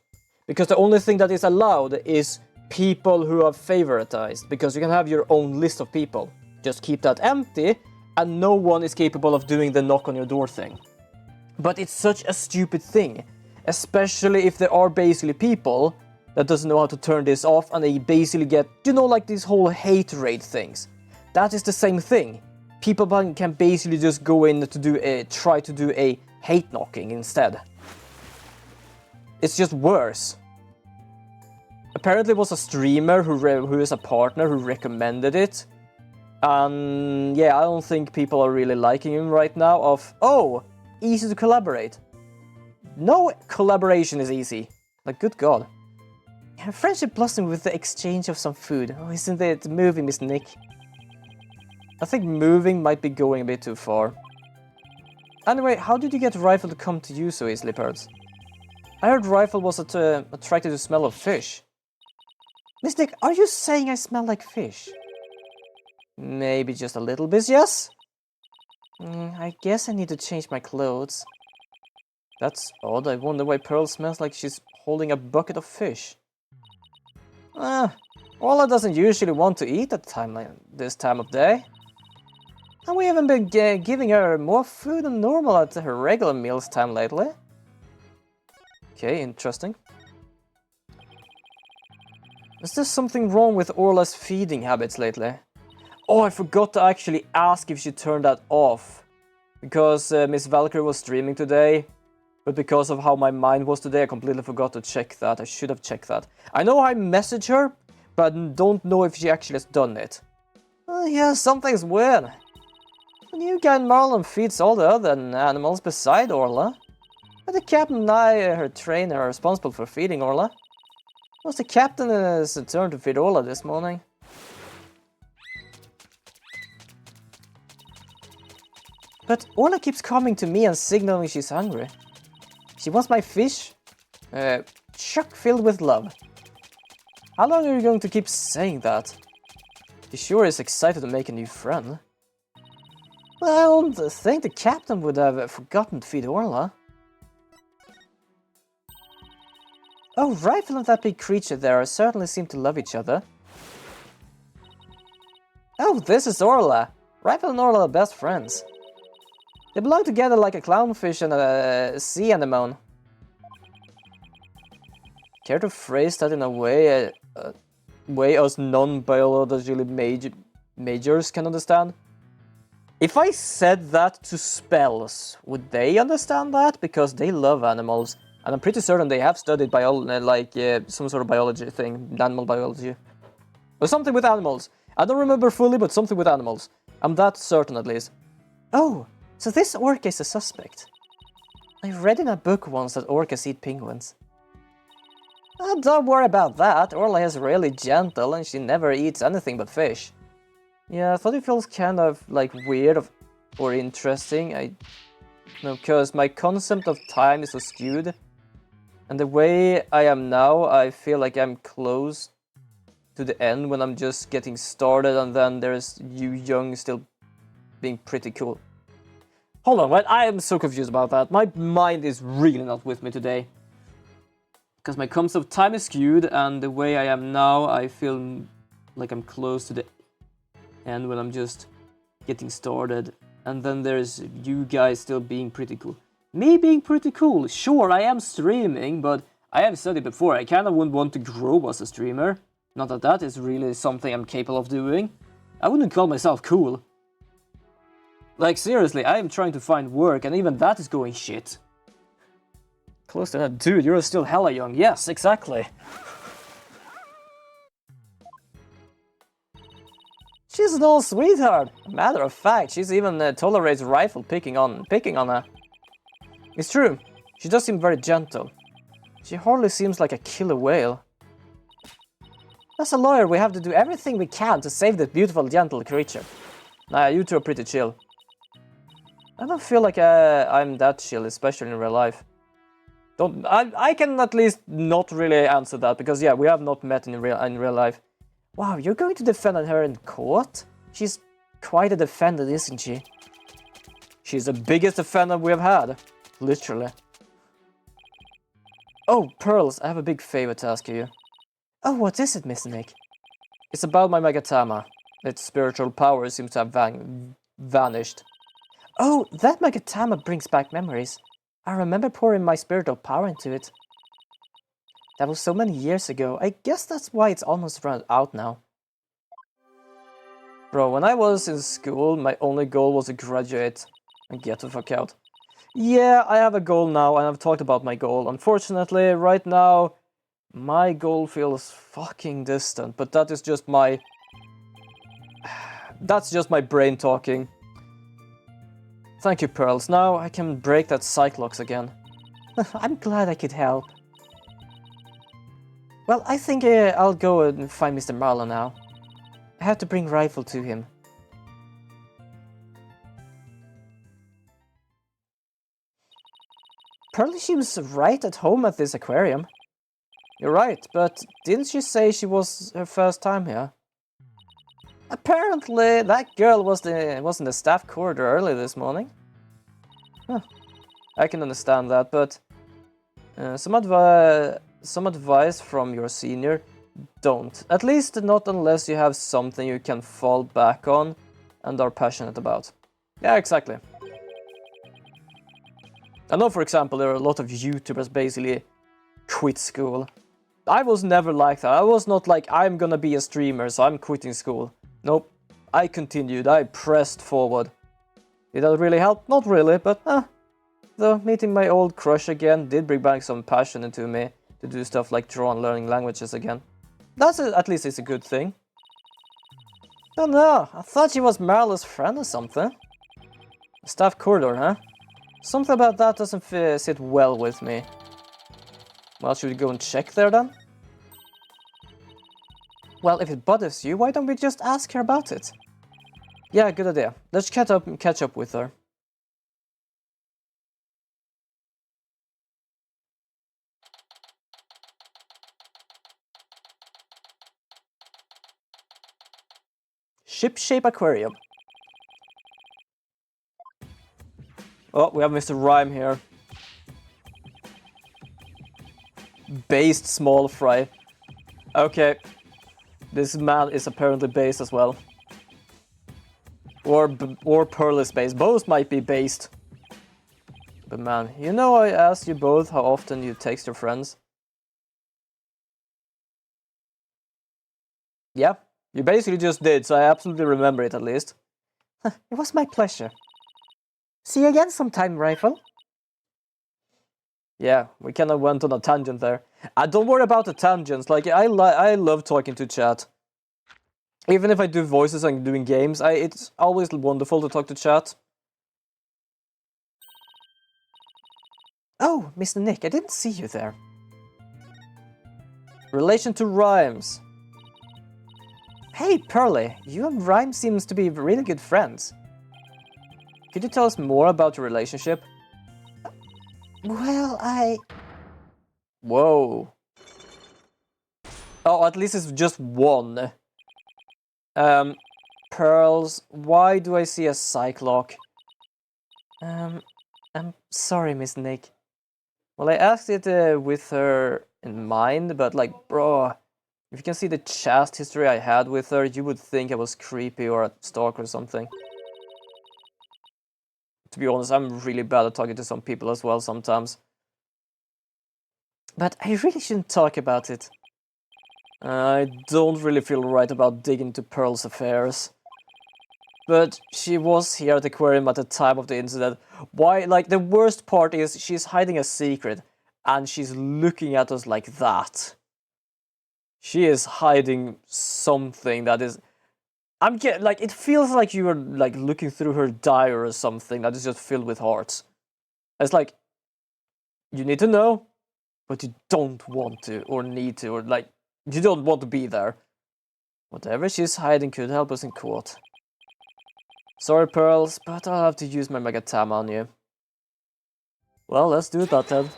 Because the only thing that is allowed is people who are favoritized. Because you can have your own list of people. Just keep that empty and no one is capable of doing the knock on your door thing. But it's such a stupid thing. Especially if there are basically people that doesn't know how to turn this off and they basically get, you know, like these whole hate raid things. That is the same thing. People can basically just go in to try to do a hate knocking instead. It's just worse. Apparently it was a streamer who is a partner who recommended it. And yeah, I don't think people are really liking him right now of, oh, easy to collaborate. No collaboration is easy. Like, good God. Friendship blossomed with the exchange of some food. Oh, isn't it moving, Miss Nick? I think moving might be going a bit too far. Anyway, how did you get Rifle to come to you so easily, Parrots? I heard Rifle was attracted to the smell of fish. Miss Nick, are you saying I smell like fish? Maybe just a little bit, yes? I guess I need to change my clothes. That's odd. I wonder why Pearl smells like she's holding a bucket of fish. Orla doesn't usually want to eat at this time of day. And we haven't been giving her more food than normal at her regular meals time lately. Okay, interesting. Is there something wrong with Orla's feeding habits lately? Oh, I forgot to actually ask if she turned that off. Because Miss Valkyrie was streaming today. But because of how my mind was today, I completely forgot to check that. I should have checked that. I know I messaged her, but don't know if she actually has done it. Yeah, something's weird. The new guy Marlon feeds all the other animals beside Orla. But the captain and I, her trainer, are responsible for feeding Orla. It was the captain's turn to feed Orla this morning. But Orla keeps coming to me and signaling she's hungry. She wants my fish, chock filled with love. How long are you going to keep saying that? She sure is excited to make a new friend. Well, I don't think the captain would have forgotten to feed Orla. Oh, Rifle and that big creature there certainly seem to love each other. Oh, this is Orla. Rifle and Orla are best friends. They belong together like a clownfish and a sea anemone. Care to phrase that in a way us non-biologically majors can understand? If I said that to spells, would they understand that? Because they love animals, and I'm pretty certain they have studied some sort of biology thing, animal biology, or something with animals. I don't remember fully, but something with animals. I'm that certain, at least. Oh. So this orca is a suspect. I read in a book once that orcas eat penguins. Don't worry about that. Orla is really gentle and she never eats anything but fish. Yeah, I thought it feels kind of like weird or interesting. Because my concept of time is so skewed. And the way I am now, I feel like I'm close to the end when I'm just getting started and then there's you young still being pretty cool. Hold on, right? I am so confused about that. My mind is really not with me today. Because my concept of time is skewed, and the way I am now, I feel like I'm close to the end when I'm just getting started. And then there's you guys still being pretty cool. Me being pretty cool. Sure, I am streaming, but I have studied before. I kind of wouldn't want to grow as a streamer. Not that that is really something I'm capable of doing. I wouldn't call myself cool. Like, seriously, I am trying to find work, and even that is going shit. Close to that. Dude, you're still hella young. Yes, exactly. She's an old sweetheart. Matter of fact, she's even tolerates rifle picking on her. It's true. She does seem very gentle. She hardly seems like a killer whale. As a lawyer, we have to do everything we can to save this beautiful, gentle creature. Nah, you two are pretty chill. I don't feel like I'm that chill, especially in real life. I can at least not really answer that, because yeah, we have not met in real life. Wow, you're going to defend her in court? She's quite a defender, isn't she? She's the biggest defender we have had. Literally. Oh, Pearls, I have a big favor to ask you. Oh, what is it, Mr. Nick? It's about my Magatama. Its spiritual power seems to have vanished. Oh, that Magatama brings back memories. I remember pouring my spiritual power into it. That was so many years ago. I guess that's why it's almost run out now. Bro, when I was in school, my only goal was to graduate and get the fuck out. Yeah, I have a goal now, and I've talked about my goal. Unfortunately, right now, my goal feels fucking distant, but that is just my... That's just my brain talking. Thank you, Pearls. Now I can break that Cyclox again. I'm glad I could help. Well, I think I'll go and find Mr. Marlowe now. I have to bring Rifle to him. Pearlie seems right at home at this aquarium. You're right, but didn't she say she was her first time here? Apparently, that girl was in the staff corridor early this morning. Huh. I can understand that, but some advice from your senior: don't. At least not unless you have something you can fall back on and are passionate about. Yeah, exactly. I know, for example, there are a lot of YouTubers basically quit school. I was never like that. I was not like, I'm gonna be a streamer, so I'm quitting school. Nope. I continued. I pressed forward. Did that really help? Not really, but though meeting my old crush again did bring back some passion into me to do stuff like draw and learning languages again. At least it's a good thing. Don't know. I thought she was Marlowe's friend or something. Staff corridor, huh? Something about that doesn't sit well with me. Well, should we go and check there then? Well, if it bothers you, why don't we just ask her about it? Yeah, good idea. Let's catch up with her. Ship-shape aquarium. Oh, we have Mr. Rhyme here. Based small fry. Okay. This man is apparently based as well. Or Pearl is based. Both might be based. But man, you know I asked you both how often you text your friends? Yeah, you basically just did, so I absolutely remember it at least. It was my pleasure. See you again sometime, Rifle. Yeah, we kind of went on a tangent there. Don't worry about the tangents, like, I love talking to chat. Even if I do voices and doing games, it's always wonderful to talk to chat. Oh, Mr. Nick, I didn't see you there. Relation to Rhymes. Hey, Pearlie, you and Rhymes seems to be really good friends. Could you tell us more about your relationship? Well, Whoa. Oh, at least it's just one. Pearls, why do I see a Cyclox? I'm sorry, Miss Nick. Well, I asked it with her in mind, but like, bro, if you can see the chat history I had with her, you would think I was creepy or a stalker or something. To be honest, I'm really bad at talking to some people as well sometimes. But I really shouldn't talk about it. I don't really feel right about digging into Pearl's affairs. But she was here at the aquarium at the time of the incident. Why? Like, the worst part is she's hiding a secret and she's looking at us like that. She is hiding something that is... I'm getting, like, it feels like you are, like, looking through her diary or something that is just filled with hearts. It's like, you need to know, but you don't want to, or need to, or, like, you don't want to be there. Whatever she's hiding could help us in court. Sorry, Pearls, but I'll have to use my Mega Tam on you. Well, let's do that then.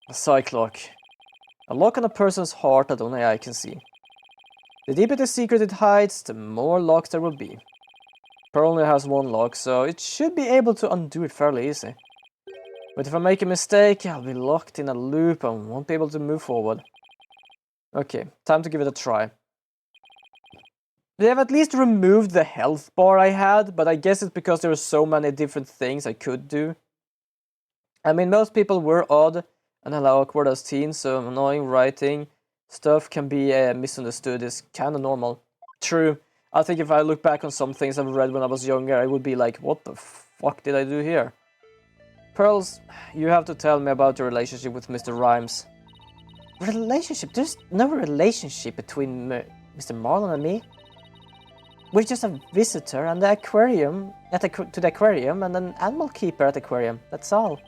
A Cyclock. A lock on a person's heart that only I can see. The deeper the secret it hides, the more locks there will be. Pearl only has one lock, so it should be able to undo it fairly easy. But if I make a mistake, I'll be locked in a loop and won't be able to move forward. Okay, time to give it a try. They have at least removed the health bar I had, but I guess it's because there are so many different things I could do. I mean, most people were odd and allow awkward as teens, so annoying writing stuff can be misunderstood is kinda normal. True, I think if I look back on some things I've read when I was younger, I would be like, what the fuck did I do here? Pearls, you have to tell me about your relationship with Mr. Rhymes. Relationship? There's no relationship between Mr. Marlon and me. We're just a visitor and the aquarium to the aquarium and an animal keeper at the aquarium. That's all.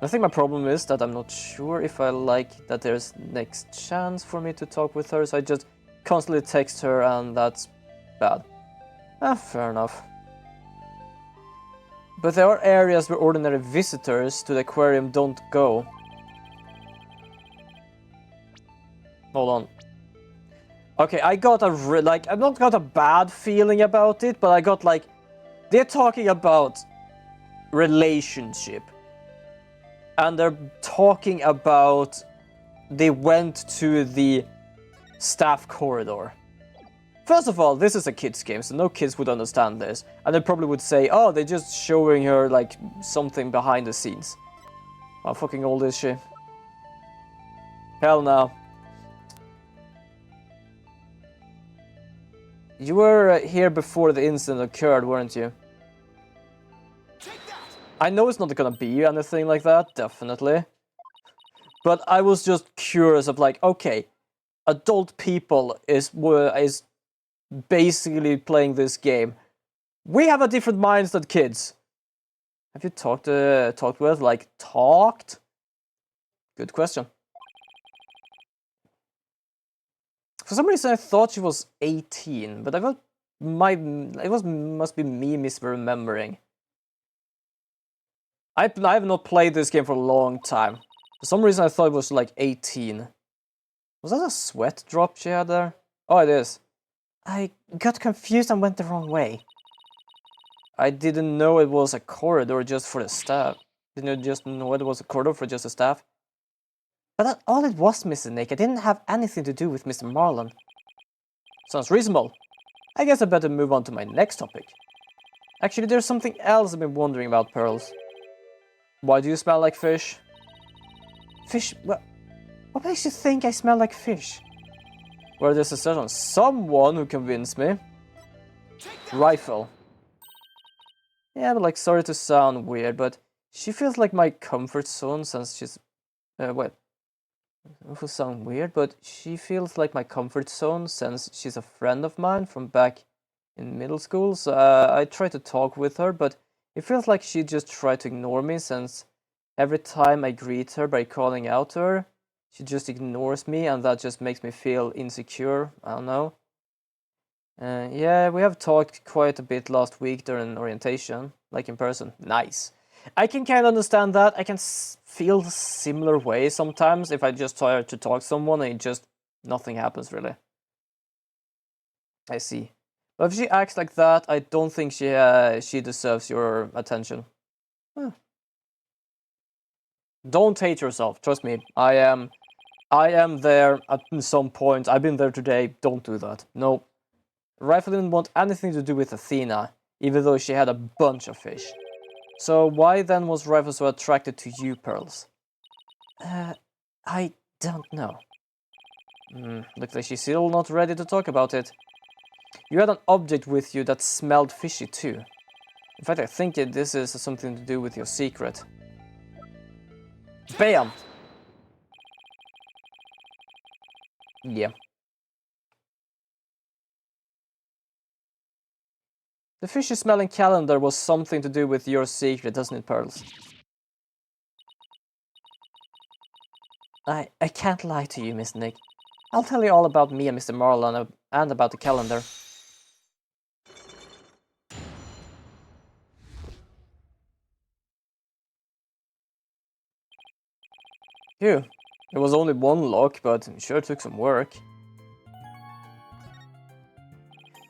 I think my problem is that I'm not sure if I like that there's next chance for me to talk with her, so I just constantly text her and that's bad. Fair enough. But there are areas where ordinary visitors to the aquarium don't go. Hold on. Okay, I got I've not got a bad feeling about it, but I got like, they're talking about relationship. And they're talking about they went to the staff corridor. First of all, this is a kids game, so no kids would understand this. And they probably would say, oh, they're just showing her like something behind the scenes. How fucking old is she? Hell no. You were here before the incident occurred, weren't you? I know it's not gonna be anything like that, definitely. But I was just curious of like, okay, adult people is basically playing this game. We have a different minds than kids. Have you talked with, like, talked? Good question. For some reason I thought she was 18, but I thought must be me misremembering. I have not played this game for a long time. For some reason I thought it was like 18. Was that a sweat drop she had there? Oh, it is. I got confused and went the wrong way. I didn't know it was a corridor just for the staff. Didn't just know it was a corridor for just the staff. But that's all it was, Mr. Nick. It didn't have anything to do with Mr. Marlon. Sounds reasonable. I guess I better move on to my next topic. Actually, there's something else I've been wondering about, Pearls. Why do you smell like fish? Fish? What makes you think I smell like fish? Well, there's a certain someone who convinced me. Rifle. Yeah, but like, sorry to sound weird, but she feels like my comfort zone since she's... well... It will sound weird, but she feels like my comfort zone since she's a friend of mine from back in middle school. So I try to talk with her, but it feels like she just tried to ignore me since every time I greet her by calling out to her, she just ignores me and that just makes me feel insecure. I don't know. Yeah, we have talked quite a bit last week during orientation, like in person. Nice. I can kind of understand that. I can feel similar ways sometimes if I just try to talk to someone and nothing happens really. I see. But if she acts like that, I don't think she deserves your attention. Huh. Don't hate yourself. Trust me. I am there at some point. I've been there today. Don't do that. No. Rifle didn't want anything to do with Athena, even though she had a bunch of fish. So why then was Rifle so attracted to you, Pearls? I don't know. Looks like she's still not ready to talk about it. You had an object with you that smelled fishy too. In fact, I think this is something to do with your secret. Bam! Yeah. The fishy-smelling calendar was something to do with your secret, doesn't it, Pearls? I can't lie to you, Miss Nick. I'll tell you all about me and Mr. Marlon and about the calendar. Phew. There was only one lock, but it sure took some work.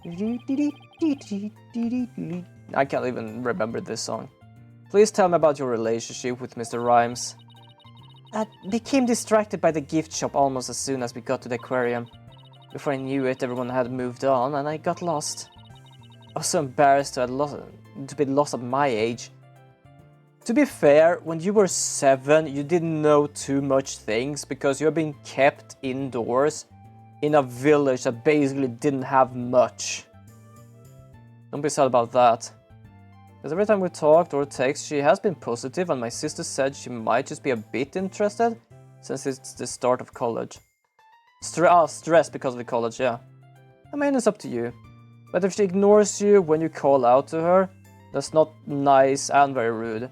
I can't even remember this song. Please tell me about your relationship with Mr. Rhymes. I became distracted by the gift shop almost as soon as we got to the aquarium. Before I knew it, everyone had moved on and I got lost. I was so embarrassed to be lost at my age. To be fair, when you were 7, you didn't know too much things because you were being kept indoors in a village that basically didn't have much. Don't be sad about that. Because every time we talked or text, she has been positive, and my sister said she might just be a bit interested since it's the start of college. Stress because of the college, yeah. I mean, it's up to you. But if she ignores you when you call out to her, that's not nice and very rude.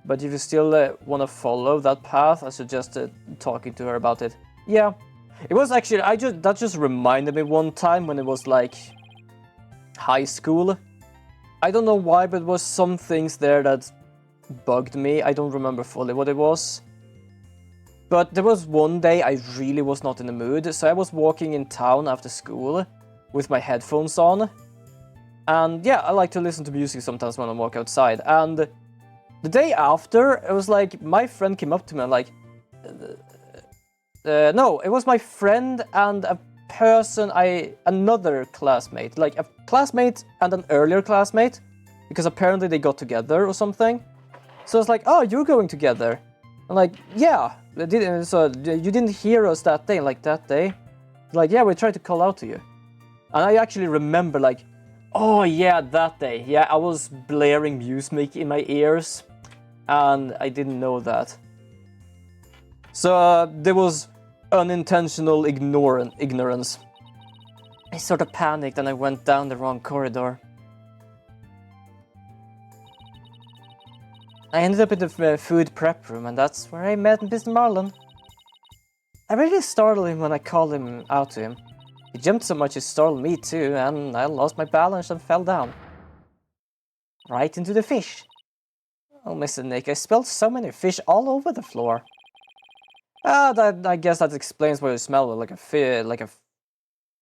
But if you still want to follow that path, I suggest talking to her about it. Yeah, it was actually, that just reminded me one time when it was like high school. I don't know why, but there was some things there that bugged me. I don't remember fully what it was. But there was one day I really was not in the mood, so I was walking in town after school with my headphones on. And yeah, I like to listen to music sometimes when I walk outside. And the day after, it was like, my friend came up to me and like... no, it was my friend and a person, another classmate. Like a classmate and an earlier classmate. Because apparently they got together or something. So it's like, oh, you're going together. I'm like, yeah. So you didn't hear us that day, like that day? Like, yeah, we tried to call out to you. And I actually remember like, oh yeah, that day. Yeah, I was blaring music in my ears. And I didn't know that. So there was unintentional ignorance. I sort of panicked and I went down the wrong corridor. I ended up in the food prep room, and that's where I met Mr. Marlon. I really startled him when I called him out to him. He jumped so much he startled me too, and I lost my balance and fell down. Right into the fish. Oh, Mr. Nick, I spilled so many fish all over the floor. I guess that explains why you smell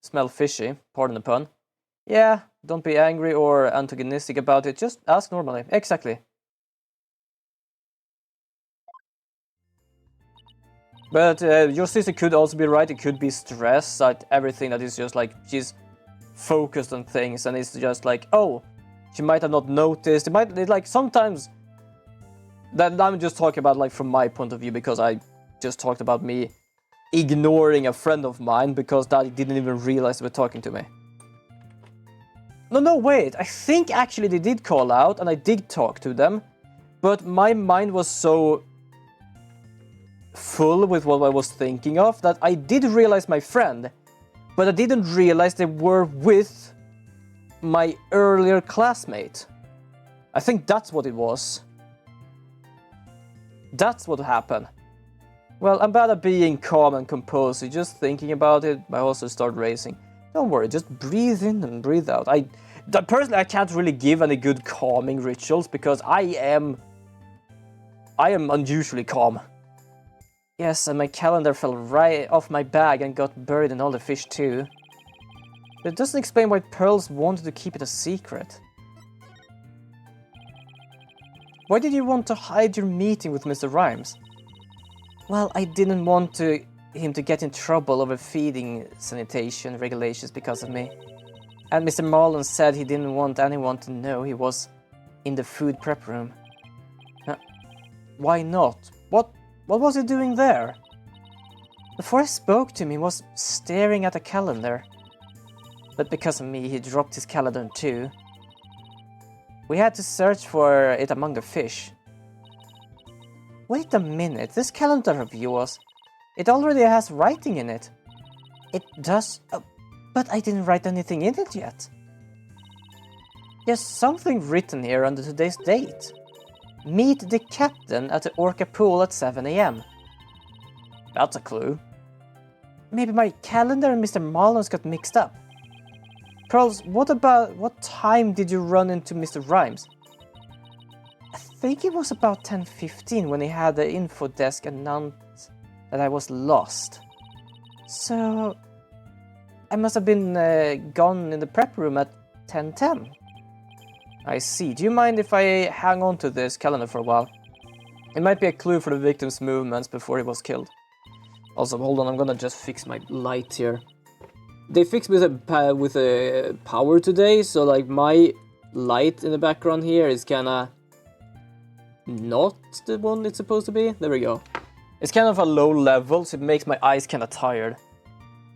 smell fishy, pardon the pun. Yeah, don't be angry or antagonistic about it, just ask normally. Exactly. But your sister could also be right, it could be stress at everything that is just like, she's focused on things and it's just like, oh, she might have not noticed, like sometimes, that I'm just talking about like from my point of view because I just talked about me ignoring a friend of mine because that didn't even realize they were talking to me. No, wait, I think actually they did call out and I did talk to them, but my mind was so full with what I was thinking of that I did realize my friend, but I didn't realize they were with my earlier classmate. I think that's what it was. That's what happened. Well, I'm bad at being calm and composed, so just thinking about it, I also start racing. Don't worry, just breathe in and breathe out. Personally, I can't really give any good calming rituals because I am unusually calm. Yes, and my calendar fell right off my bag and got buried in all the fish too. But it doesn't explain why Pearls wanted to keep it a secret. Why did you want to hide your meeting with Mr. Rhymes? Well, I didn't want him to get in trouble over feeding sanitation regulations because of me. And Mr. Marlon said he didn't want anyone to know he was in the food prep room. Why not? What was he doing there? Before he spoke to me, he was staring at a calendar. But because of me, he dropped his calendar too. We had to search for it among the fish. Wait a minute, this calendar of yours, it already has writing in it. It does? But I didn't write anything in it yet. There's something written here under today's date. Meet the captain at the Orca pool at 7 AM. That's a clue. Maybe my calendar and Mr. Marlon's got mixed up. Pearls, what time did you run into Mr. Rhymes? I think it was about 10:15 when he had the info desk announce that I was lost. So I must have been gone in the prep room at 10:10. I see. Do you mind if I hang on to this calendar for a while? It might be a clue for the victim's movements before he was killed. Also, hold on, I'm gonna just fix my light here. They fixed me with a power today, so like my light in the background here is kinda not the one it's supposed to be. There we go. It's kind of a low level, so it makes my eyes kinda tired.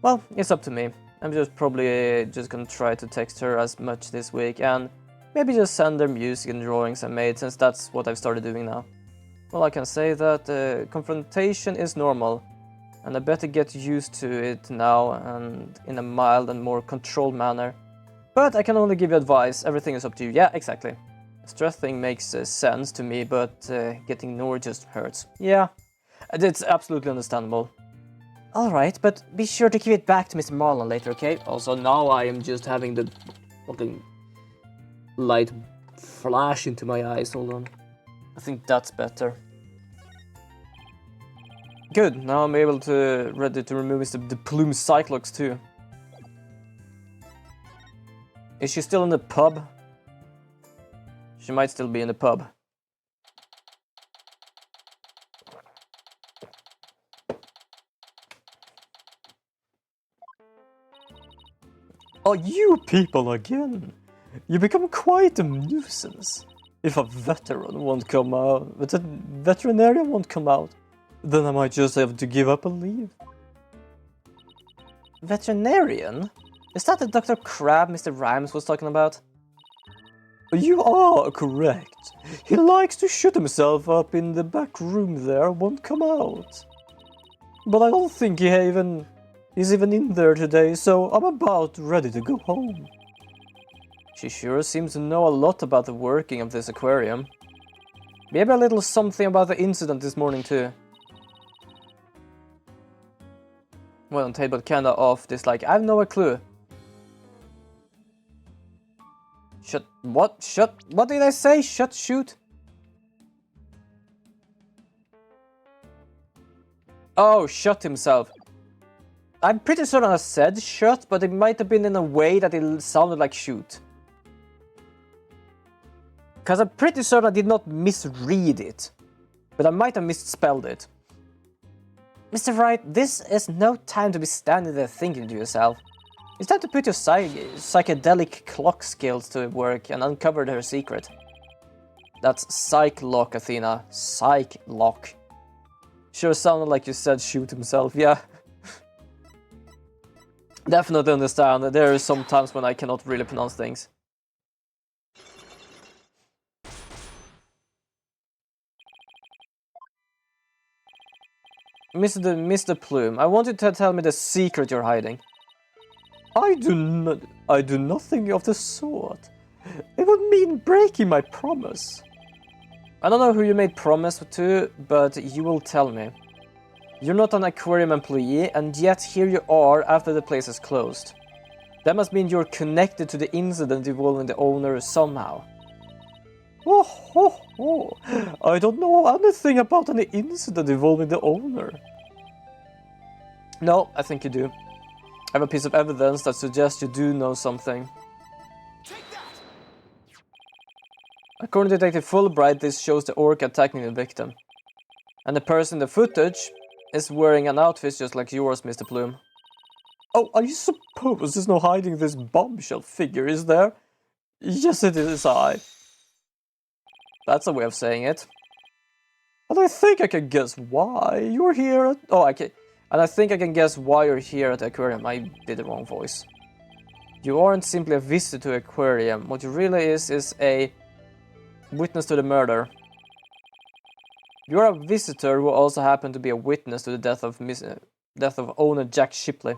Well, it's up to me. I'm probably just gonna try to text her as much this week and maybe just send her music and drawings I made, since that's what I've started doing now. Well, I can say that confrontation is normal, and I better get used to it now and in a mild and more controlled manner. But I can only give you advice, everything is up to you. Yeah, exactly. The stress thing makes sense to me, but getting ignored just hurts. Yeah, it's absolutely understandable. Alright, but be sure to give it back to Mr. Marlon later, okay? Also, now I am just having the fucking light flash into my eyes. Hold on. I think that's better. Good, now I'm ready to remove the plume Cyclops too. Is she still in the pub? She might still be in the pub. Are you people again? You become quite a nuisance. If a veteran won't come out, but a veterinarian won't come out, then I might just have to give up and leave. Veterinarian? Is that the Dr. Crab Mr. Rhymes was talking about? You are correct. He likes to shoot himself up in the back room there and won't come out. But I don't think he's even in there today, so I'm about ready to go home. She sure seems to know a lot about the working of this aquarium. Maybe a little something about the incident this morning too. Well, on table kinda off this, like, I have no clue. What did I say? Shoot. Oh, shut himself. I'm pretty certain I said shut, but it might have been in a way that it sounded like shoot. Because I'm pretty certain I did not misread it, but I might have misspelled it. Mr. Wright, this is no time to be standing there thinking to yourself. It's time to put your psychedelic clock skills to work and uncover her secret. That's psych lock, Athena. Psych lock. Sure sounded like you said shoot himself, yeah. Definitely understand that there are some times when I cannot really pronounce things. Mr. Plume, I want you to tell me the secret you're hiding. I do nothing of the sort. It would mean breaking my promise. I don't know who you made promise to, but you will tell me. You're not an aquarium employee, and yet here you are after the place is closed. That must mean you're connected to the incident involving the owner somehow. I don't know anything about any incident involving the owner. No, I think you do. I have a piece of evidence that suggests you do know something. According to Detective Fulbright, this shows the orc attacking the victim. And the person in the footage is wearing an outfit just like yours, Mr. Plume. Oh, I suppose there's no hiding this bombshell figure, is there? Yes, it is I. That's a way of saying it. And I think I can guess why. You're here at... Oh, And I think I can guess why you're here at the aquarium. I did the wrong voice. You aren't simply a visitor to the aquarium. What you really is a witness to the murder. You're a visitor who also happened to be a witness to the death of owner Jack Shipley.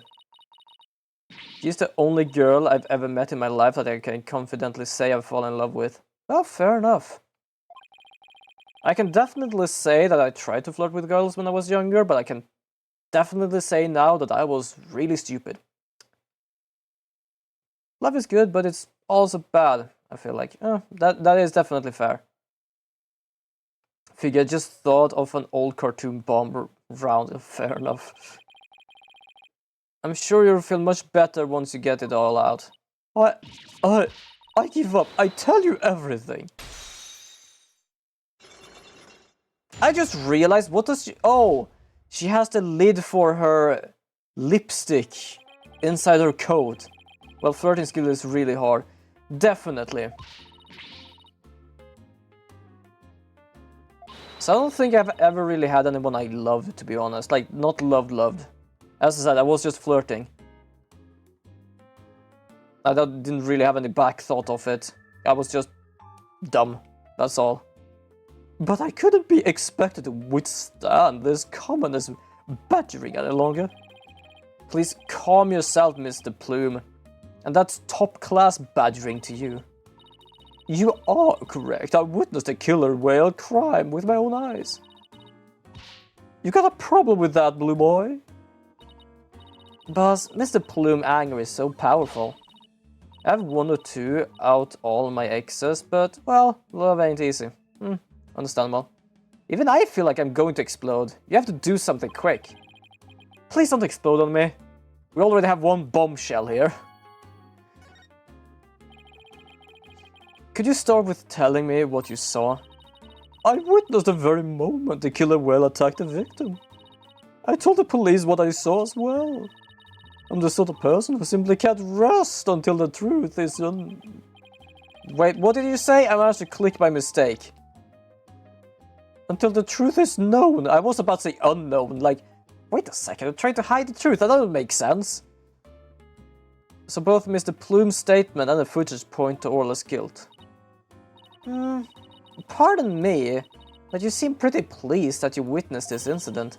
She's the only girl I've ever met in my life that I can confidently say I've fallen in love with. Well, fair enough. I can definitely say that I tried to flirt with girls when I was younger, but I can definitely say now that I was really stupid. Love is good, but it's also bad, I feel like. That is definitely fair. Figure, I just thought of an old cartoon bomb round. Fair enough. I'm sure you'll feel much better once you get it all out. I give up. I tell you everything. I just realized, what does she... Oh, she has the lid for her lipstick inside her coat. Well, flirting skill is really hard. Definitely. So I don't think I've ever really had anyone I loved, to be honest. Like, not loved. As I said, I was just flirting. I didn't really have any back thought of it. I was just dumb. That's all. But I couldn't be expected to withstand this commonest badgering any longer. Please calm yourself, Mr. Plume. And that's top-class badgering to you. You are correct. I witnessed a killer whale crime with my own eyes. You got a problem with that, Blue Boy? Boss, Mr. Plume anger is so powerful. I have one or two out all my exes, but, well, love ain't easy. Understandable. Even I feel like I'm going to explode. You have to do something quick. Please don't explode on me. We already have one bombshell here. Could you start with telling me what you saw? I witnessed the very moment the killer whale attacked the victim. I told the police what I saw as well. I'm the sort of person who simply can't rest until the truth is Wait, what did you say? I managed to click by mistake. Until the truth is known. I was about to say unknown. Like, wait a second, I'm trying to hide the truth. That doesn't make sense. So both Mr. Plume's statement and the footage point to Orla's guilt. Pardon me, but you seem pretty pleased that you witnessed this incident.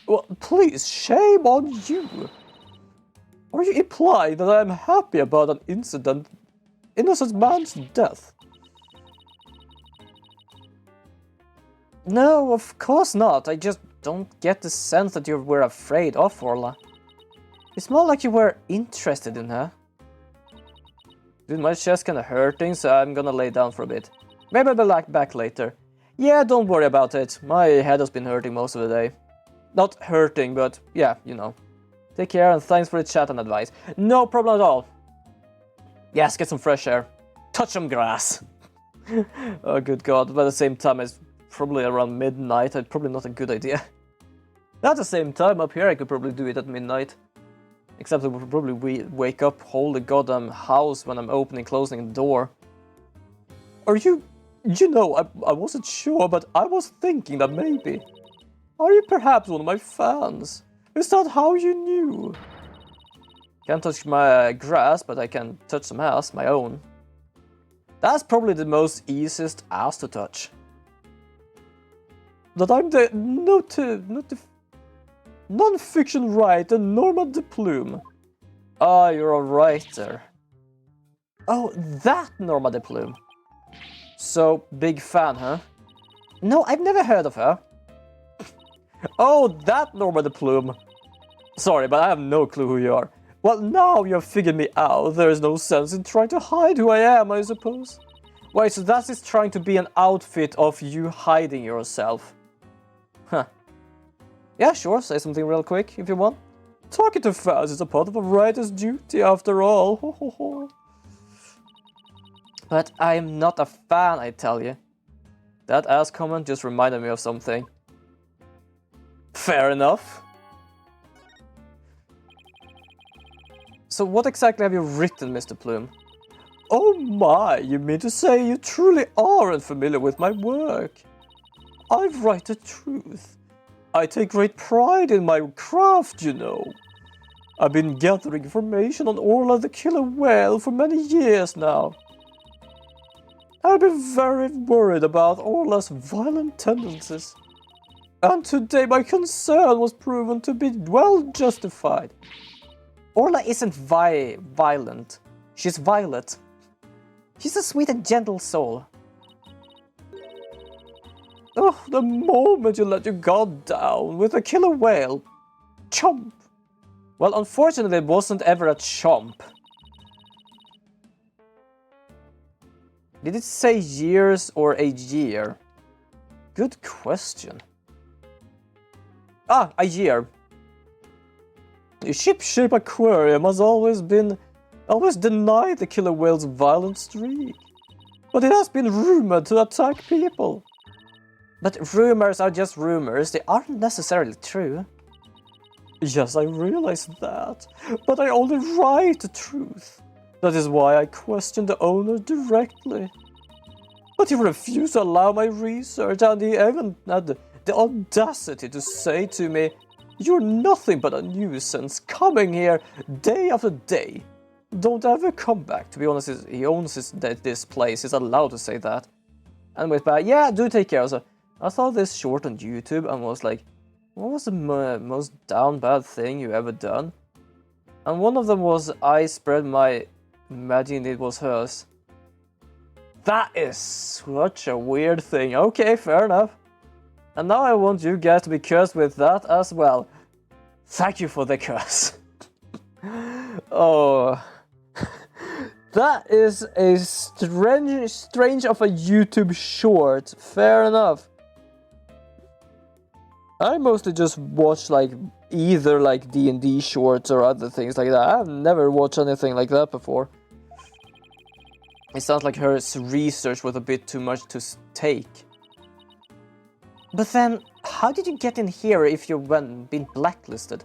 Well, please, shame on you. Are you implying that I'm happy about an innocent man's death? No, of course not. I just don't get the sense that you were afraid of Orla. It's more like you were interested in her. Dude, my chest kinda hurting, so I'm gonna lay down for a bit. Maybe I'll be back later. Yeah, don't worry about it. My head has been hurting most of the day. Not hurting, but yeah, you know. Take care and thanks for the chat and advice. No problem at all. Yes, get some fresh air. Touch some grass. Oh, good God. But at the same time, it's probably around midnight. It's probably not a good idea. At the same time, up here, I could probably do it at midnight. Except I would probably wake up, hold the goddamn house when I'm opening, closing the door. Are you... You know, I wasn't sure, but I was thinking that maybe... Are you perhaps one of my fans? Is that how you knew? Can't touch my grass, but I can touch some ass, my own. That's probably the most easiest ass to touch. That I'm the non-fiction writer Norma de Plume. Ah, you're a writer. Oh, that Norma de Plume. So, big fan, huh? No, I've never heard of her. Oh, that Norma de Plume. Sorry, but I have no clue who you are. Well, now you have figured me out. There is no sense in trying to hide who I am, I suppose. Wait, so that is trying to be an outfit of you hiding yourself. Huh. Yeah, sure, say something real quick, if you want. Talking to fans is a part of a writer's duty, after all. Ho, ho, ho. But I'm not a fan, I tell you. That ass comment just reminded me of something. Fair enough. So what exactly have you written, Mr. Plume? Oh my, you mean to say you truly aren't familiar with my work? I write the truth. I take great pride in my craft, you know. I've been gathering information on Orla the killer whale for many years now. I've been very worried about Orla's violent tendencies. And today my concern was proven to be well justified. Orla isn't violent. She's Violet. She's a sweet and gentle soul. Oh, the moment you let your guard down with a killer whale. Chomp! Well, unfortunately, it wasn't ever a chomp. Did it say years or a year? Good question. Ah, a year. The ship-shaped aquarium has always denied the killer whale's violent streak. But it has been rumored to attack people. But rumors are just rumors, they aren't necessarily true. Yes, I realize that, but I only write the truth. That is why I questioned the owner directly. But he refused to allow my research, and he even had the audacity to say to me, "You're nothing but a nuisance, coming here day after day. Don't ever come back." To be honest, he owns this place, he's allowed to say that. And with that, yeah, do take care. So I saw this short on YouTube and was like, what was the most down bad thing you ever done? And one of them was, I spread my imagine it was hers. That is such a weird thing. Okay, fair enough. And now I want you guys to be cursed with that as well. Thank you for the curse. Oh. That is a strange of a YouTube short. Fair enough. I mostly just watch like either like D&D shorts or other things like that. I've never watched anything like that before. It sounds like her research was a bit too much to take. But then, how did you get in here if you've been blacklisted?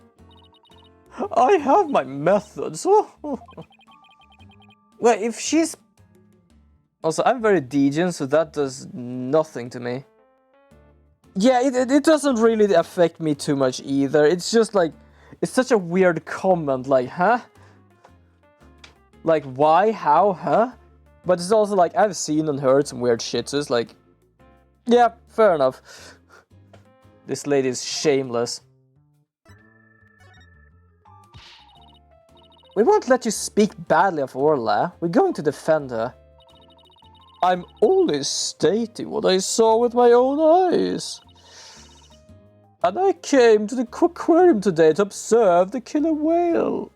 I have my methods. Well, if she's... Also, I'm very degen, so that does nothing to me. Yeah, it doesn't really affect me too much either. It's just like, it's such a weird comment, like, huh? Like, why, how, huh? But it's also like, I've seen and heard some weird shit, so it's like, yeah, fair enough. This lady is shameless. We won't let you speak badly of Orla. We're going to defend her. I'm only stating what I saw with my own eyes. And I came to the aquarium today to observe the killer whale.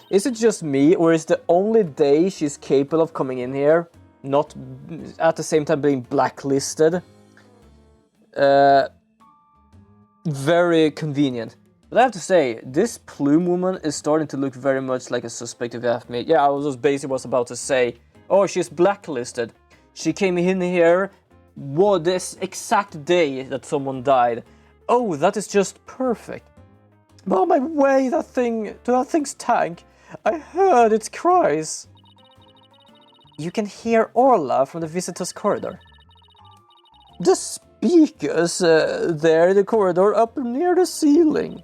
Is it just me, or is the only day she's capable of coming in here, not at the same time being blacklisted? Very convenient. But I have to say, this plume woman is starting to look very much like a suspect if you ask me. Yeah, I was just basically about to say, oh, she's blacklisted. She came in here, this exact day that someone died. Oh, that is just perfect. But on my way to that thing's tank, I heard its cries. You can hear Orla from the visitor's corridor. The speakers there in the corridor up near the ceiling.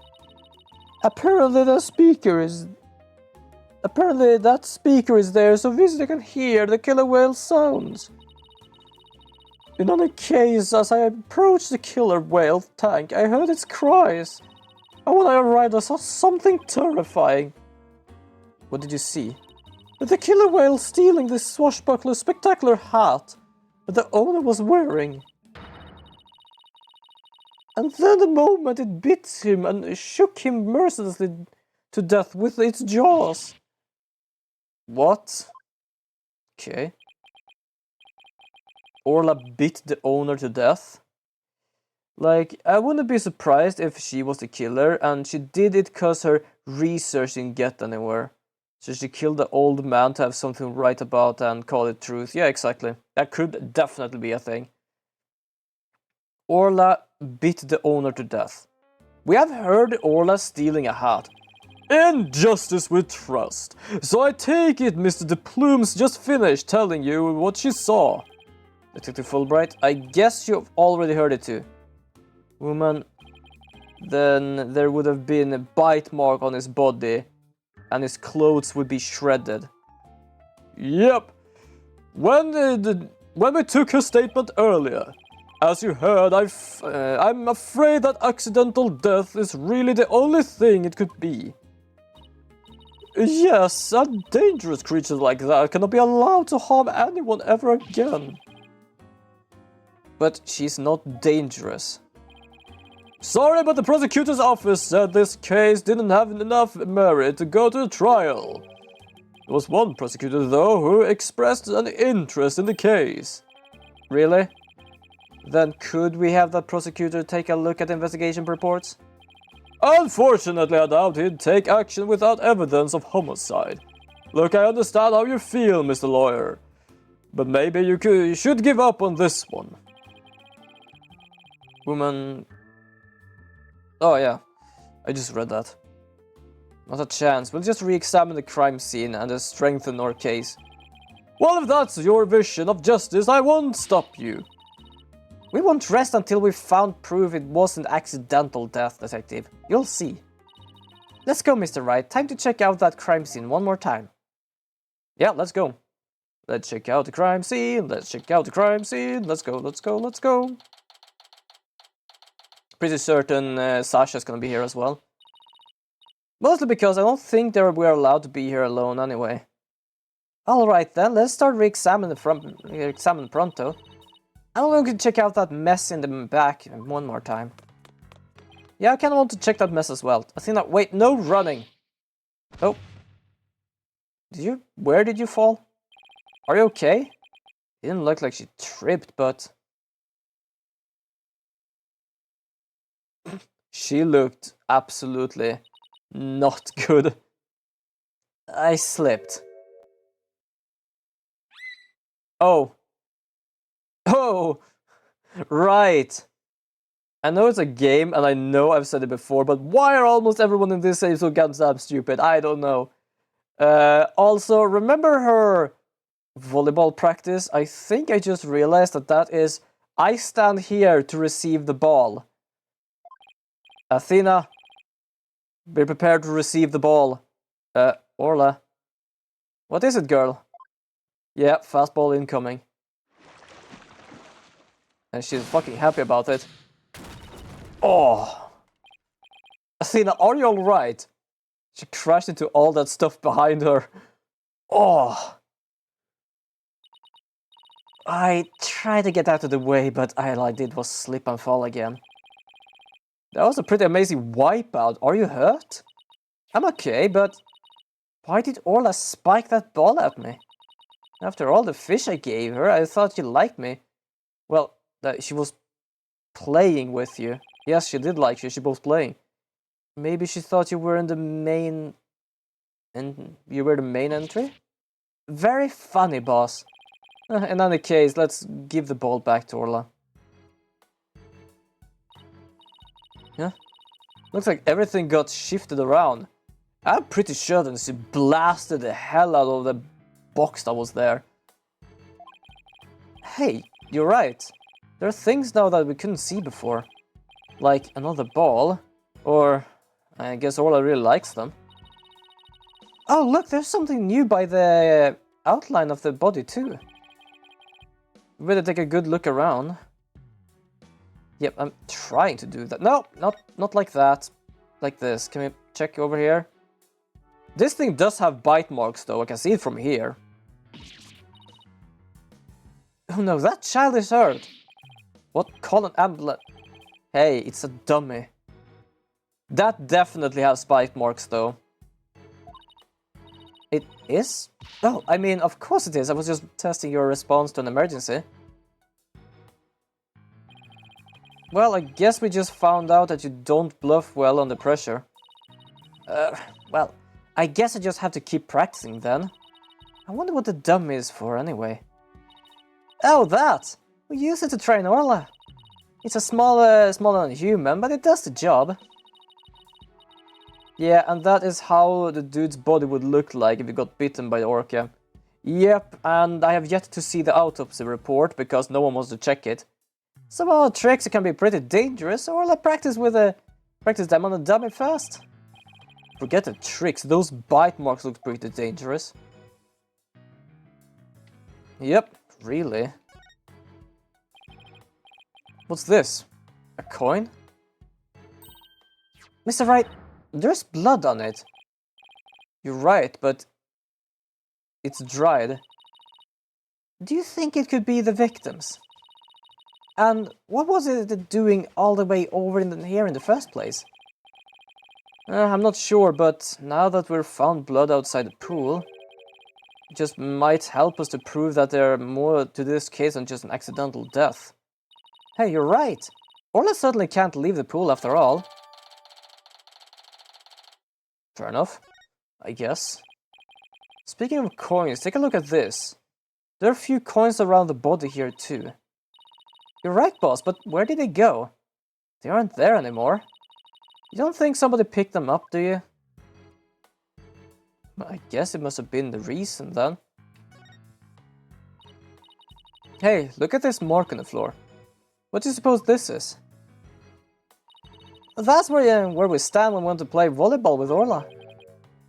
Apparently that speaker is there so visitor can hear the killer whale sounds. In any case, as I approached the killer whale tank, I heard its cries. And when I arrived, I saw something terrifying. What did you see? The killer whale stealing this swashbuckler spectacular hat that the owner was wearing. And then the moment it bit him and shook him mercilessly to death with its jaws. What? Okay. Orla bit the owner to death? Like, I wouldn't be surprised if she was the killer and she did it cause her research didn't get anywhere. So she killed the old man to have something to write about and call it truth. Yeah, exactly. That could definitely be a thing. Orla bit the owner to death. We have heard Orla stealing a hat. Injustice we trust. So I take it Mr. De Plume's just finished telling you what she saw. Detective Fulbright, I guess you've already heard it too. Woman, then there would have been a bite mark on his body, and his clothes would be shredded. Yep. When we took her statement earlier, as you heard, I'm afraid that accidental death is really the only thing it could be. Yes, a dangerous creature like that cannot be allowed to harm anyone ever again. But she's not dangerous. Sorry, but the prosecutor's office said this case didn't have enough merit to go to a trial. There was one prosecutor, though, who expressed an interest in the case. Really? Then could we have that prosecutor take a look at the investigation reports? Unfortunately, I doubt he'd take action without evidence of homicide. Look, I understand how you feel, Mr. Lawyer. But maybe you should give up on this one. Woman... Oh yeah, I just read that. Not a chance, we'll just re-examine the crime scene and strengthen our case. Well, if that's your vision of justice, I won't stop you. We won't rest until we've found proof it wasn't accidental death, Detective. You'll see. Let's go, Mr. Wright. Time to check out that crime scene one more time. Yeah, let's go. Let's check out the crime scene. Let's check out the crime scene. Let's go, let's go, let's go. Pretty certain Sasha's gonna be here as well. Mostly because I don't think we're allowed to be here alone anyway. Alright then, let's start re-examining Pronto. I'm going to check out that mess in the back one more time. Yeah, I kinda want to check that mess as well. I think that... Wait, no running! Oh. Where did you fall? Are you okay? It didn't look like she tripped, but... She looked absolutely not good. I slipped. Oh. Oh! Right! I know it's a game, and I know I've said it before, but why are almost everyone in this game so goddamn stupid? I don't know. Also, remember her volleyball practice? I think I just realized that is, I stand here to receive the ball. Athena, be prepared to receive the ball. Orla. What is it, girl? Yeah, fastball incoming. And she's fucking happy about it. Oh! Athena, are you alright? She crashed into all that stuff behind her. Oh! I tried to get out of the way, but all I did was slip and fall again. That was a pretty amazing wipeout. Are you hurt? I'm okay, but why did Orla spike that ball at me? After all the fish I gave her, I thought she liked me. Well, she was playing with you. Yes, she did like you. She was playing. Maybe she thought you were in the main... And you were the main entry? Very funny, boss. In any case, let's give the ball back to Orla. Yeah? Looks like everything got shifted around. I'm pretty sure that she blasted the hell out of the box that was there. Hey, you're right. There are things now that we couldn't see before. Like another ball. Or, I guess Orla really likes them. Oh look, there's something new by the outline of the body too. We better take a good look around. Yep, I'm trying to do that. No, not like that. Like this. Can we check over here? This thing does have bite marks though, I can see it from here. Oh no, that child is hurt. What? Call an ambulance. Hey, it's a dummy. That definitely has bite marks though. It is? Oh, I mean, of course it is. I was just testing your response to an emergency. Well, I guess we just found out that you don't bluff well under pressure. Well, I guess I just have to keep practicing then. I wonder what the dummy is for anyway. Oh, that! We use it to train Orla. It's a smaller than human, but it does the job. Yeah, and that is how the dude's body would look like if he got bitten by the orca. Yep, and I have yet to see the autopsy report because no one wants to check it. Some of our tricks can be pretty dangerous, or let's practice them on a dummy first. Forget the tricks, those bite marks look pretty dangerous. Yep, really. What's this? A coin? Mr. Wright, there's blood on it. You're right, but it's dried. Do you think it could be the victims? And what was it doing all the way over here in the first place? I'm not sure, but now that we've found blood outside the pool, it just might help us to prove that there are more to this case than just an accidental death. Hey, you're right. Orla certainly can't leave the pool after all. Fair enough, I guess. Speaking of coins, take a look at this. There are a few coins around the body here too. You're right, boss, but where did they go? They aren't there anymore. You don't think somebody picked them up, do you? I guess it must have been the reason then. Hey, look at this mark on the floor. What do you suppose this is? That's where we stand when we want to play volleyball with Orla.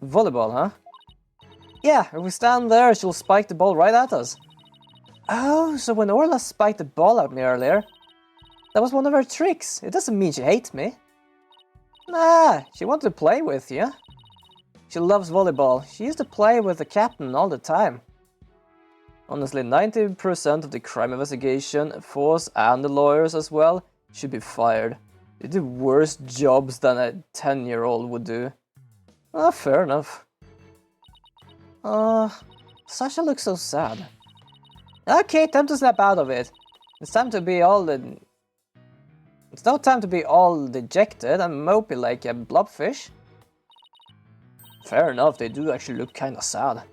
Volleyball, huh? Yeah, if we stand there, she'll spike the ball right at us. Oh, so when Orla spiked the ball at me earlier, that was one of her tricks. It doesn't mean she hates me. Nah, she wanted to play with you. She loves volleyball. She used to play with the captain all the time. Honestly, 90% of the crime investigation force and the lawyers as well should be fired. They do worse jobs than a 10-year-old would do. Ah, fair enough. Sasha looks so sad. Okay, time to snap out of it. It's no time to be all dejected and mopey like a blobfish. Fair enough, they do actually look kinda sad.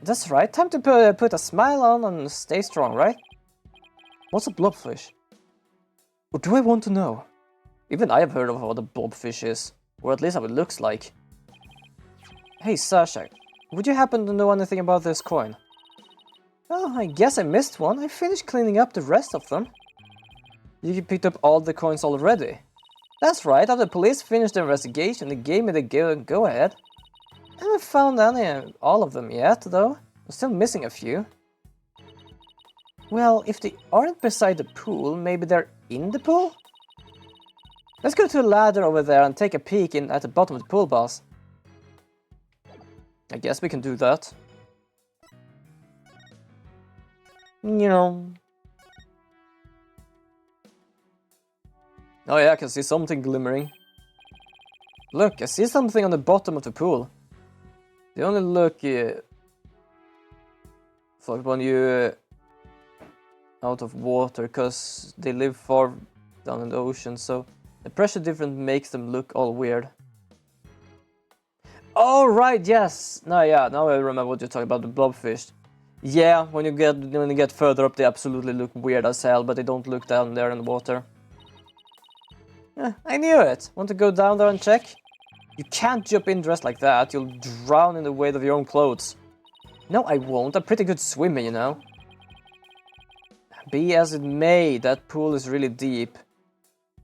That's right, time to put a smile on and stay strong, right? What's a blobfish? Or do I want to know? Even I have heard of what a blobfish is, or at least how it looks like. Hey Sasha, would you happen to know anything about this coin? Oh, I guess I missed one. I finished cleaning up the rest of them. You picked up all the coins already? That's right, after the police finished their investigation, they gave me the go-ahead. I haven't found all of them yet, though. I'm still missing a few. Well, if they aren't beside the pool, maybe they're in the pool? Let's go to the ladder over there and take a peek at the bottom of the pool, boss. I guess we can do that. You know. Oh yeah, I can see something glimmering. Look, I see something on the bottom of the pool. They only look like when you out of water, because they live far down in the ocean, so the pressure difference makes them look all weird. Oh right, yes. No, yeah, now I remember what you're talking about, the blobfish. Yeah, when you get further up, they absolutely look weird as hell, but they don't look down there in the water. I knew it. Want to go down there and check? You can't jump in dressed like that. You'll drown in the weight of your own clothes. No, I won't. I'm pretty good swimmer, you know. Be as it may, that pool is really deep.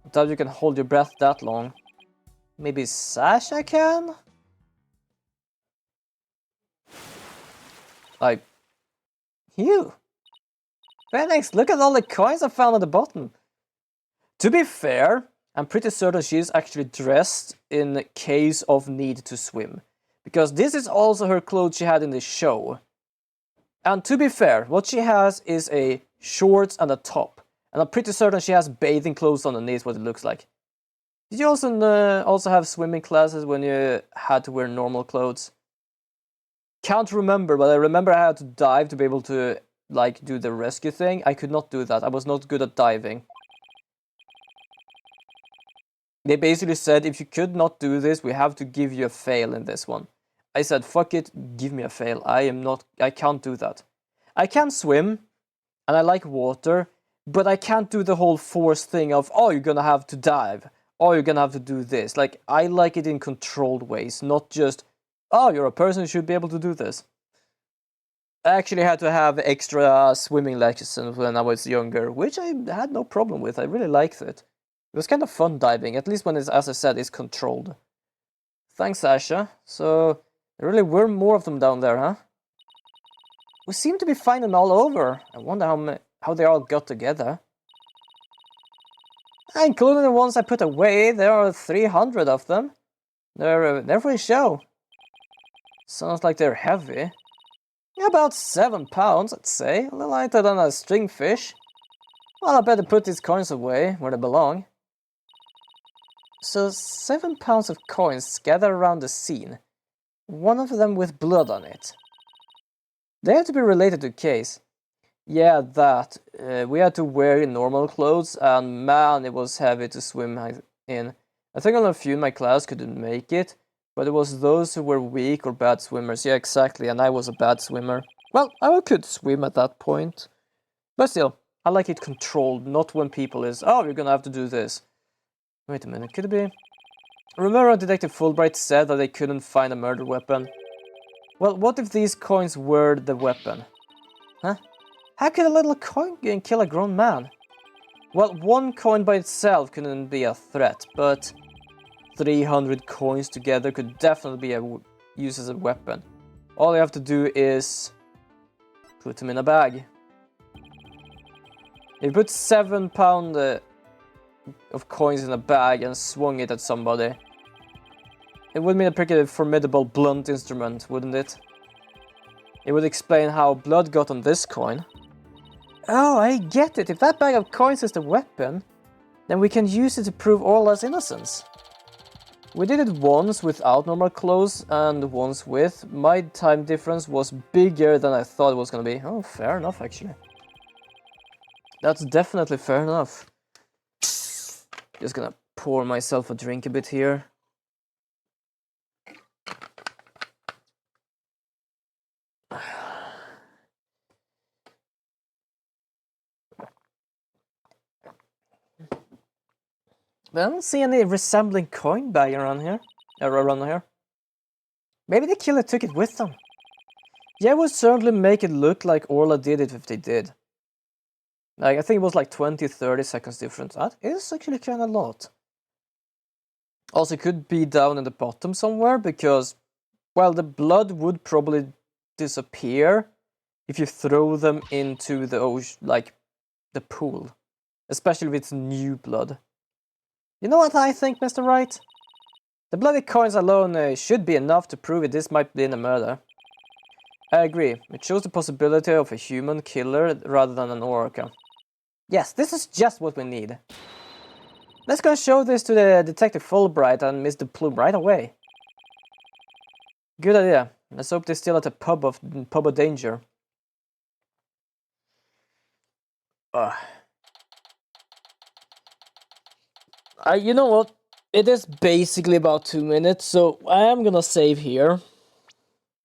I doubt you can hold your breath that long. Maybe Sasha can? You! Phoenix, look at all the coins I found at the bottom! To be fair, I'm pretty certain she's actually dressed in case of need to swim. Because this is also her clothes she had in the show. And to be fair, what she has is a shorts and a top. And I'm pretty certain she has bathing clothes underneath, what it looks like. Did you also have swimming classes when you had to wear normal clothes? Can't remember, but I remember I had to dive to be able to, like, do the rescue thing. I could not do that. I was not good at diving. They basically said, if you could not do this, we have to give you a fail in this one. I said, fuck it, give me a fail. I can't do that. I can swim, and I like water, but I can't do the whole force thing of, oh, you're gonna have to dive. Oh, you're gonna have to do this. Like, I like it in controlled ways, not just, oh, you're a person who should be able to do this. I actually had to have extra swimming lessons when I was younger, which I had no problem with. I really liked it. It was kind of fun diving, at least when it's, as I said, it's controlled. Thanks, Asha. So, there really were more of them down there, huh? We seem to be finding them all over. I wonder how they all got together. Including the ones I put away, there are 300 of them. They're for show. Sounds like they're heavy. About 7 pounds, I'd say. A little lighter than a stringfish. Well, I better put these coins away where they belong. So 7 pounds of coins scattered around the scene. One of them with blood on it. They have to be related to Case. Yeah, that. We had to wear normal clothes, and man, it was heavy to swim in. I think only a few in my class couldn't make it, but it was those who were weak or bad swimmers. Yeah, exactly, and I was a bad swimmer. Well, I could swim at that point. But still, I like it controlled, not when people is, oh, you're gonna have to do this. Wait a minute, could it be? Remember Detective Fulbright said that they couldn't find a murder weapon? Well, what if these coins were the weapon? Huh? How could a little coin kill a grown man? Well, one coin by itself couldn't be a threat, but 300 coins together could definitely be used as a weapon. All you have to do is put them in a bag. If you put 7 pounds of coins in a bag and swung it at somebody, it would mean a pretty formidable blunt instrument, wouldn't it? It would explain how blood got on this coin. Oh, I get it. If that bag of coins is the weapon, then we can use it to prove Orla's innocence. We did it once without normal clothes and once with. My time difference was bigger than I thought it was gonna be. Oh, fair enough, actually. That's definitely fair enough. Just gonna pour myself a drink a bit here. I don't see any resembling coin bag around here. Maybe the killer took it with them. Yeah, it would certainly make it look like Orla did it if they did. Like, I think it was like 20-30 seconds difference. That is actually kind of a lot. Also, it could be down in the bottom somewhere because, well, the blood would probably disappear if you throw them into the ocean, like the pool. Especially if it's new blood. You know what I think, Mr. Wright? The bloody coins alone should be enough to prove this might be a murder. I agree. It shows the possibility of a human killer rather than an orca. Yes, this is just what we need. Let's go show this to the Detective Fulbright and Mr. Plume right away. Good idea. Let's hope they're still at the pub of danger. You know what? It is basically about 2 minutes, so I am gonna save here.